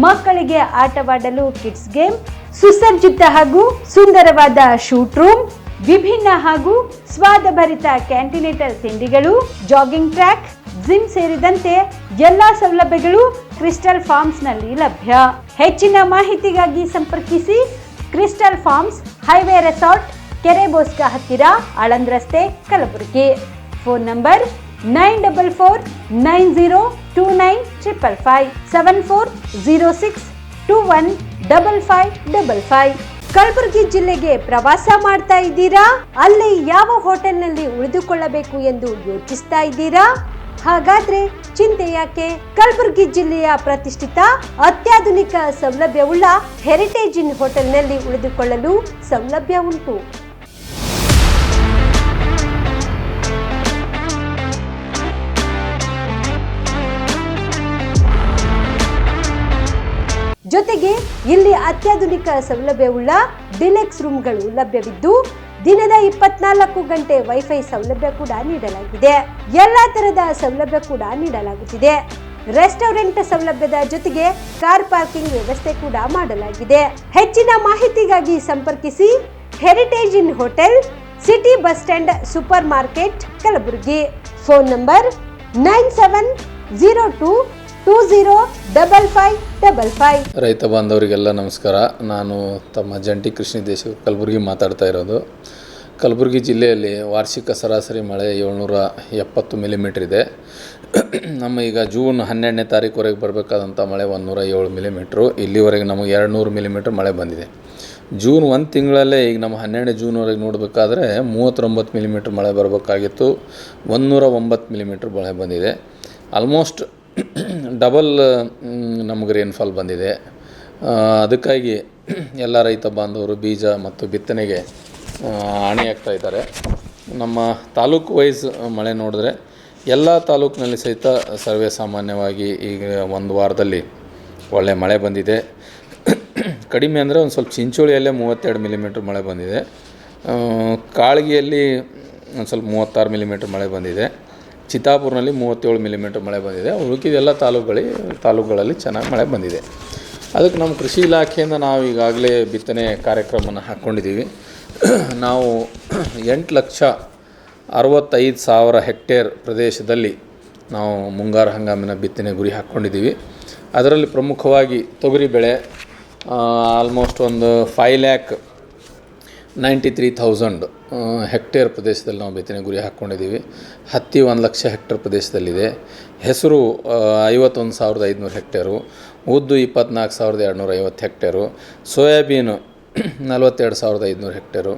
ಮಕ್ಕಳಿಗೆ ಆಟವಾಡಲು ಕಿಡ್ಸ್ ಗೇಮ್, ಸುಸಜ್ಜಿತ ಹಾಗೂ ಸುಂದರವಾದ ಶೂಟ್ ರೂಮ್, ವಿಭಿನ್ನ ಹಾಗೂ ಸ್ವಾದಭರಿತ ಕ್ಯಾಂಟಿನೇಟರ್ ತಿಂಡಿಗಳು, ಜಾಗಿಂಗ್ ಟ್ರ್ಯಾಕ್, ಜಿಮ್ ಸೇರಿದಂತೆ ಎಲ್ಲಾ ಸೌಲಭ್ಯಗಳು ಕ್ರಿಸ್ಟಲ್ ಫಾರ್ಮ್ಸ್ ನಲ್ಲಿ ಲಭ್ಯ. ಹೆಚ್ಚಿನ ಮಾಹಿತಿಗಾಗಿ ಸಂಪರ್ಕಿಸಿ ಕ್ರಿಸ್ಟಲ್ ಫಾರ್ಮ್ಸ್ ಹೈವೇ ರೆಸಾರ್ಟ್, ಕೆರೆ ಬೋಸ್ಕ ಹತ್ತಿರ, ಆಳಂದ್ ರಸ್ತೆ, ಕಲಬುರಗಿ. Phone number 9490295555 7406215555. ಕಲಬುರಗಿ ಜಿಲ್ಲೆಗೆ ಪ್ರವಾಸ ಮಾಡ್ತಾ ಇದ್ದೀರಾ? ಅಲ್ಲಿ ಯಾವ ಹೋಟೆಲ್ನಲ್ಲಿ ಉಳಿದುಕೊಳ್ಳಬೇಕು ಎಂದು ಯೋಚಿಸ್ತಾ ಇದ್ದೀರಾ? ಹಾಗಾದ್ರೆ ಚಿಂತೆ ಯಾಕೆ? ಕಲಬುರಗಿ ಜಿಲ್ಲೆಯ ಪ್ರತಿಷ್ಠಿತ ಅತ್ಯಾಧುನಿಕ ಸೌಲಭ್ಯವುಳ್ಳ ಹೆರಿಟೇಜ್ ಇನ್ ಹೋಟೆಲ್ನಲ್ಲಿ ಉಳಿದುಕೊಳ್ಳಲು ಸೌಲಭ್ಯ ಉಂಟು. ಜೊತೆಗೆ ಇಲ್ಲಿ ಅತ್ಯಾಧುನಿಕ ಸೌಲಭ್ಯವುಳ್ಳ ಡಿಲೆಕ್ಸ್ ರೂಮ್ಗಳು ಲಭ್ಯವಿದ್ದು, ದಿನದ 24 ಗಂಟೆ ವೈಫೈ ಸೌಲಭ್ಯ ಕೂಡ ನೀಡಲಾಗಿದೆ. ಎಲ್ಲಾ ತರದ ಸೌಲಭ್ಯ ಕೂಡ ನೀಡಲಾಗುತ್ತಿದೆ. ರೆಸ್ಟೋರೆಂಟ್ ಸೌಲಭ್ಯದ ಜೊತೆಗೆ ಕಾರ್ ಪಾರ್ಕಿಂಗ್ ವ್ಯವಸ್ಥೆ ಕೂಡ ಮಾಡಲಾಗಿದೆ. ಹೆಚ್ಚಿನ ಮಾಹಿತಿಗಾಗಿ ಸಂಪರ್ಕಿಸಿ Heritage Inn hotel, city bus stand, super market, Kalaburagi. Phone number 9702205555. ರೈತ ಬಾಂಧವರಿಗೆಲ್ಲ ನಮಸ್ಕಾರ. ನಾನು ತಮ್ಮ ಜಂಟಿ ಕೃಷಿ ನಿರ್ದೇಶಕ ಕಲಬುರಗಿ ಮಾತಾಡ್ತಾ ಇರೋದು. ಕಲಬುರಗಿ ಜಿಲ್ಲೆಯಲ್ಲಿ ವಾರ್ಷಿಕ ಸರಾಸರಿ ಮಳೆ 770 ಮಿಲಿಮೀಟ್ರ್ ಇದೆ. ನಮ್ಮ ಈಗ ಜೂನ್ 12ನೇ ತಾರೀಕುವರೆಗೆ ಬರಬೇಕಾದಂಥ ಮಳೆ 107 ಮಿಲಿಮೀಟ್ರು. ಇಲ್ಲಿವರೆಗೆ ನಮಗೆ 200 ಮಿಲಿಮೀಟ್ರ್ ಮಳೆ ಬಂದಿದೆ. ಜೂನ್ 1 ತಿಂಗಳಲ್ಲೇ ಈಗ ನಮ್ಮ 12ನೇ ಜೂನ್ವರೆಗೆ ನೋಡಬೇಕಾದ್ರೆ 39 ಮಿಲಿಮೀಟ್ರ್ ಮಳೆ ಬರಬೇಕಾಗಿತ್ತು. 109 ಮಿಲಿಮೀಟ್ರ್ ಮಳೆ ಬಂದಿದೆ. ಆಲ್ಮೋಸ್ಟ್ ಡಬಲ್ ನಮಗೆ ರೇನ್ಫಾಲ್ ಬಂದಿದೆ. ಅದಕ್ಕಾಗಿ ಎಲ್ಲ ರೈತ ಬಾಂಧವರು ಬೀಜ ಮತ್ತು ಬಿತ್ತನೆಗೆ ಅಣಿಯಾಗ್ತಾ ಇದ್ದಾರೆ. ನಮ್ಮ ತಾಲೂಕು ವೈಸ್ ಮಳೆ ನೋಡಿದ್ರೆ ಎಲ್ಲ ತಾಲೂಕಿನಲ್ಲಿ ಸಹಿತ ಸರ್ವೇ ಸಾಮಾನ್ಯವಾಗಿ ಈಗ ಒಂದು ವಾರದಲ್ಲಿ ಒಳ್ಳೆ ಮಳೆ ಬಂದಿದೆ. ಕಡಿಮೆ ಅಂದರೆ ಒಂದು ಸ್ವಲ್ಪ ಚಿಂಚೋಳಿಯಲ್ಲೇ 32 ಮಿಲಿಮೀಟ್ರ್ ಮಳೆ ಬಂದಿದೆ. ಕಾಳಗಿಯಲ್ಲಿ ಒಂದು ಸ್ವಲ್ಪ 36 ಮಿಲಿಮೀಟ್ರ್ ಮಳೆ ಬಂದಿದೆ. ಚಿತ್ತಾಪುರ್ನಲ್ಲಿ 37 ಮಿಲಿಮೀಟ್ರ್ ಮಳೆ ಬಂದಿದೆ. ಉಳಿಕೆಲ್ಲ ತಾಲೂಕುಗಳಲ್ಲಿ ಚೆನ್ನಾಗಿ ಮಳೆ ಬಂದಿದೆ. ಅದಕ್ಕೆ ನಮ್ಮ ಕೃಷಿ ಇಲಾಖೆಯಿಂದ ನಾವು ಈಗಾಗಲೇ ಬಿತ್ತನೆ ಕಾರ್ಯಕ್ರಮವನ್ನು ಹಾಕ್ಕೊಂಡಿದ್ದೀವಿ. ನಾವು 8,65,000 ಹೆಕ್ಟೇರ್ ಪ್ರದೇಶದಲ್ಲಿ ನಾವು ಮುಂಗಾರು ಹಂಗಾಮಿನ ಬಿತ್ತನೆ ಗುರಿ ಹಾಕ್ಕೊಂಡಿದ್ದೀವಿ. ಅದರಲ್ಲಿ ಪ್ರಮುಖವಾಗಿ ತೊಗರಿ ಬೆಳೆ ಆಲ್ಮೋಸ್ಟ್ ಒಂದು 5,93,000 ಹೆಕ್ಟೇರ್ ಪ್ರದೇಶದಲ್ಲಿ ನಾವು ಬಿತ್ತನೆ ಗುರಿ ಹಾಕ್ಕೊಂಡಿದ್ದೀವಿ. ಹತ್ತಿ 1,00,000 ಹೆಕ್ಟೇರ್ ಪ್ರದೇಶದಲ್ಲಿದೆ. ಹೆಸರು 51,500 ಹೆಕ್ಟೇರು. ಉದ್ದು 24,250 ಹೆಕ್ಟೇರು. Soya bean 42,500 hectare.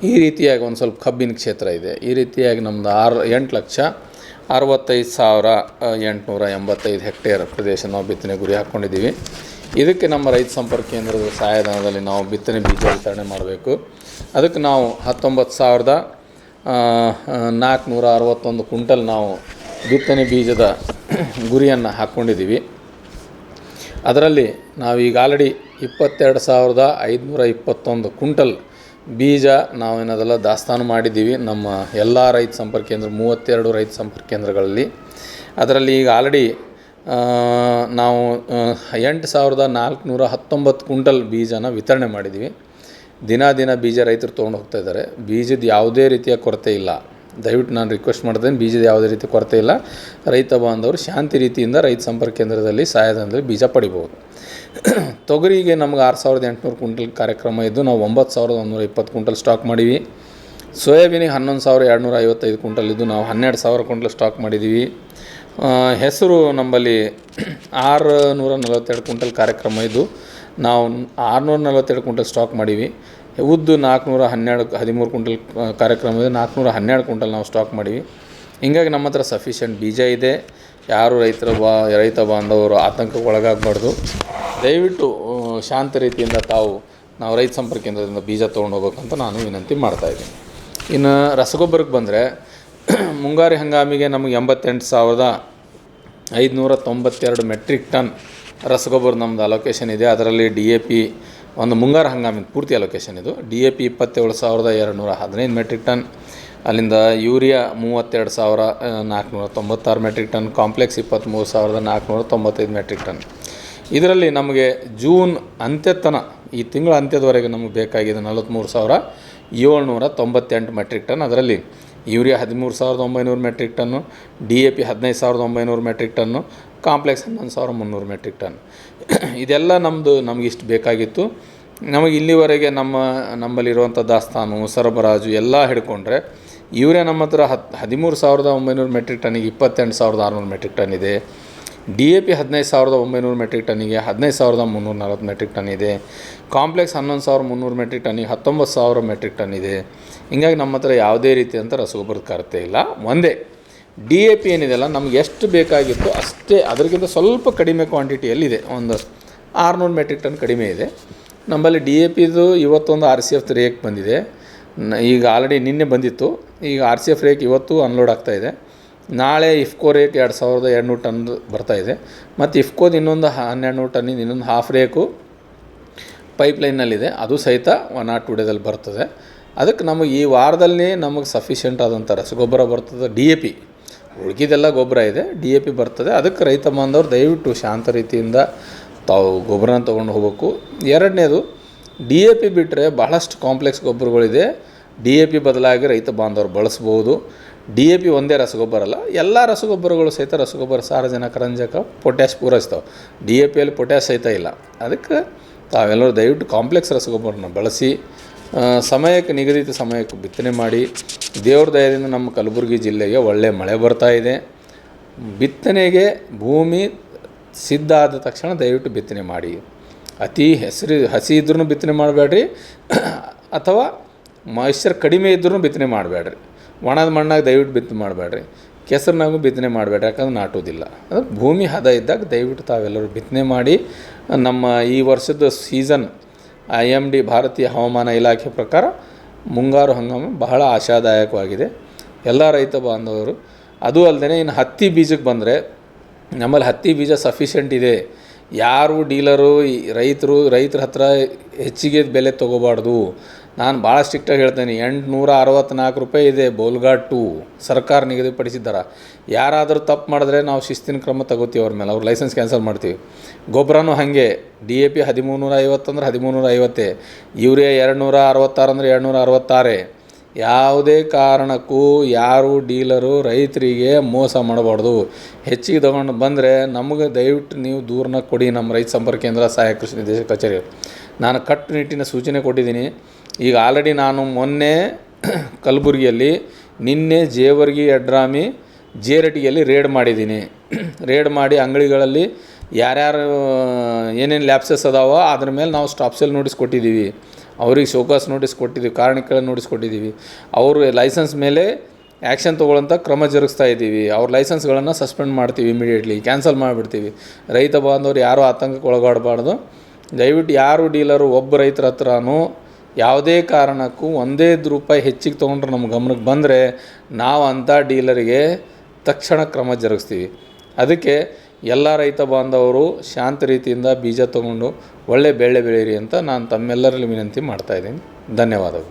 ಈ ರೀತಿಯಾಗಿ ಒಂದು ಸ್ವಲ್ಪ ಕಬ್ಬಿನ ಕ್ಷೇತ್ರ ಇದೆ. ಈ ರೀತಿಯಾಗಿ ನಮ್ಮದು 8,65,885 ಹೆಕ್ಟೇರ್ ಪ್ರದೇಶ ನಾವು ಬಿತ್ತನೆ ಗುರಿ ಹಾಕ್ಕೊಂಡಿದ್ದೀವಿ. ಇದಕ್ಕೆ ನಮ್ಮ ರೈತ ಸಂಪರ್ಕ ಕೇಂದ್ರದ ಸಹಾಯಧನದಲ್ಲಿ ನಾವು ಬಿತ್ತನೆ ಬೀಜ ವಿತರಣೆ ಮಾಡಬೇಕು. ಅದಕ್ಕೆ ನಾವು 19,461 ಕ್ವಿಂಟಲ್ ನಾವು ಬಿತ್ತನೆ ಬೀಜದ ಗುರಿಯನ್ನು ಹಾಕ್ಕೊಂಡಿದ್ದೀವಿ. ಅದರಲ್ಲಿ ನಾವೀಗ ಆಲ್ರೆಡಿ 22,521 ಕ್ವಿಂಟಲ್ ಬೀಜ ನಾವೇನದೆಲ್ಲ ದಾಸ್ತಾನು ಮಾಡಿದ್ದೀವಿ ನಮ್ಮ ಎಲ್ಲ ರೈತ ಸಂಪರ್ಕ ಕೇಂದ್ರ 32 ರೈತ ಸಂಪರ್ಕ ಕೇಂದ್ರಗಳಲ್ಲಿ. ಅದರಲ್ಲಿ ಈಗ ಆಲ್ರೆಡಿ ನಾವು 8,419 ಕ್ವಿಂಟಲ್ ಬೀಜನ ವಿತರಣೆ ಮಾಡಿದ್ದೀವಿ. ದಿನ ಬೀಜ ರೈತರು ತೊಗೊಂಡು ಹೋಗ್ತಾ ಇದ್ದಾರೆ. ಬೀಜದ ಯಾವುದೇ ರೀತಿಯ ಕೊರತೆ ಇಲ್ಲ. ದಯವಿಟ್ಟು ನಾನು ರಿಕ್ವೆಸ್ಟ್ ಮಾಡ್ತೇನೆ, ಬೀಜದ ಯಾವುದೇ ರೀತಿ ಕೊರತೆ ಇಲ್ಲ. ರೈತ ಬಾಂಧವರು ಶಾಂತಿ ರೀತಿಯಿಂದ ರೈತ ಸಂಪರ್ಕ ಕೇಂದ್ರದಲ್ಲಿ ಸಹಾಯಧನದಲ್ಲಿ ಬೀಜ ಪಡಿಬೋದು. ತೊಗರಿಗೆ ನಮ್ಗೆ 6,800 ಕ್ವಿಂಟಲ್ ಕಾರ್ಯಕ್ರಮ ಇದ್ದು ನಾವು 9,120 ಕ್ವಿಂಟಲ್ ಸ್ಟಾಕ್ ಮಾಡೀವಿ. ಸೋಯಾಬೀನಿಗೆ 11,255 ಕ್ವಿಂಟಲ್ ಇದ್ದು ನಾವು 12,000 ಕ್ವಿಂಟಲ್ ಸ್ಟಾಕ್ ಮಾಡಿದ್ದೀವಿ. ಹೆಸರು ನಮ್ಮಲ್ಲಿ 642 ಕ್ವಿಂಟಲ್ ಕಾರ್ಯಕ್ರಮ ಇದ್ದು ನಾವು 642 ಕ್ವಿಂಟಲ್ ಸ್ಟಾಕ್ ಮಾಡೀವಿ. ಉದ್ದು 413 ಕ್ವಿಂಟಲ್ ಕಾರ್ಯಕ್ರಮ ಇದೆ. 412 ಕ್ವಿಂಟಲ್ ನಾವು ಸ್ಟಾಕ್ ಮಾಡೀವಿ. ಹೀಗಾಗಿ ನಮ್ಮ ಹತ್ರ ಸಫಿಷಿಯೆಂಟ್ ಬೀಜ ಇದೆ. ಯಾರು ರೈತ ಬಾಂಧವರು ಆತಂಕಕ್ಕೆ ಒಳಗಾಗಬಾರ್ದು. ದಯವಿಟ್ಟು ಶಾಂತ ರೀತಿಯಿಂದ ನಾವು ರೈತ ಸಂಪರ್ಕ ಕೇಂದ್ರದಿಂದ ಬೀಜ ತೊಗೊಂಡು ಹೋಗ್ಬೇಕಂತ ನಾನು ವಿನಂತಿ ಮಾಡ್ತಾಯಿದ್ದೀನಿ. ಇನ್ನು ರಸಗೊಬ್ಬರಕ್ಕೆ ಬಂದರೆ ಮುಂಗಾರು ಹಂಗಾಮಿಗೆ ನಮಗೆ 88,592 ಮೆಟ್ರಿಕ್ ಟನ್ ರಸಗೊಬ್ಬರ ನಮ್ಮದು ಅಲೋಕೇಶನ್ ಇದೆ. ಅದರಲ್ಲಿ DAP ಒಂದು ಮುಂಗಾರು ಹಂಗಾಮಿನ ಪೂರ್ತಿ ಅಲೋಕೇಶನ್ ಇದು. DAP 27,215 metric ton. ಅಲ್ಲಿಂದ urea 32,496 metric ton. Complex 23,495 metric ton. ಇದರಲ್ಲಿ ನಮಗೆ ಜೂನ್ ಅಂತ್ಯತನ ಈ ತಿಂಗಳ ಅಂತ್ಯದವರೆಗೆ ನಮಗೆ ಬೇಕಾಗಿದೆ 43,798 ಮೆಟ್ರಿಕ್ ಟನ್. ಅದರಲ್ಲಿ urea 13,900 metric ton, DAP 15,900 metric ton, complex 11,300 metric ton. ಇದೆಲ್ಲ ನಮಗಿಷ್ಟು ಬೇಕಾಗಿತ್ತು. ನಮಗೆ ಇಲ್ಲಿವರೆಗೆ ನಮ್ಮಲ್ಲಿರುವಂಥ ದಾಸ್ತಾನು ಸರಬರಾಜು ಎಲ್ಲ ಹಿಡ್ಕೊಂಡ್ರೆ ಯೂರಿಯಾ ನಮ್ಮ ಹತ್ರ 13,900 ಮೆಟ್ರಿಕ್ ಟನ್ನಿಗೆ 28,600 ಮೆಟ್ರಿಕ್ ಟನ್ ಇದೆ. DAP 15,900 ಮೆಟ್ರಿಕ್ ಟನ್ನಿಗೆ 15,340 ಮೆಟ್ರಿಕ್ ಟನ್ ಇದೆ. ಕಾಂಪ್ಲೆಕ್ಸ್ 11,300 ಮೆಟ್ರಿಕ್ ಟನ್ನಿಗೆ 19,000 ಮೆಟ್ರಿಕ್ ಟನ್ ಇದೆ. ಹೀಗಾಗಿ ನಮ್ಮ ಹತ್ರ ಯಾವುದೇ ರೀತಿಯಂಥ ರಸಗೊಬ್ಬರದ ಕೊರತೆ ಇಲ್ಲ. ಒಂದೇ DAP ಏನಿದೆಲ್ಲ ನಮ್ಗೆ ಎಷ್ಟು ಬೇಕಾಗಿತ್ತು ಅಷ್ಟೇ, ಅದಕ್ಕಿಂತ ಸ್ವಲ್ಪ ಕಡಿಮೆ ಕ್ವಾಂಟಿಟಿಯಲ್ಲಿದೆ. ಒಂದು 600 ಮೆಟ್ರಿಕ್ ಟನ್ ಕಡಿಮೆ ಇದೆ ನಮ್ಮಲ್ಲಿ. DAPದು ಇವತ್ತೊಂದು RCF ರೇಕ್ ಬಂದಿದೆ. ಈಗ ಆಲ್ರೆಡಿ ನಿನ್ನೆ ಬಂದಿತ್ತು. ಈಗ RCF ರೇಕ್ ಇವತ್ತು ಅನ್ಲೋಡ್ ಆಗ್ತಾಯಿದೆ. ನಾಳೆ ಇಫ್ಕೋ ರೇಕ್ 2,200 ಟನ್ ಬರ್ತಾಯಿದೆ. ಮತ್ತು ಇಫ್ಕೋದು ಇನ್ನೊಂದು 1,200 ಟನ್ನಿಂದ ಇನ್ನೊಂದು ಹಾಫ್ ರೇಕು ಪೈಪ್ಲೈನ್ನಲ್ಲಿದೆ. ಅದು ಸಹಿತ 1 or 2 ಡೇದಲ್ಲಿ ಬರ್ತದೆ. ಅದಕ್ಕೆ ನಮಗೆ ಈ ವಾರದಲ್ಲಿ ನಮಗೆ ಸಫಿಷಿಯೆಂಟ್ ಆದಂಥ ರಸಗೊಬ್ಬರ ಬರ್ತದೆ, DAP ಉಳ್ಕಿದೆಲ್ಲ ಗೊಬ್ಬರ ಇದೆ, DAP ಬರ್ತದೆ. ಅದಕ್ಕೆ ರೈತ ಬಾಂಧವರು ದಯವಿಟ್ಟು ಶಾಂತ ರೀತಿಯಿಂದ ತಾವು ಗೊಬ್ಬರನ ತೊಗೊಂಡು ಹೋಗಬೇಕು. ಎರಡನೇದು DAP ಬಿಟ್ಟರೆ ಬಹಳಷ್ಟು ಕಾಂಪ್ಲೆಕ್ಸ್ ಗೊಬ್ಬರಗಳಿದೆ, DAP ಬದಲಾಗಿ ರೈತ ಬಾಂಧವರು ಬಳಸ್ಬೋದು. DAP ಒಂದೇ ರಸಗೊಬ್ಬರ ಅಲ್ಲ, ಎಲ್ಲ ರಸಗೊಬ್ಬರಗಳು ಸಹಿತ ರಸಗೊಬ್ಬರ ಸಾರಜನಕ, ರಂಜಕ, ಪೊಟ್ಯಾಶ್ ಪೂರೈಸ್ತಾವೆ. DAPಯಲ್ಲಿ ಪೊಟ್ಯಾಶ್ ಸಹಿತ ಇಲ್ಲ. ಅದಕ್ಕೆ ತಾವೆಲ್ಲರೂ ದಯವಿಟ್ಟು ಕಾಂಪ್ಲೆಕ್ಸ್ ರಸಗೊಬ್ಬರನ ಬಳಸಿ ಸಮಯಕ್ಕೆ ನಿಗದಿತ ಸಮಯಕ್ಕೆ ಬಿತ್ತನೆ ಮಾಡಿ. ದೇವ್ರ ದಯದಿಂದ ನಮ್ಮ ಕಲಬುರಗಿ ಜಿಲ್ಲೆಗೆ ಒಳ್ಳೆಯ ಮಳೆ ಬರ್ತಾ ಇದೆ. ಬಿತ್ತನೆಗೆ ಭೂಮಿ ಸಿದ್ಧ ಆದ ತಕ್ಷಣ ದಯವಿಟ್ಟು ಬಿತ್ತನೆ ಮಾಡಿ. ಅತಿ ಹಸಿ ಇದ್ರೂ ಬಿತ್ತನೆ ಮಾಡಬೇಡ್ರಿ, ಅಥವಾ ಮಾಯಿಶ್ಚರ್ ಕಡಿಮೆ ಇದ್ರೂ ಬಿತ್ತನೆ ಮಾಡಬೇಡ್ರಿ. ಒಣದ ಮಣ್ಣಾಗ ದಯವಿಟ್ಟು ಬಿತ್ತನೆ ಮಾಡಬೇಡ್ರಿ, ಕೆಸರಿನಾಗೂ ಬಿತ್ತನೆ ಮಾಡಬೇಡ್ರಿ, ಯಾಕಂದ್ರೆ ನಾಟೋದಿಲ್ಲ. ಅದು ಭೂಮಿ ಹದ ಇದ್ದಾಗ ದಯವಿಟ್ಟು ತಾವೆಲ್ಲರೂ ಬಿತ್ತನೆ ಮಾಡಿ. ನಮ್ಮ ಈ ವರ್ಷದ ಸೀಸನ್ IMD ಭಾರತೀಯ ಹವಾಮಾನ ಇಲಾಖೆ ಪ್ರಕಾರ ಮುಂಗಾರು ಹಂಗಾಮು ಬಹಳ ಆಶಾದಾಯಕವಾಗಿದೆ ಎಲ್ಲ ರೈತ ಬಾಂಧವರು. ಅದು ಅಲ್ಲದೆ ಇನ್ನು ಹತ್ತಿ ಬೀಜಕ್ಕೆ ಬಂದರೆ ನಮ್ಮಲ್ಲಿ ಹತ್ತಿ ಬೀಜ ಸಫಿಷಿಯೆಂಟ್ ಇದೆ. ಯಾರು ಡೀಲರು ರೈತರ ಹತ್ರ ಹೆಚ್ಚಿಗೆ ಬೆಲೆ ತೊಗೋಬಾರ್ದು. ನಾನು ಭಾಳ ಸ್ಟ್ರಿಕ್ಟಾಗಿ ಹೇಳ್ತೇನೆ. 864 ರೂಪಾಯಿ ಇದೆ ಬೋಲ್ಗಾಡ್ 2 ಸರ್ಕಾರ ನಿಗದಿಪಡಿಸಿದ್ದಾರೆ. ಯಾರಾದರೂ ತಪ್ಪು ಮಾಡಿದ್ರೆ ನಾವು ಶಿಸ್ತಿನ ಕ್ರಮ ತಗೋತೀವಿ ಅವ್ರ ಮೇಲೆ, ಅವ್ರ ಲೈಸೆನ್ಸ್ ಕ್ಯಾನ್ಸಲ್ ಮಾಡ್ತೀವಿ. ಗೊಬ್ಬರನೂ ಹಾಗೆ, DAP 1350 ಅಂದ್ರೆ 1350, ಯೂರಿಯಾ 266 ಅಂದ್ರೆ 266. ಯಾವುದೇ ಕಾರಣಕ್ಕೂ ಯಾರು ಡೀಲರು ರೈತರಿಗೆ ಮೋಸ ಮಾಡಬಾರ್ದು. ಹೆಚ್ಚಿಗೆ ತೊಗೊಂಡು ಬಂದರೆ ನಮಗೆ ದಯವಿಟ್ಟು ನೀವು ದೂರನ ಕೊಡಿ. ನಮ್ಮ ರೈತ ಸಂಪರ್ಕ ಕೇಂದ್ರ, ಸಹಾಯಕ ಕೃಷಿ ನಿರ್ದೇಶಕ ಕಚೇರಿ ನಾನು ಕಟ್ಟುನಿಟ್ಟಿನ ಸೂಚನೆ ಕೊಟ್ಟಿದ್ದೀನಿ. ಈಗ ಆಲ್ರೆಡಿ ನಾನು ಮೊನ್ನೆ ಕಲಬುರಗಿಯಲ್ಲಿ, ನಿನ್ನೆ ಜೇವರ್ಗಿ, ಯಡ್ರಾಮಿ, ಜೇರಟಿಯಲ್ಲಿ ರೇಡ್ ಮಾಡಿದ್ದೀನಿ. ರೇಡ್ ಮಾಡಿ ಅಂಗಡಿಗಳಲ್ಲಿ ಯಾರ್ಯಾರು ಏನೇನು ಲ್ಯಾಪ್ಸಸ್ ಅದಾವೋ ಅದ್ರ ಮೇಲೆ ನಾವು ಸ್ಟಾಪ್ ಸೇಲ್ ನೋಟಿಸ್ ಕೊಟ್ಟಿದ್ದೀವಿ. ಅವ್ರಿಗೆ ಶೋಕಾಸ್ ನೋಟಿಸ್ ಕೊಟ್ಟಿದ್ದೀವಿ, ಕಾರಣಕ್ಕೆ ನೋಟಿಸ್ ಕೊಟ್ಟಿದ್ದೀವಿ. ಅವರು ಲೈಸೆನ್ಸ್ ಮೇಲೆ ಆ್ಯಕ್ಷನ್ ತೊಗೊಳ್ಳೋಂಥ ಕ್ರಮ ಜರುಗಿಸ್ತಾ ಇದ್ದೀವಿ. ಅವ್ರ ಲೈಸೆನ್ಸ್ಗಳನ್ನು ಸಸ್ಪೆಂಡ್ ಮಾಡ್ತೀವಿ, ಇಮಿಡಿಯೇಟ್ಲಿ ಕ್ಯಾನ್ಸಲ್ ಮಾಡಿಬಿಡ್ತೀವಿ. ರೈತ ಬಾಂಧವರು ಯಾರೂ ಆತಂಕಕ್ಕೆ ಒಳಗಾಡಬಾರ್ದು. ದಯವಿಟ್ಟು ಯಾರು ಡೀಲರು ಒಬ್ಬ ರೈತರ ಹತ್ರನೂ ಯಾವುದೇ ಕಾರಣಕ್ಕೂ ಒಂದೇ ರೂಪಾಯಿ ಹೆಚ್ಚಿಗೆ ತೊಗೊಂಡ್ರೆ ನಮ್ಮ ಗಮನಕ್ಕೆ ಬಂದರೆ ನಾವು ಅಂಥ ಡೀಲರಿಗೆ ತಕ್ಷಣ ಕ್ರಮ ಜರುಗಿಸ್ತೀವಿ. ಅದಕ್ಕೆ ಎಲ್ಲ ರೈತ ಬಾಂಧವರು ಶಾಂತ ರೀತಿಯಿಂದ ಬೀಜ ತೊಗೊಂಡು ಒಳ್ಳೆ ಬೆಳೆ ಬೆಳೀರಿ ಅಂತ ನಾನು ತಮ್ಮೆಲ್ಲರಲ್ಲಿ ವಿನಂತಿ ಮಾಡ್ತಾಯಿದ್ದೀನಿ. ಧನ್ಯವಾದಗಳು.